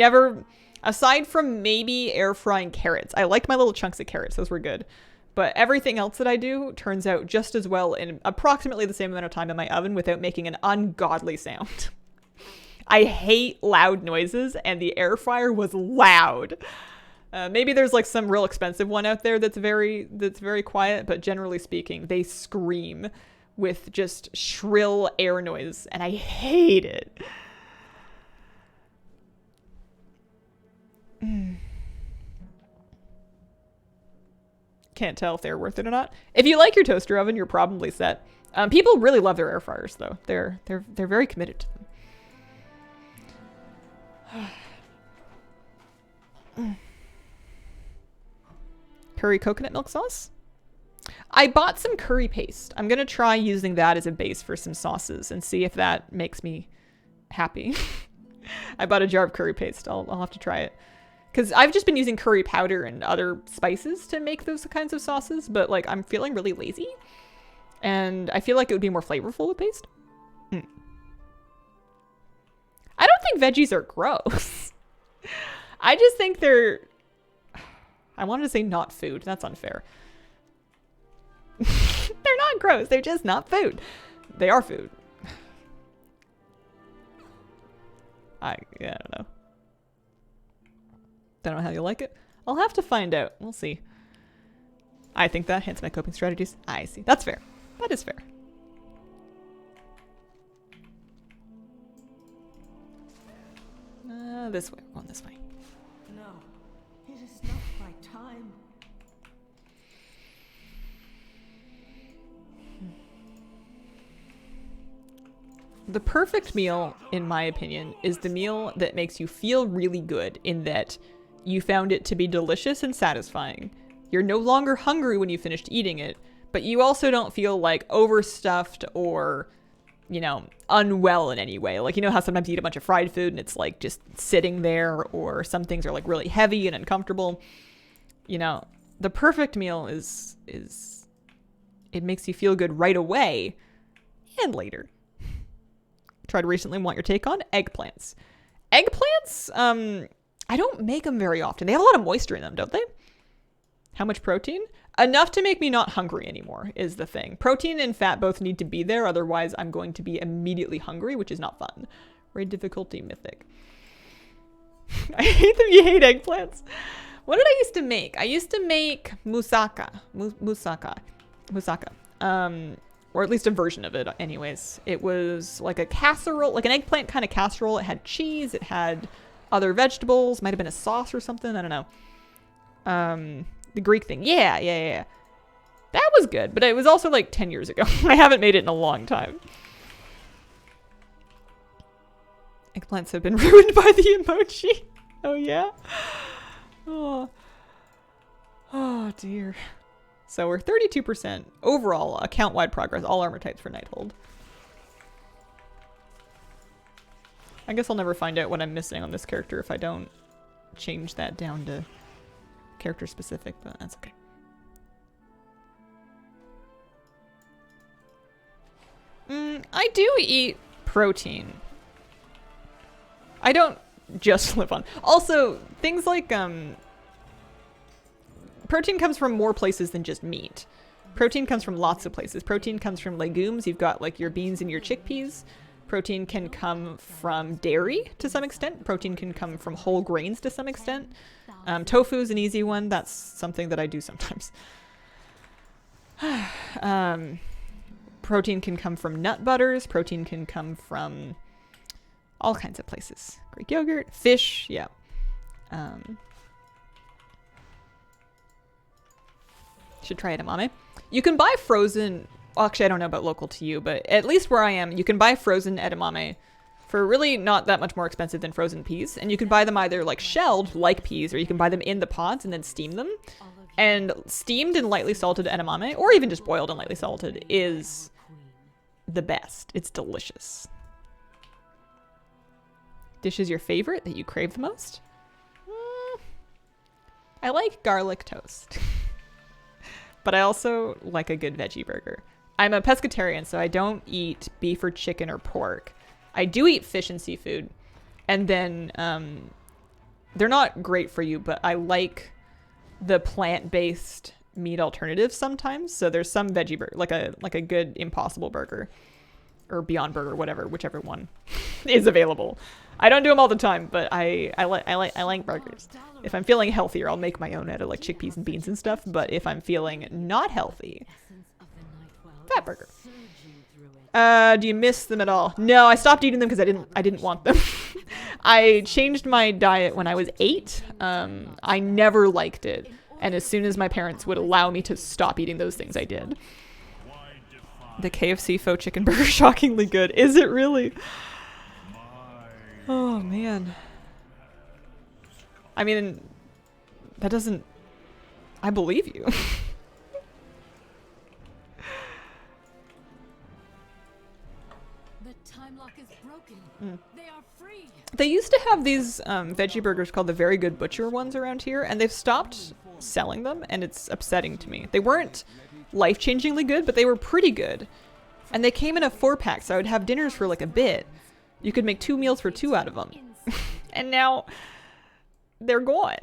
Aside from maybe air frying carrots. I liked my little chunks of carrots. Those were good. But everything else that I do turns out just as well in approximately the same amount of time in my oven without making an ungodly sound. I hate loud noises, and the air fryer was loud. Maybe there's like some real expensive one out there that's very quiet, but generally speaking, they scream with just shrill air noise, and I hate it. Can't tell if they're worth it or not. If you like your toaster oven, you're probably set. People really love their air fryers, though. They're very committed to them. Curry coconut milk sauce? I bought some curry paste. I'm gonna try using that as a base for some sauces and see if that makes me happy. I bought a jar of curry paste. I'll have to try it. Because I've just been using curry powder and other spices to make those kinds of sauces, but like I'm feeling really lazy. And I feel like it would be more flavorful with paste. I don't think veggies are gross. I just think they're... I wanted to say not food. That's unfair. They're not gross. They're just not food. They are food. I don't know. Don't know how you like it. I'll have to find out. We'll see. I think that hits my coping strategies. I see. That's fair. That is fair. This way. We're going this way. No, it is not my time. The perfect meal, in my opinion, is the meal that makes you feel really good in that you found it to be delicious and satisfying. You're no longer hungry when you finished eating it, but you also don't feel like overstuffed or, you know, unwell in any way. Like, you know how sometimes you eat a bunch of fried food and it's like just sitting there, or some things are like really heavy and uncomfortable. You know, the perfect meal is it makes you feel good right away and later. Tried recently, want your take on eggplants. Eggplants, I don't make them very often. They have a lot of moisture in them, don't they? How much protein? Enough to make me not hungry anymore is the thing. Protein and fat both need to be there, otherwise I'm going to be immediately hungry, which is not fun. Raid difficulty mythic. I hate that you hate eggplants. What did I used to make? I used to make moussaka. Or at least a version of it anyways. It was like a casserole, like an eggplant kind of casserole. It had cheese, it had other vegetables, might have been a sauce or something, I don't know. The Greek thing. Yeah. That was good, but it was also like 10 years ago. I haven't made it in a long time. Eggplants have been ruined by the emoji. Oh yeah? Oh dear. So we're 32% overall account-wide progress, all armor types for Nighthold. I guess I'll never find out what I'm missing on this character if I don't change that down to character specific, but that's okay. I do eat protein. I don't just live on. Also, things like protein comes from more places than just meat. Protein comes from lots of places. Protein comes from legumes. You've got like your beans and your chickpeas. Protein can come from dairy to some extent. Protein can come from whole grains to some extent. Tofu is an easy one. That's something that I do sometimes. Protein can come from nut butters. Protein can come from all kinds of places. Greek yogurt, fish, yeah. Should try edamame. You can buy frozen, well, actually I don't know about local to you, but at least where I am, you can buy frozen edamame for really not that much more expensive than frozen peas. And you can buy them either like shelled, like peas, or you can buy them in the pods and then steam them. And steamed and lightly salted edamame, or even just boiled and lightly salted, is the best. It's delicious. Dish is your favorite that you crave the most? I like garlic toast. But I also like a good veggie burger. I'm a pescatarian, so I don't eat beef or chicken or pork. I do eat fish and seafood. And then they're not great for you, but I like the plant-based meat alternatives sometimes. So there's some veggie burger, like a good Impossible Burger or Beyond Burger, whatever, whichever one is available. I don't do them all the time, but I like burgers. If I'm feeling healthier, I'll make my own out of like chickpeas and beans and stuff. But if I'm feeling not healthy, fat burger. Do you miss them at all? No, I stopped eating them because I didn't want them. I changed my diet when I was 8. I never liked it. And as soon as my parents would allow me to stop eating those things, I did. The KFC faux chicken burger, shockingly good. Is it really? Oh, man. I mean, that doesn't... I believe you. The time lock is broken. They are free. They used to have these veggie burgers called the Very Good Butcher ones around here, and they've stopped selling them, and it's upsetting to me. They weren't life-changingly good, but they were pretty good. And they came in a 4-pack, so I would have dinners for like a bit. You could make 2 meals for 2 out of them. And now they're gone.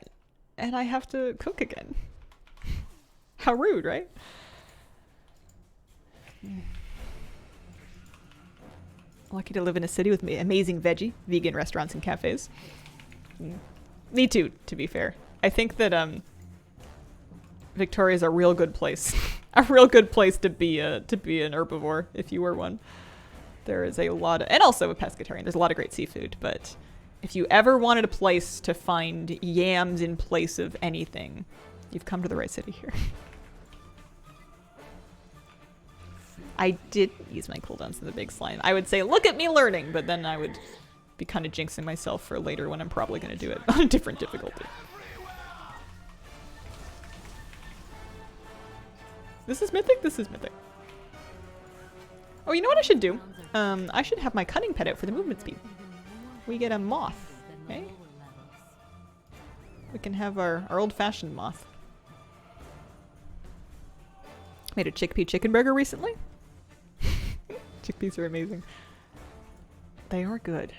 And I have to cook again. How rude, right? Lucky to live in a city with amazing vegan restaurants and cafes. Me too, to be fair. I think that Victoria's a real good place. A real good place to be an herbivore if you were one. There is a lot of, and also a pescatarian. There's a lot of great seafood, but if you ever wanted a place to find yams in place of anything, you've come to the right city here. I did use my cooldowns in the big slime. I would say, look at me learning, but then I would be kind of jinxing myself for later when I'm probably going to do it on a different difficulty. This is mythic? This is mythic. Oh, you know what I should do? I should have my cunning pet out for the movement speed. We get a moth, okay? We can have our old-fashioned moth. Made a chickpea chicken burger recently. Chickpeas are amazing. They are good.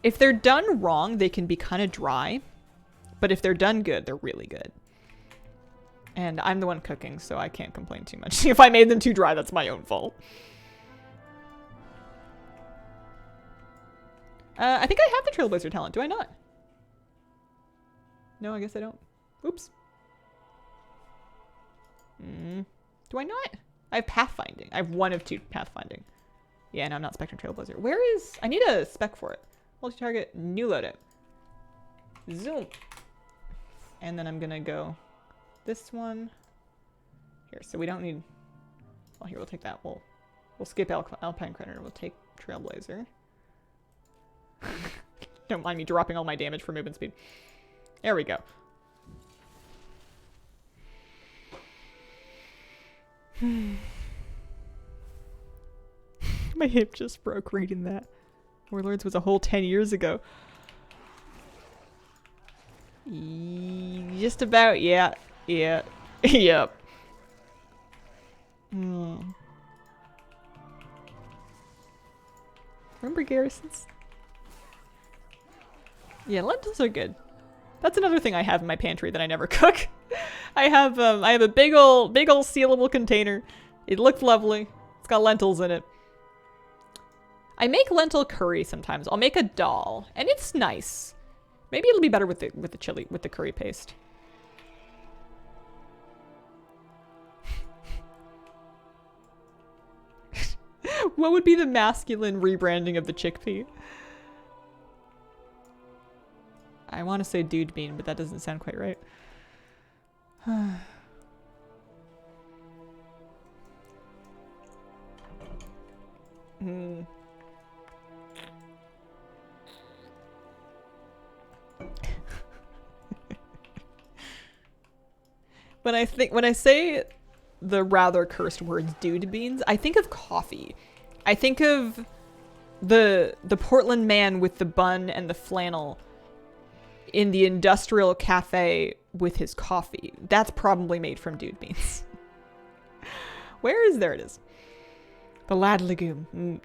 If they're done wrong, they can be kind of dry. But if they're done good, they're really good. And I'm the one cooking, so I can't complain too much. If I made them too dry, that's my own fault. I think I have the Trailblazer talent. Do I not? No, I guess I don't. Oops. Do I not? I have Pathfinding. I have 1 of 2 Pathfinding. Yeah, no, I'm not Spectrum Trailblazer. Where is... I need a spec for it. Multi-target, new loadout. Zoom. And then I'm gonna go... this one here, so we don't need, well, here, we'll take that. We'll skip Alpine Creditor. We'll take Trailblazer. Don't mind me dropping all my damage for movement speed. There we go. My hip just broke reading that. Warlords was a whole 10 years ago. Just about, yeah. Yeah. Yep. Remember garrisons? Yeah, lentils are good. That's another thing I have in my pantry that I never cook. I have a big ol' sealable container. It looks lovely. It's got lentils in it. I make lentil curry sometimes. I'll make a dal, and it's nice. Maybe it'll be better with the chili, with the curry paste. What would be the masculine rebranding of the chickpea? I want to say dude bean, but that doesn't sound quite right. When I say the rather cursed words dude beans, I think of coffee. I think of the Portland man with the bun and the flannel in the industrial cafe with his coffee. That's probably made from dude beans. Where is... there it is. The lad legume.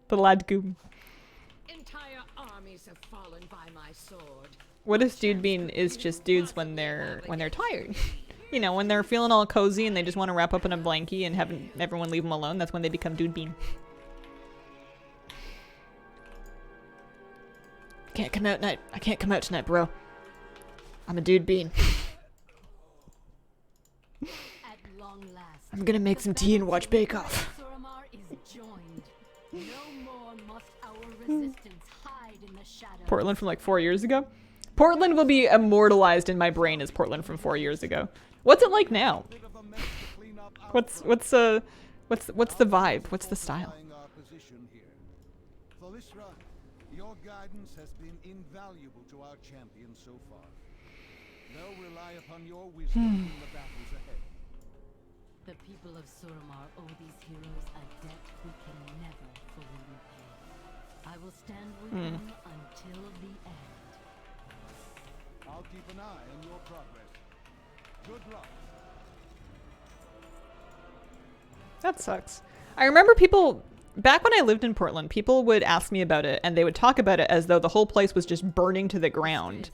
The lad legume. Entire armies have fallen by my sword. What if dude bean is just dudes when they're tired? You know, when they're feeling all cozy and they just want to wrap up in a blankie and have everyone leave them alone. That's when they become dude bean. Can't come out tonight. I can't come out tonight, bro. I'm a dude bean. At long last, I'm gonna make some tea and watch Bake Off. Suramar is joined. No more must our resistance hide in the shadows. Portland from like 4 years ago? Portland will be immortalized in my brain as Portland from 4 years ago. What's it like now? What's the vibe? What's the style? Thalisra, your guidance has been invaluable to our champions so far. They'll rely upon your wisdom in the battles ahead. The people of Suramar owe these heroes a debt we can never fully repay. I will stand with them until the end. I'll keep an eye on your progress. Good luck. That sucks. I remember people, back when I lived in Portland, people would ask me about it and they would talk about it as though the whole place was just burning to the ground.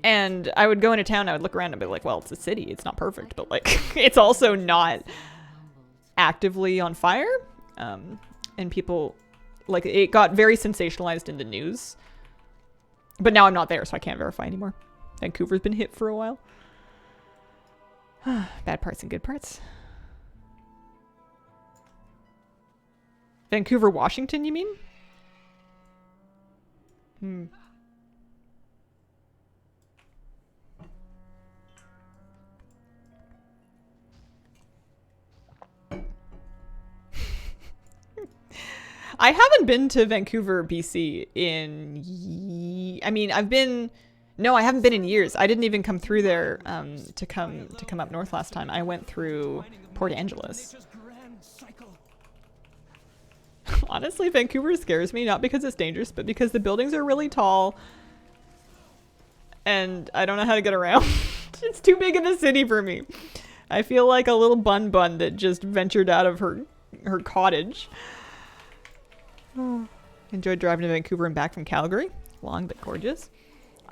And I would go into town, I would look around and be like, well, it's a city, it's not perfect, but like, it's also not actively on fire. And people, like, it got very sensationalized in the news. But now I'm not there, so I can't verify anymore. Vancouver's been hit for a while. Bad parts and good parts. Vancouver, Washington, you mean? I haven't been to Vancouver, BC in I mean, no, I haven't been in years. I didn't even come through there to come up north last time. I went through Port Angeles. Honestly, Vancouver scares me, not because it's dangerous, but because the buildings are really tall and I don't know how to get around. It's too big of a city for me. I feel like a little bun that just ventured out of her cottage. Enjoyed driving to Vancouver and back from Calgary. Long but gorgeous.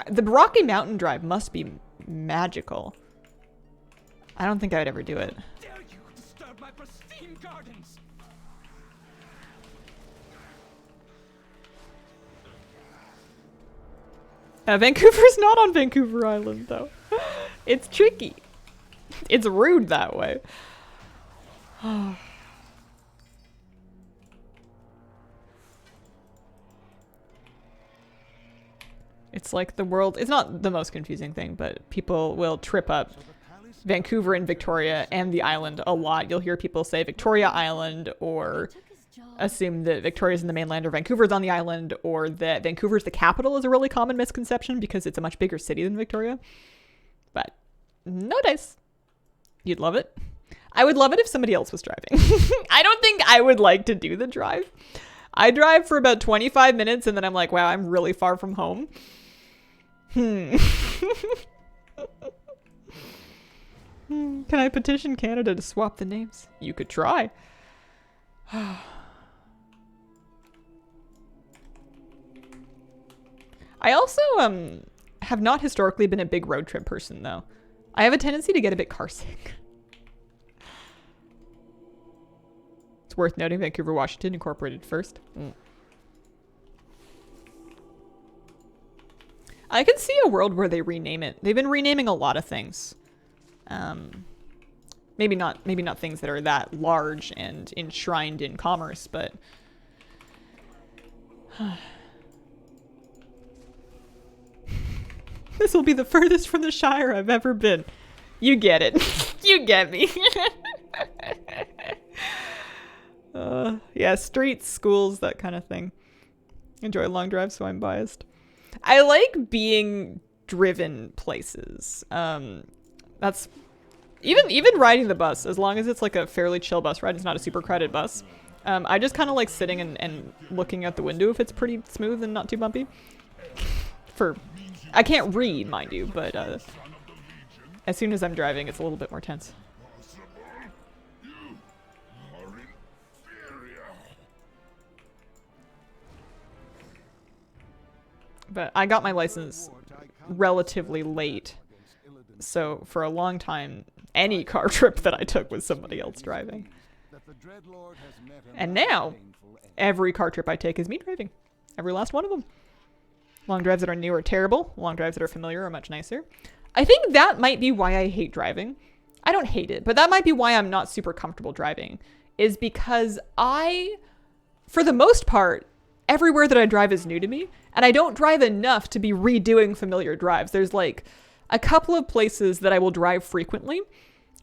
The Rocky Mountain Drive must be magical. I don't think I would ever do it. Dare you disturb my pristine gardens? Vancouver's not on Vancouver Island, though. It's tricky. It's rude that way. It's like the world, it's not the most confusing thing, but people will trip up Vancouver and Victoria and the island a lot. You'll hear people say Victoria Island, or assume that Victoria's in the mainland or Vancouver's on the island, or that Vancouver's the capital is a really common misconception because it's a much bigger city than Victoria. But no dice. You'd love it. I would love it if somebody else was driving. I don't think I would like to do the drive. I drive for about 25 minutes and then I'm like, wow, I'm really far from home. Can I petition Canada to swap the names? You could try. I also have not historically been a big road trip person, though. I have a tendency to get a bit carsick. It's worth noting Vancouver, Washington incorporated first. I can see a world where they rename it. They've been renaming a lot of things. Maybe not things that are that large and enshrined in commerce, but this will be the furthest from the Shire I've ever been. You get it. You get me. Yeah, streets, schools, that kind of thing. Enjoy long drives, so I'm biased. I like being driven places. That's even riding the bus, as long as it's like a fairly chill bus ride, it's not a super crowded bus. I just kind of like sitting and looking out the window if it's pretty smooth and not too bumpy. I can't read, mind you, but as soon as I'm driving, it's a little bit more tense. But I got my license relatively late. So for a long time, any car trip that I took was somebody else driving. And now, every car trip I take is me driving. Every last one of them. Long drives that are new are terrible. Long drives that are familiar are much nicer. I think that might be why I hate driving. I don't hate it, but that might be why I'm not super comfortable driving. Is because for the most part, everywhere that I drive is new to me. And I don't drive enough to be redoing familiar drives. There's like a couple of places that I will drive frequently.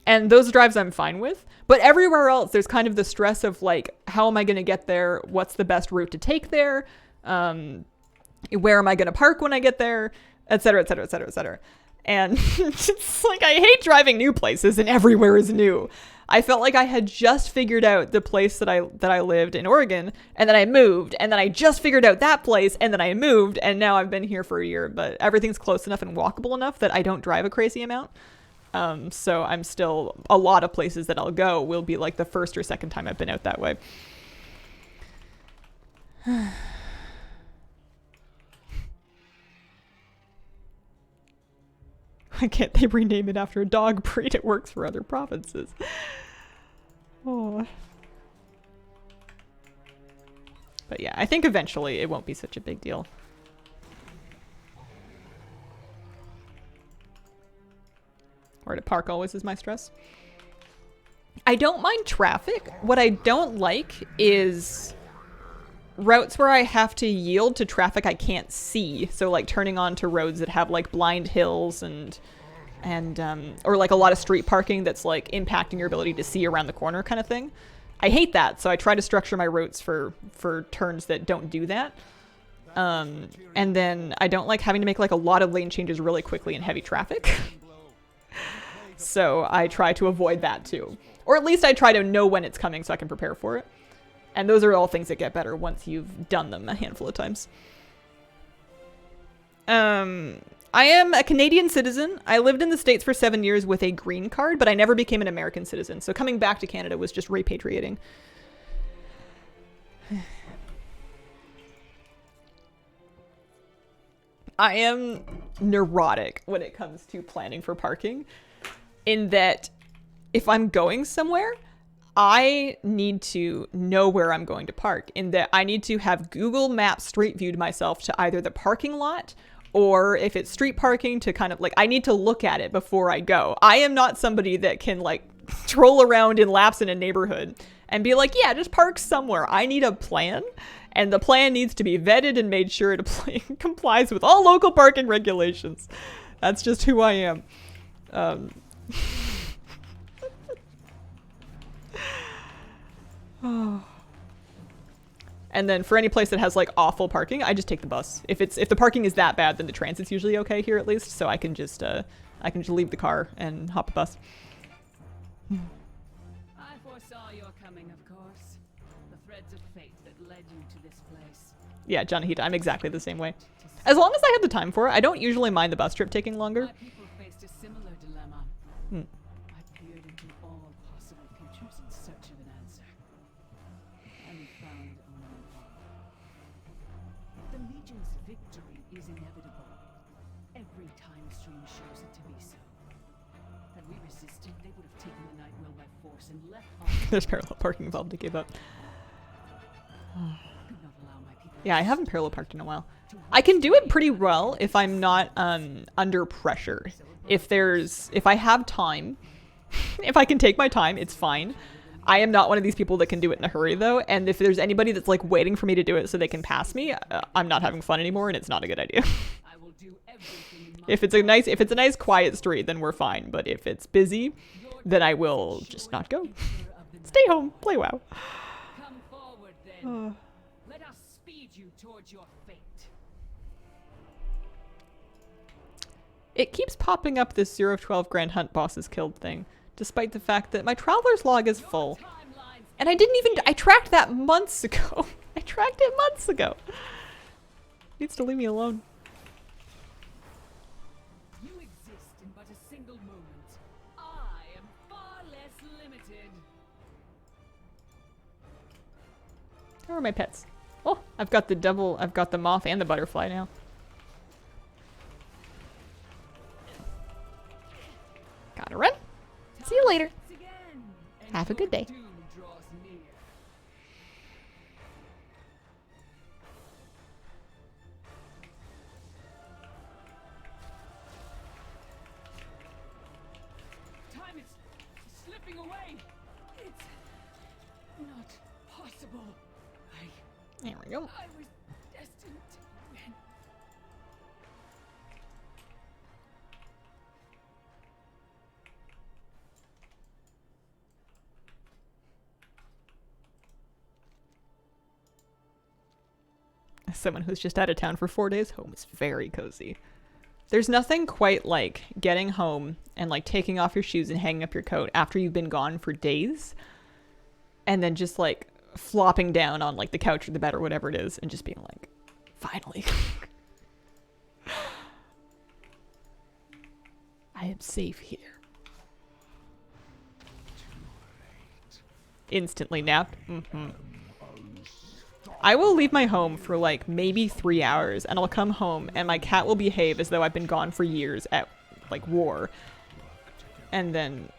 And those drives I'm fine with. But everywhere else, there's kind of the stress of like, how am I going to get there? What's the best route to take there? Where am I going to park when I get there? Et cetera, et cetera, et cetera, et cetera. And it's like, I hate driving new places and everywhere is new. I felt like I had just figured out the place that I lived in Oregon, and then I moved, and then I just figured out that place, and then I moved, and now I've been here for a year, but everything's close enough and walkable enough that I don't drive a crazy amount. So I'm still, a lot of places that I'll go will be like the first or second time I've been out that way. Why can't they rename it after a dog breed? It works for other provinces. Oh. But yeah, I think eventually it won't be such a big deal. Where to park always is my stress. I don't mind traffic. What I don't like is routes where I have to yield to traffic I can't see. So like turning onto roads that have like blind hills and or like a lot of street parking that's like impacting your ability to see around the corner kind of thing. I hate that. So I try to structure my routes for turns that don't do that. And then I don't like having to make like a lot of lane changes really quickly in heavy traffic. So I try to avoid that too. Or at least I try to know when it's coming so I can prepare for it. And those are all things that get better once you've done them a handful of times. I am a Canadian citizen. I lived in the States for 7 years with a green card, but I never became an American citizen. So coming back to Canada was just repatriating. I am neurotic when it comes to planning for parking, in that if I'm going somewhere, I need to know where I'm going to park, in that I need to have Google Maps street viewed myself to either the parking lot, or if it's street parking, to kind of like, I need to look at it before I go. I am not somebody that can like troll around in laps in a neighborhood and be like, yeah, just park somewhere. I need a plan, and the plan needs to be vetted and made sure it complies with all local parking regulations. That's just who I am. And then for any place that has like awful parking, I just take the bus. If the parking is that bad, then the transit's usually okay here at least. So I can just leave the car and hop a bus. I foresaw your coming, of course. The threads of fate that led you to this place. Yeah, Janahita, I'm exactly the same way. As long as I have the time for it, I don't usually mind the bus trip taking longer. My people faced a similar dilemma. I peered into all possible futures in search of an answer. And found only one. The Legion's victory is inevitable. Every time stream shows it to be so. Had we resisted, they would have taken the Nighthold by force and left us. There's parallel parking involved to give up. Could not allow my people. Yeah, I haven't parallel parked in a while. I can do it pretty well if I'm not under pressure. If I have time, if I can take my time, it's fine. I am not one of these people that can do it in a hurry though. And if there's anybody that's like waiting for me to do it so they can pass me, I'm not having fun anymore, and it's not a good idea. I will do everything in my If it's a nice quiet street, then we're fine. But if it's busy, then I will just not go. Stay home, play WoW. Come forward then. Let us speed you towards your fate. It keeps popping up this 0 of 12 Grand Hunt bosses killed thing, despite the fact that my Traveler's Log is full. And I tracked that months ago. I tracked it months ago. Needs to leave me alone. You exist in but a single moment. I am far less limited. How are my pets? Oh, I've got the moth and the butterfly now. Gotta run. See you later. Once again, and Have a good your day. doom draws near. Time is slipping away. It's not possible. There we go. I was destined to win. As someone who's just out of town for 4 days, home is very cozy. There's nothing quite like getting home and like taking off your shoes and hanging up your coat after you've been gone for days, and then just like flopping down on like the couch or the bed or whatever it is and just being like, finally. I am safe here. Instantly napped. I will leave my home for like maybe 3 hours and I'll come home and my cat will behave as though I've been gone for years at like war. And then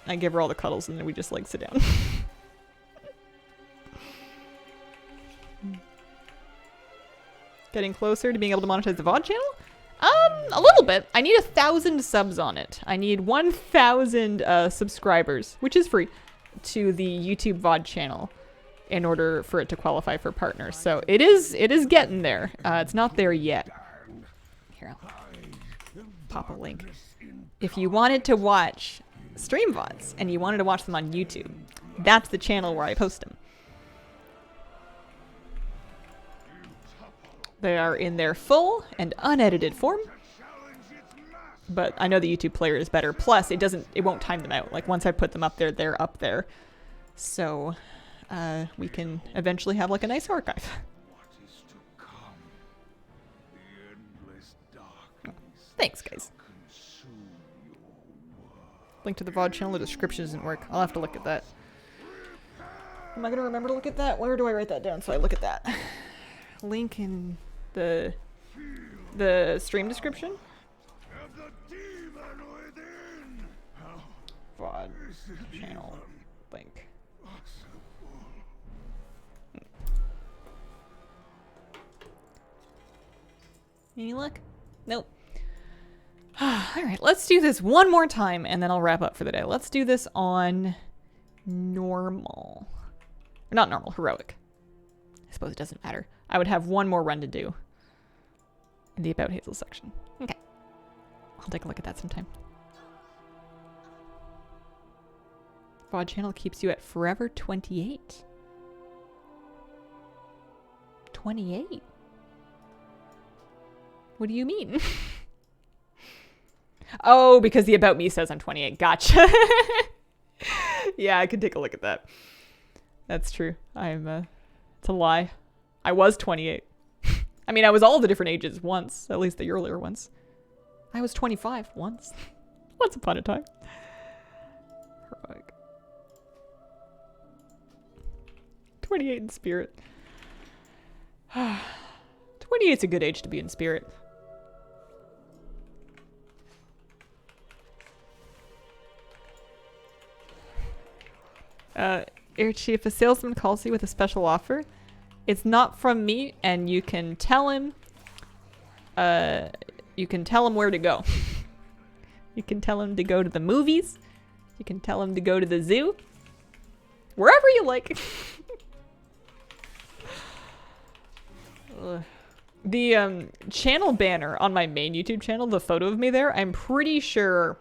I give her all the cuddles and then we just like sit down. Getting closer to being able to monetize the VOD channel? A little bit. I need 1,000 subs on it. I need 1,000 subscribers, which is free, to the YouTube VOD channel in order for it to qualify for partners. So it is getting there. It's not there yet. Here, I'll pop a link. If you wanted to watch stream VODs and you wanted to watch them on YouTube, that's the channel where I post them. They are in their full and unedited form. But I know the YouTube player is better. Plus, it won't time them out. Like once I put them up there, they're up there. So we can eventually have like a nice archive. Thanks, guys. Link to the VOD channel, the description doesn't work. I'll have to look at that. Am I going to remember to look at that? Where do I write that down so I look at that? Link in the stream description? VOD channel link. Any luck? Nope. Alright, let's do this one more time and then I'll wrap up for the day. Let's do this on normal. Or not normal, heroic. I suppose it doesn't matter. I would have one more run to do in the About Hazel section. Okay. I'll take a look at that sometime. VOD channel keeps you at forever 28. 28? What do you mean? Oh, because the About Me says I'm 28. Gotcha. Yeah, I can take a look at that. That's true. It's a lie. I was 28. I mean, I was all the different ages once, at least the earlier ones. I was 25 once. Once upon a time. Heroic. 28 in spirit. 28's a good age to be in spirit. Air Chief, a salesman calls you with a special offer. It's not from me, and you can tell him. You can tell him where to go. You can tell him to go to the movies. You can tell him to go to the zoo. Wherever you like. The channel banner on my main YouTube channel, the photo of me there, I'm pretty sure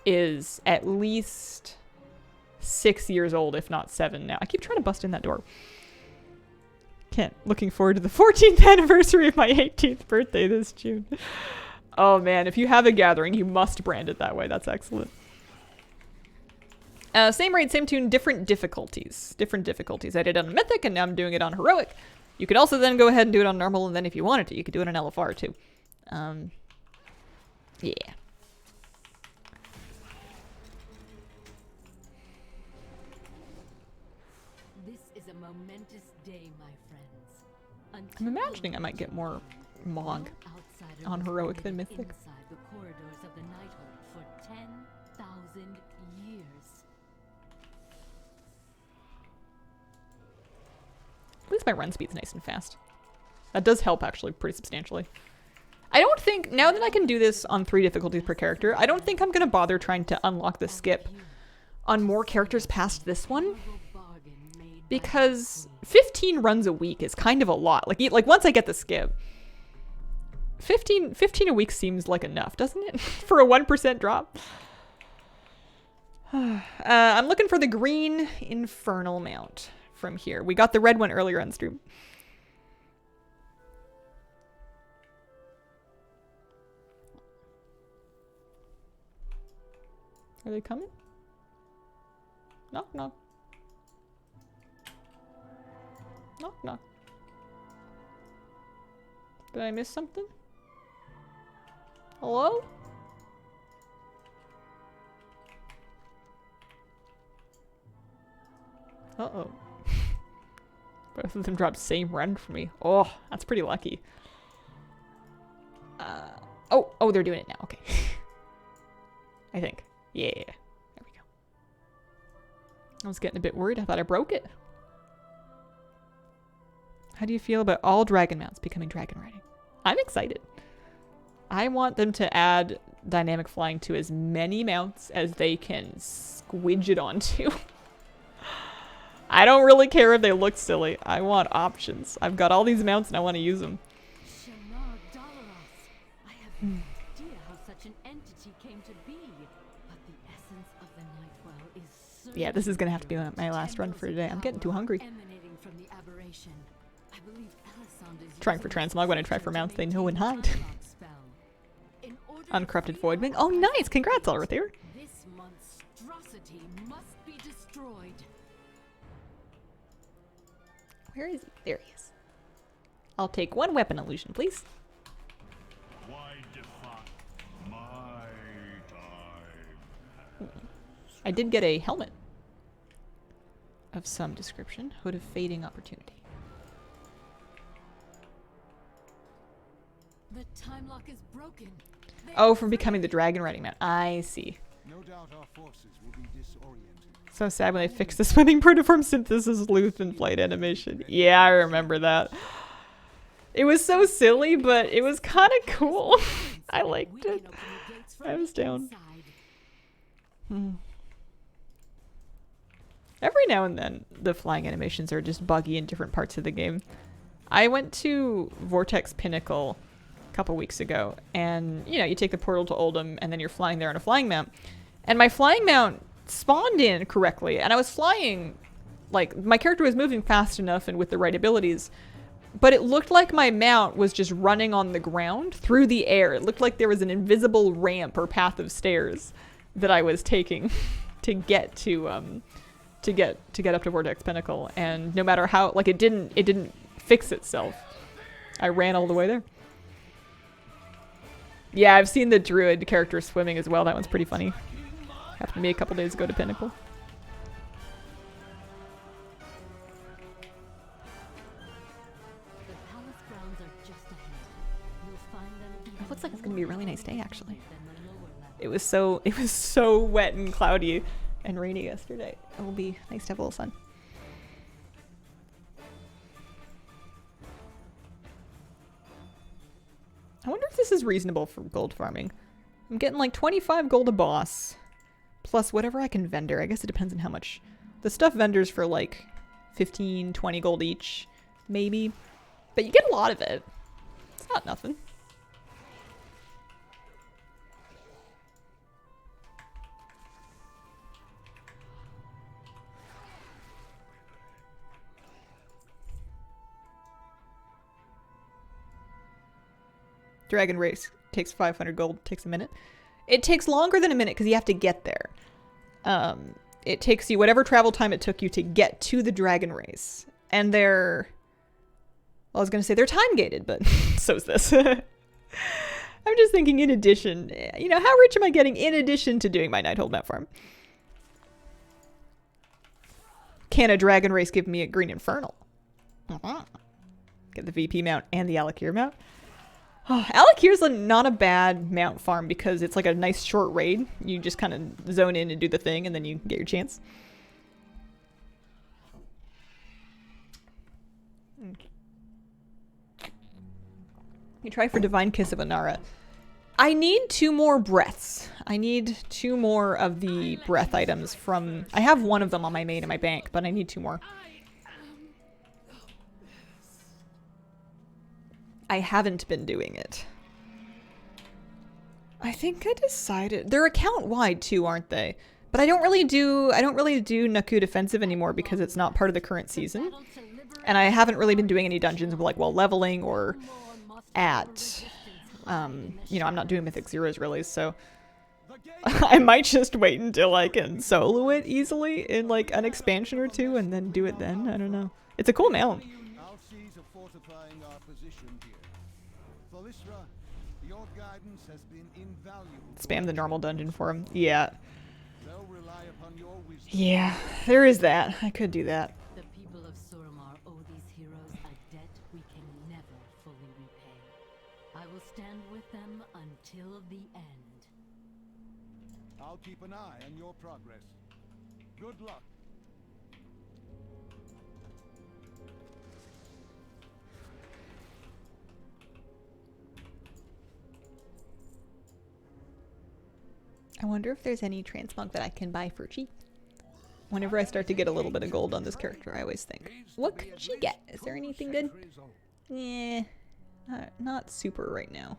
is at least 6 years old, if not 7 now. I keep trying to bust in that door. Can't. Looking forward to the 14th anniversary of my 18th birthday this June. Oh man, if you have a gathering, you must brand it that way. That's excellent. Same raid, same tune, different difficulties. Different difficulties. I did it on Mythic, and now I'm doing it on Heroic. You could also then go ahead and do it on Normal, and then if you wanted to, you could do it on LFR too. Yeah. This is a momentous day, my friends. I'm imagining I might get more Mog on Heroic than Mythic. Inside the corridors of the Nighthold for 10,000 years. At least my run speed's nice and fast. That does help, actually, pretty substantially. I don't think, now that I can do this on 3 difficulties per character, I don't think I'm going to bother trying to unlock the skip on more characters past this one. Because 15 runs a week is kind of a lot. Like once I get the skip, 15 a week seems like enough, doesn't it? For a 1% drop. I'm looking for the green infernal mount from here. We got the red one earlier on stream. Are they coming? Knock, knock. Knock, knock. Did I miss something? Hello? Uh-oh. Both of them dropped same run for me. Oh, that's pretty lucky. Oh, they're doing it now. Okay. I think. Yeah. There we go. I was getting a bit worried. I thought I broke it. How do you feel about all dragon mounts becoming dragon riding? I'm excited. I want them to add dynamic flying to as many mounts as they can squidge it onto. I don't really care if they look silly. I want options. I've got all these mounts and I want to use them. I have no idea how such an entity came to be, but the essence of the Nighthold is Yeah, this is gonna have to be my last run for today. I'm getting too hungry. emanating from the aberration. I believe Elisande is Trying for transmog when I try for mounts they know and hide. In order to Uncorrupted Voidwing. Oh, nice! Congrats, Alrathier. this monstrosity must be destroyed. Where is he? There he is. I'll take 1 weapon illusion, please. Why defy my time? I did get a helmet of some description. Hood of Fading Opportunity. The time lock is broken. They Oh, are from becoming the dragon riding mount. I see. No doubt our forces will be disoriented. So sad when they fixed the swimming protoform synthesis loop and flight animation. Yeah, I remember that. It was so silly, but it was kind of cool. I we liked can it. open the gates from I was the down. inside. Every now and then, the flying animations are just buggy in different parts of the game. I went to Vortex Pinnacle a couple weeks ago, and, you know, you take the portal to Oldham, and then you're flying there on a flying mount. And my flying mount spawned in correctly, and I was flying, like, my character was moving fast enough and with the right abilities, but it looked like my mount was just running on the ground through the air. It looked like there was an invisible ramp or path of stairs that I was taking to get to up to Vortex Pinnacle, and no matter how, like, it didn't fix itself. I ran all the way there. Yeah, I've seen the druid character swimming as well. That one's pretty funny. Happened to me a couple days ago to Pinnacle. The palace grounds are just ahead. You'll find them It looks like it's gonna be a really nice day, actually. than the lower level. It was so wet and cloudy and rainy yesterday. It will be nice to have a little sun. I wonder if this is reasonable for gold farming. I'm getting like 25 gold a boss, plus whatever I can vendor. I guess it depends on how much. The stuff vendors for like 15, 20 gold each, maybe. But you get a lot of it. It's not nothing. Dragon Race takes 500 gold, takes a minute. It takes longer than a minute because you have to get there. It takes you whatever travel time it took you to get to the Dragon Race. And they're... Well, I was going to say they're time gated, but so is this. I'm just thinking in addition, you know, how rich am I getting in addition to doing my Nighthold map farm? Can a Dragon Race give me a Green Infernal? Get the VP mount and the Alakir mount. Oh, Alakir's not a bad mount farm because it's like a nice short raid. You just kind of zone in and do the thing, and then you get your chance. You try for Divine Kiss of Inara. I need 2 more breaths. I need 2 more of the breath items from... I have 1 of them on my main in my bank, but I need 2 more. I haven't been doing it. I think I decided... They're account-wide too, aren't they? But I don't really do Naku Defensive anymore because it's not part of the current season. And I haven't really been doing any dungeons like while leveling or at... you know, I'm not doing Mythic Zeros really, so... I might just wait until I can solo it easily in like an expansion or 2 and then do it then. I don't know. It's a cool mount. Our seas are fortifying our position here. Thalysra, your guidance has been invaluable. Spam the normal dungeon for him. Yeah. They'll rely upon your wisdom. Yeah, there is that. I could do that. The people of Suramar owe these heroes a debt we can never fully repay. I will stand with them until the end. I'll keep an eye on your progress. Good luck. I wonder if there's any transmog that I can buy for cheap. Whenever I start to get a little bit of gold on this character, I always think, what could she get? Is there anything good? Yeah, not super right now.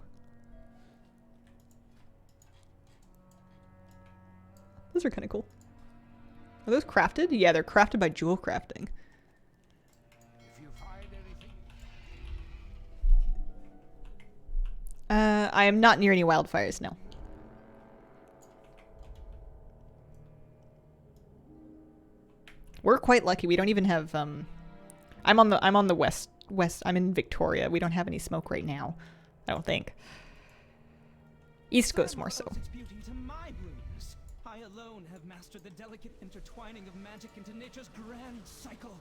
Those are kind of cool. Are those crafted? Yeah, they're crafted by jewel crafting. I am not near any wildfires, no. We're quite lucky. We don't even have I'm on the west. I'm in Victoria. We don't have any smoke right now. I don't think. East Coast more so. Its beauty to my blooms. I alone have mastered the delicate intertwining of magic into nature's grand cycle.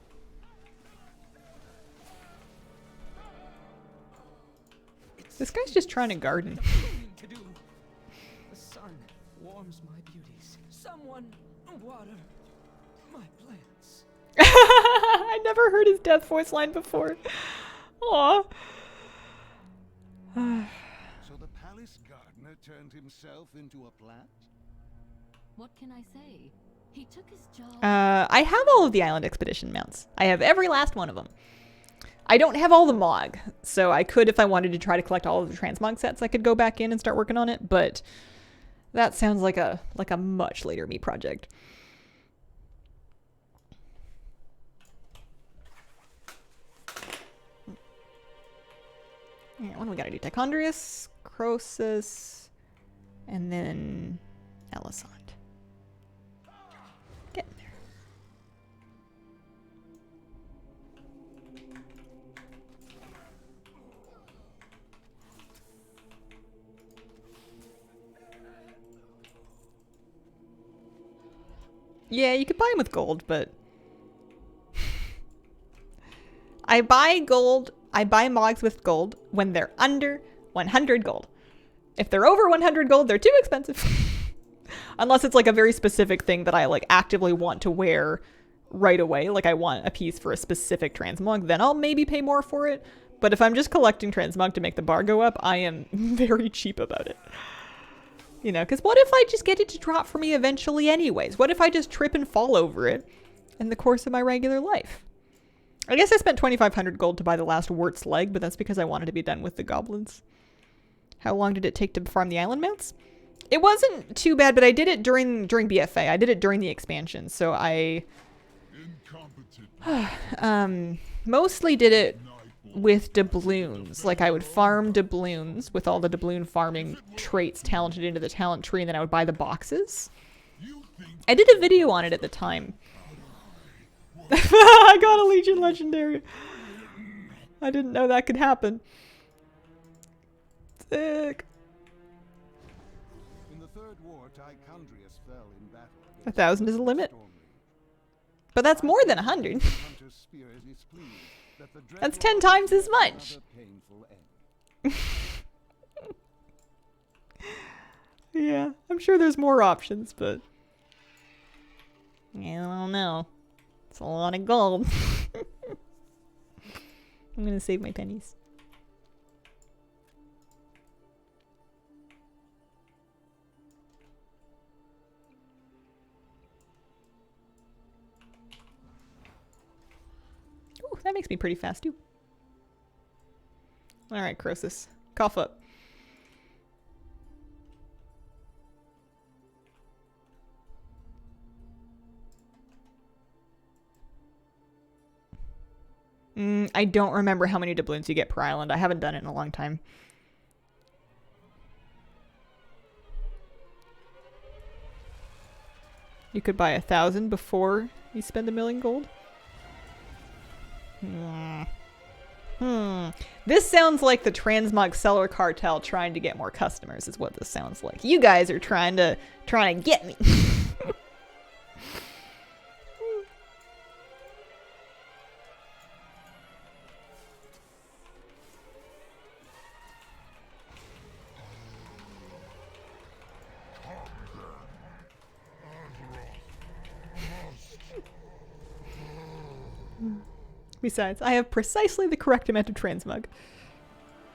This guy's just trying to garden. To do. The sun warms my beauties. Someone water my plants. I never heard his death voice line before. Aw. So the palace gardener turned himself into a plant? What can I say? He took his job. I have all of the Island Expedition mounts. I have every last one of them. I don't have all the Mog, so I could, if I wanted to try to collect all of the transmog sets, I could go back in and start working on it, but that sounds like a much later me project. Yeah, what do we gotta do? Tichondrius, Croesus, and then Elisant. Get in there. Yeah, you could buy them with gold, but I buy gold. I buy Mogs with gold when they're under 100 gold. If they're over 100 gold, they're too expensive. Unless it's like a very specific thing that I like actively want to wear right away. Like I want a piece for a specific transmog, then I'll maybe pay more for it. But if I'm just collecting transmog to make the bar go up, I am very cheap about it. You know, because what if I just get it to drop for me eventually anyways? What if I just trip and fall over it in the course of my regular life? I guess I spent 2,500 gold to buy the last Wirt's leg, but that's because I wanted to be done with the goblins. How long did it take to farm the island mounts? It wasn't too bad, but I did it during BFA. I did it during the expansion, so I mostly did it with doubloons. Like I would farm doubloons with all the doubloon farming traits talented into the talent tree, and then I would buy the boxes. I did a video on it at the time. I got a Legion Legendary. I didn't know that could happen. Sick. In the Third War, Tichondrius fell in battle. 1,000 is the limit. But that's more than 100. That's 10 times as much. Yeah, I'm sure there's more options, but yeah, I don't know. It's a lot of gold. I'm gonna save my pennies. Ooh, that makes me pretty fast too. Alright, Croesus. Cough up. I don't remember how many doubloons you get per island. I haven't done it in a long time. You could buy 1,000 before you spend 1,000,000 gold. This sounds like the transmog seller cartel trying to get more customers is what this sounds like. You guys are trying to get me. Besides, I have precisely the correct amount of transmog,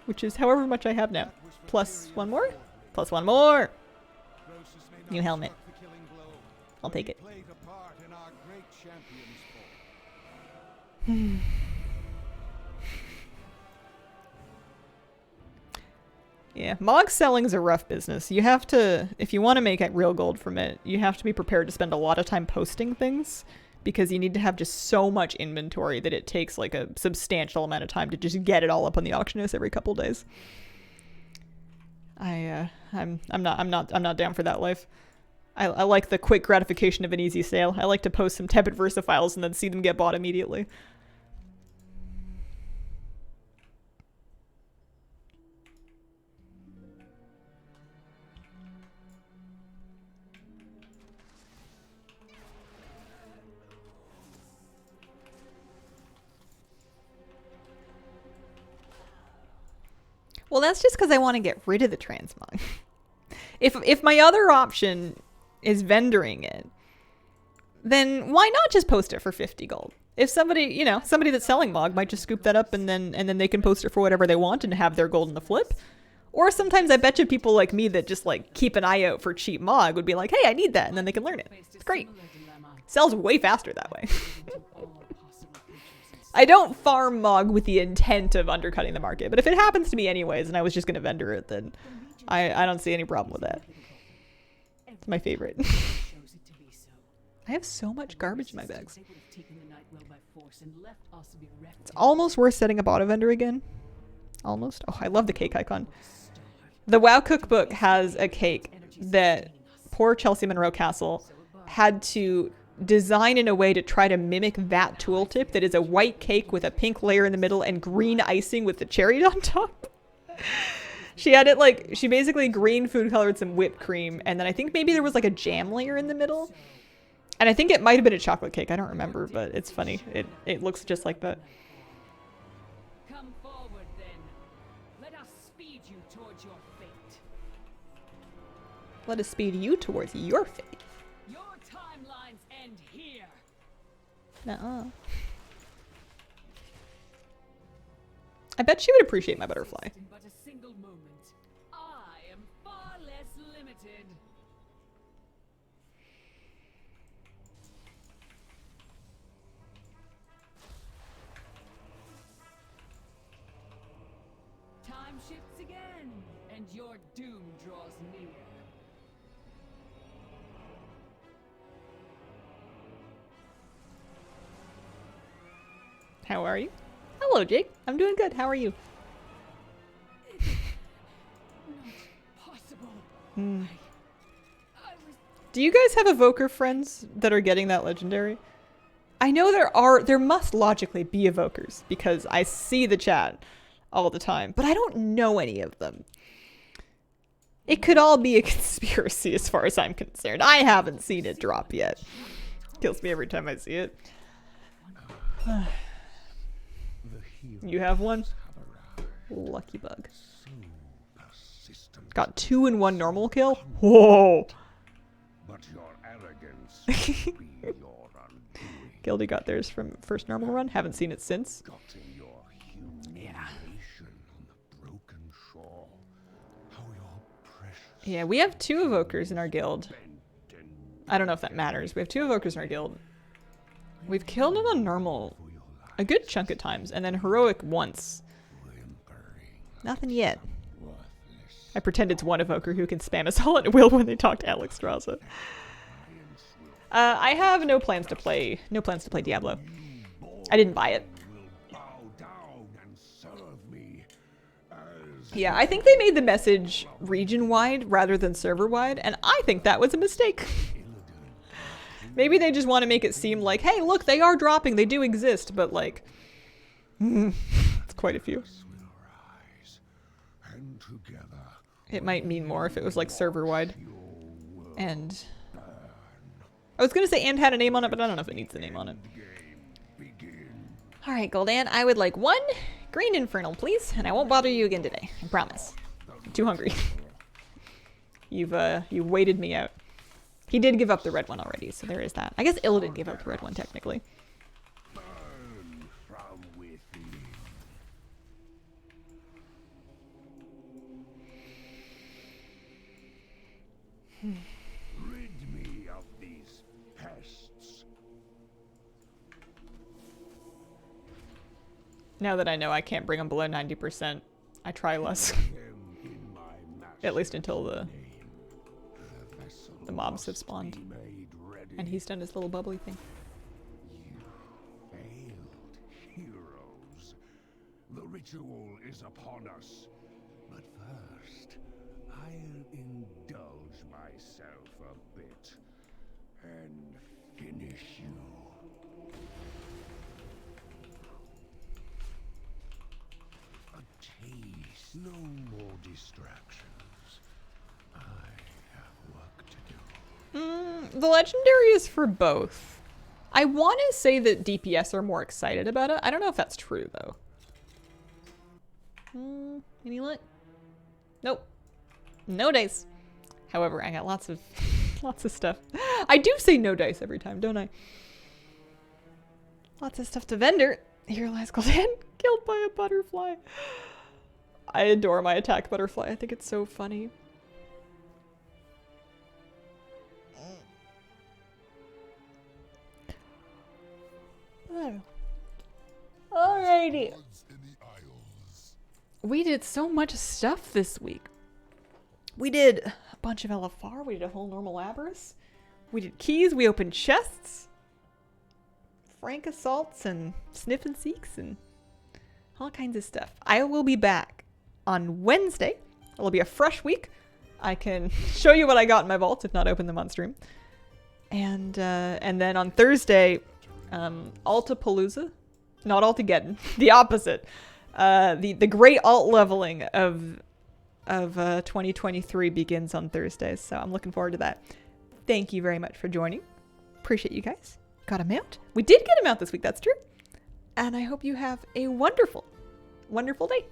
which is however much I have now. Plus one more? Plus one more! New helmet. I'll take it. Yeah, Mog selling's a rough business. You have to, if you want to make real gold from it, you have to be prepared to spend a lot of time posting things, because you need to have just so much inventory that it takes like a substantial amount of time to just get it all up on the auction house every couple days. I'm not down for that life. I like the quick gratification of an easy sale. I like to post some tepid Versaphiles and then see them get bought immediately. Well, that's just because I want to get rid of the transmog. If my other option is vendoring it, then why not just post it for 50 gold? If somebody, somebody that's selling Mog might just scoop that up and then they can post it for whatever they want and have their gold in the flip. Or sometimes I bet you people like me that just like keep an eye out for cheap Mog would be like, hey, I need that, and then they can learn it. It's great. Sells way faster that way. I don't farm Mog with the intent of undercutting the market, but if it happens to me anyways and I was just going to vendor it, then I don't see any problem with that. It's my favorite. I have so much garbage in my bags. It's almost worth setting up auto vendor again. Almost. Oh, I love the cake icon. The WoW cookbook has a cake that poor Chelsea Monroe Castle had to design in a way to try to mimic that tooltip that is a white cake with a pink layer in the middle and green icing with the cherry on top. She had it like, she basically green food colored some whipped cream, and then I think maybe there was like a jam layer in the middle. And I think it might have been a chocolate cake. I don't remember, but it's funny. It looks just like that. Come forward then. Let us speed you towards your fate. Let us speed you towards your fate. Your timelines end here. Nuh-uh. I bet she would appreciate my butterfly. In but a single moment, I am far less limited. Time shifts again, and your doom draws near. How are you? Hello, Jake. I'm doing good. How are you? Not possible. Do you guys have evoker friends that are getting that legendary? I know there must logically be evokers because I see the chat all the time, but I don't know any of them. It could all be a conspiracy as far as I'm concerned. I haven't seen it drop yet. Kills me every time I see it. You have one? Lucky bug. consistent. Got 2 in 1 normal kill? Whoa! But your arrogance will be your undoing. Gildy got theirs from first normal run. Haven't seen it since. Gotten your humiliation on the broken shore. How your precious Yeah, we have 2 evokers in our guild. bent and I don't know if that matters. We have 2 evokers in our guild. We've killed it on normal for your life a good chunk of times, and then heroic once. whimpering, Nothing yet. worthless. I pretend it's one evoker who can spam us all at will when they talk to Alex Straza. Lions will I have no plans to play Diablo. I didn't buy it. bow down and serve me as Yeah, I think they made the message region-wide rather than server-wide, and I think that was a mistake. Maybe they just want to make it seem like, hey, look, they are dropping, they do exist, but like, it's quite a few. will rise, and together It might mean more if it was like server-wide. your world And I was gonna say and had a name on it, but I don't know if it needs the name on it. game begin. All right, Goldan, I would like 1 green infernal, please, and I won't bother you again today. I promise. I'm too hungry. You waited me out. He did give up the red one already, so there is that. I guess Illidan gave up the red one technically. Burn from within. Rid me of these pests. Now that I know I can't bring them below 90%, I try less. Them in my At least until the name. The vessel mobs have must spawned. be made ready. and he's done his little bubbly thing. You failed, heroes. The ritual is upon us. But first, I'll indulge myself a bit and finish you. A taste. No more distractions. I have work to do. The legendary is for both. I want to say that DPS are more excited about it. I don't know if that's true though. Any luck? Nope. No dice. However, I got lots of stuff. I do say no dice every time, don't I? Lots of stuff to vendor. Here lies Goldan, killed by a butterfly. I adore my attack butterfly. I think it's so funny. Oh. Alrighty. We did so much stuff this week. We did a bunch of LFR. We did a whole normal Aberrus. We did keys. We opened chests. Frank assaults and sniff and seeks and all kinds of stuff. I will be back on Wednesday. It'll be a fresh week. I can show you what I got in my vaults, if not open them on stream. And then on Thursday, Altapalooza. Not Altageddon. The opposite. The great alt leveling of 2023 begins on Thursdays, so I'm looking forward to that. Thank you very much for joining. Appreciate you guys. Got a mount? We did get a mount this week, that's true. And I hope you have a wonderful, wonderful day.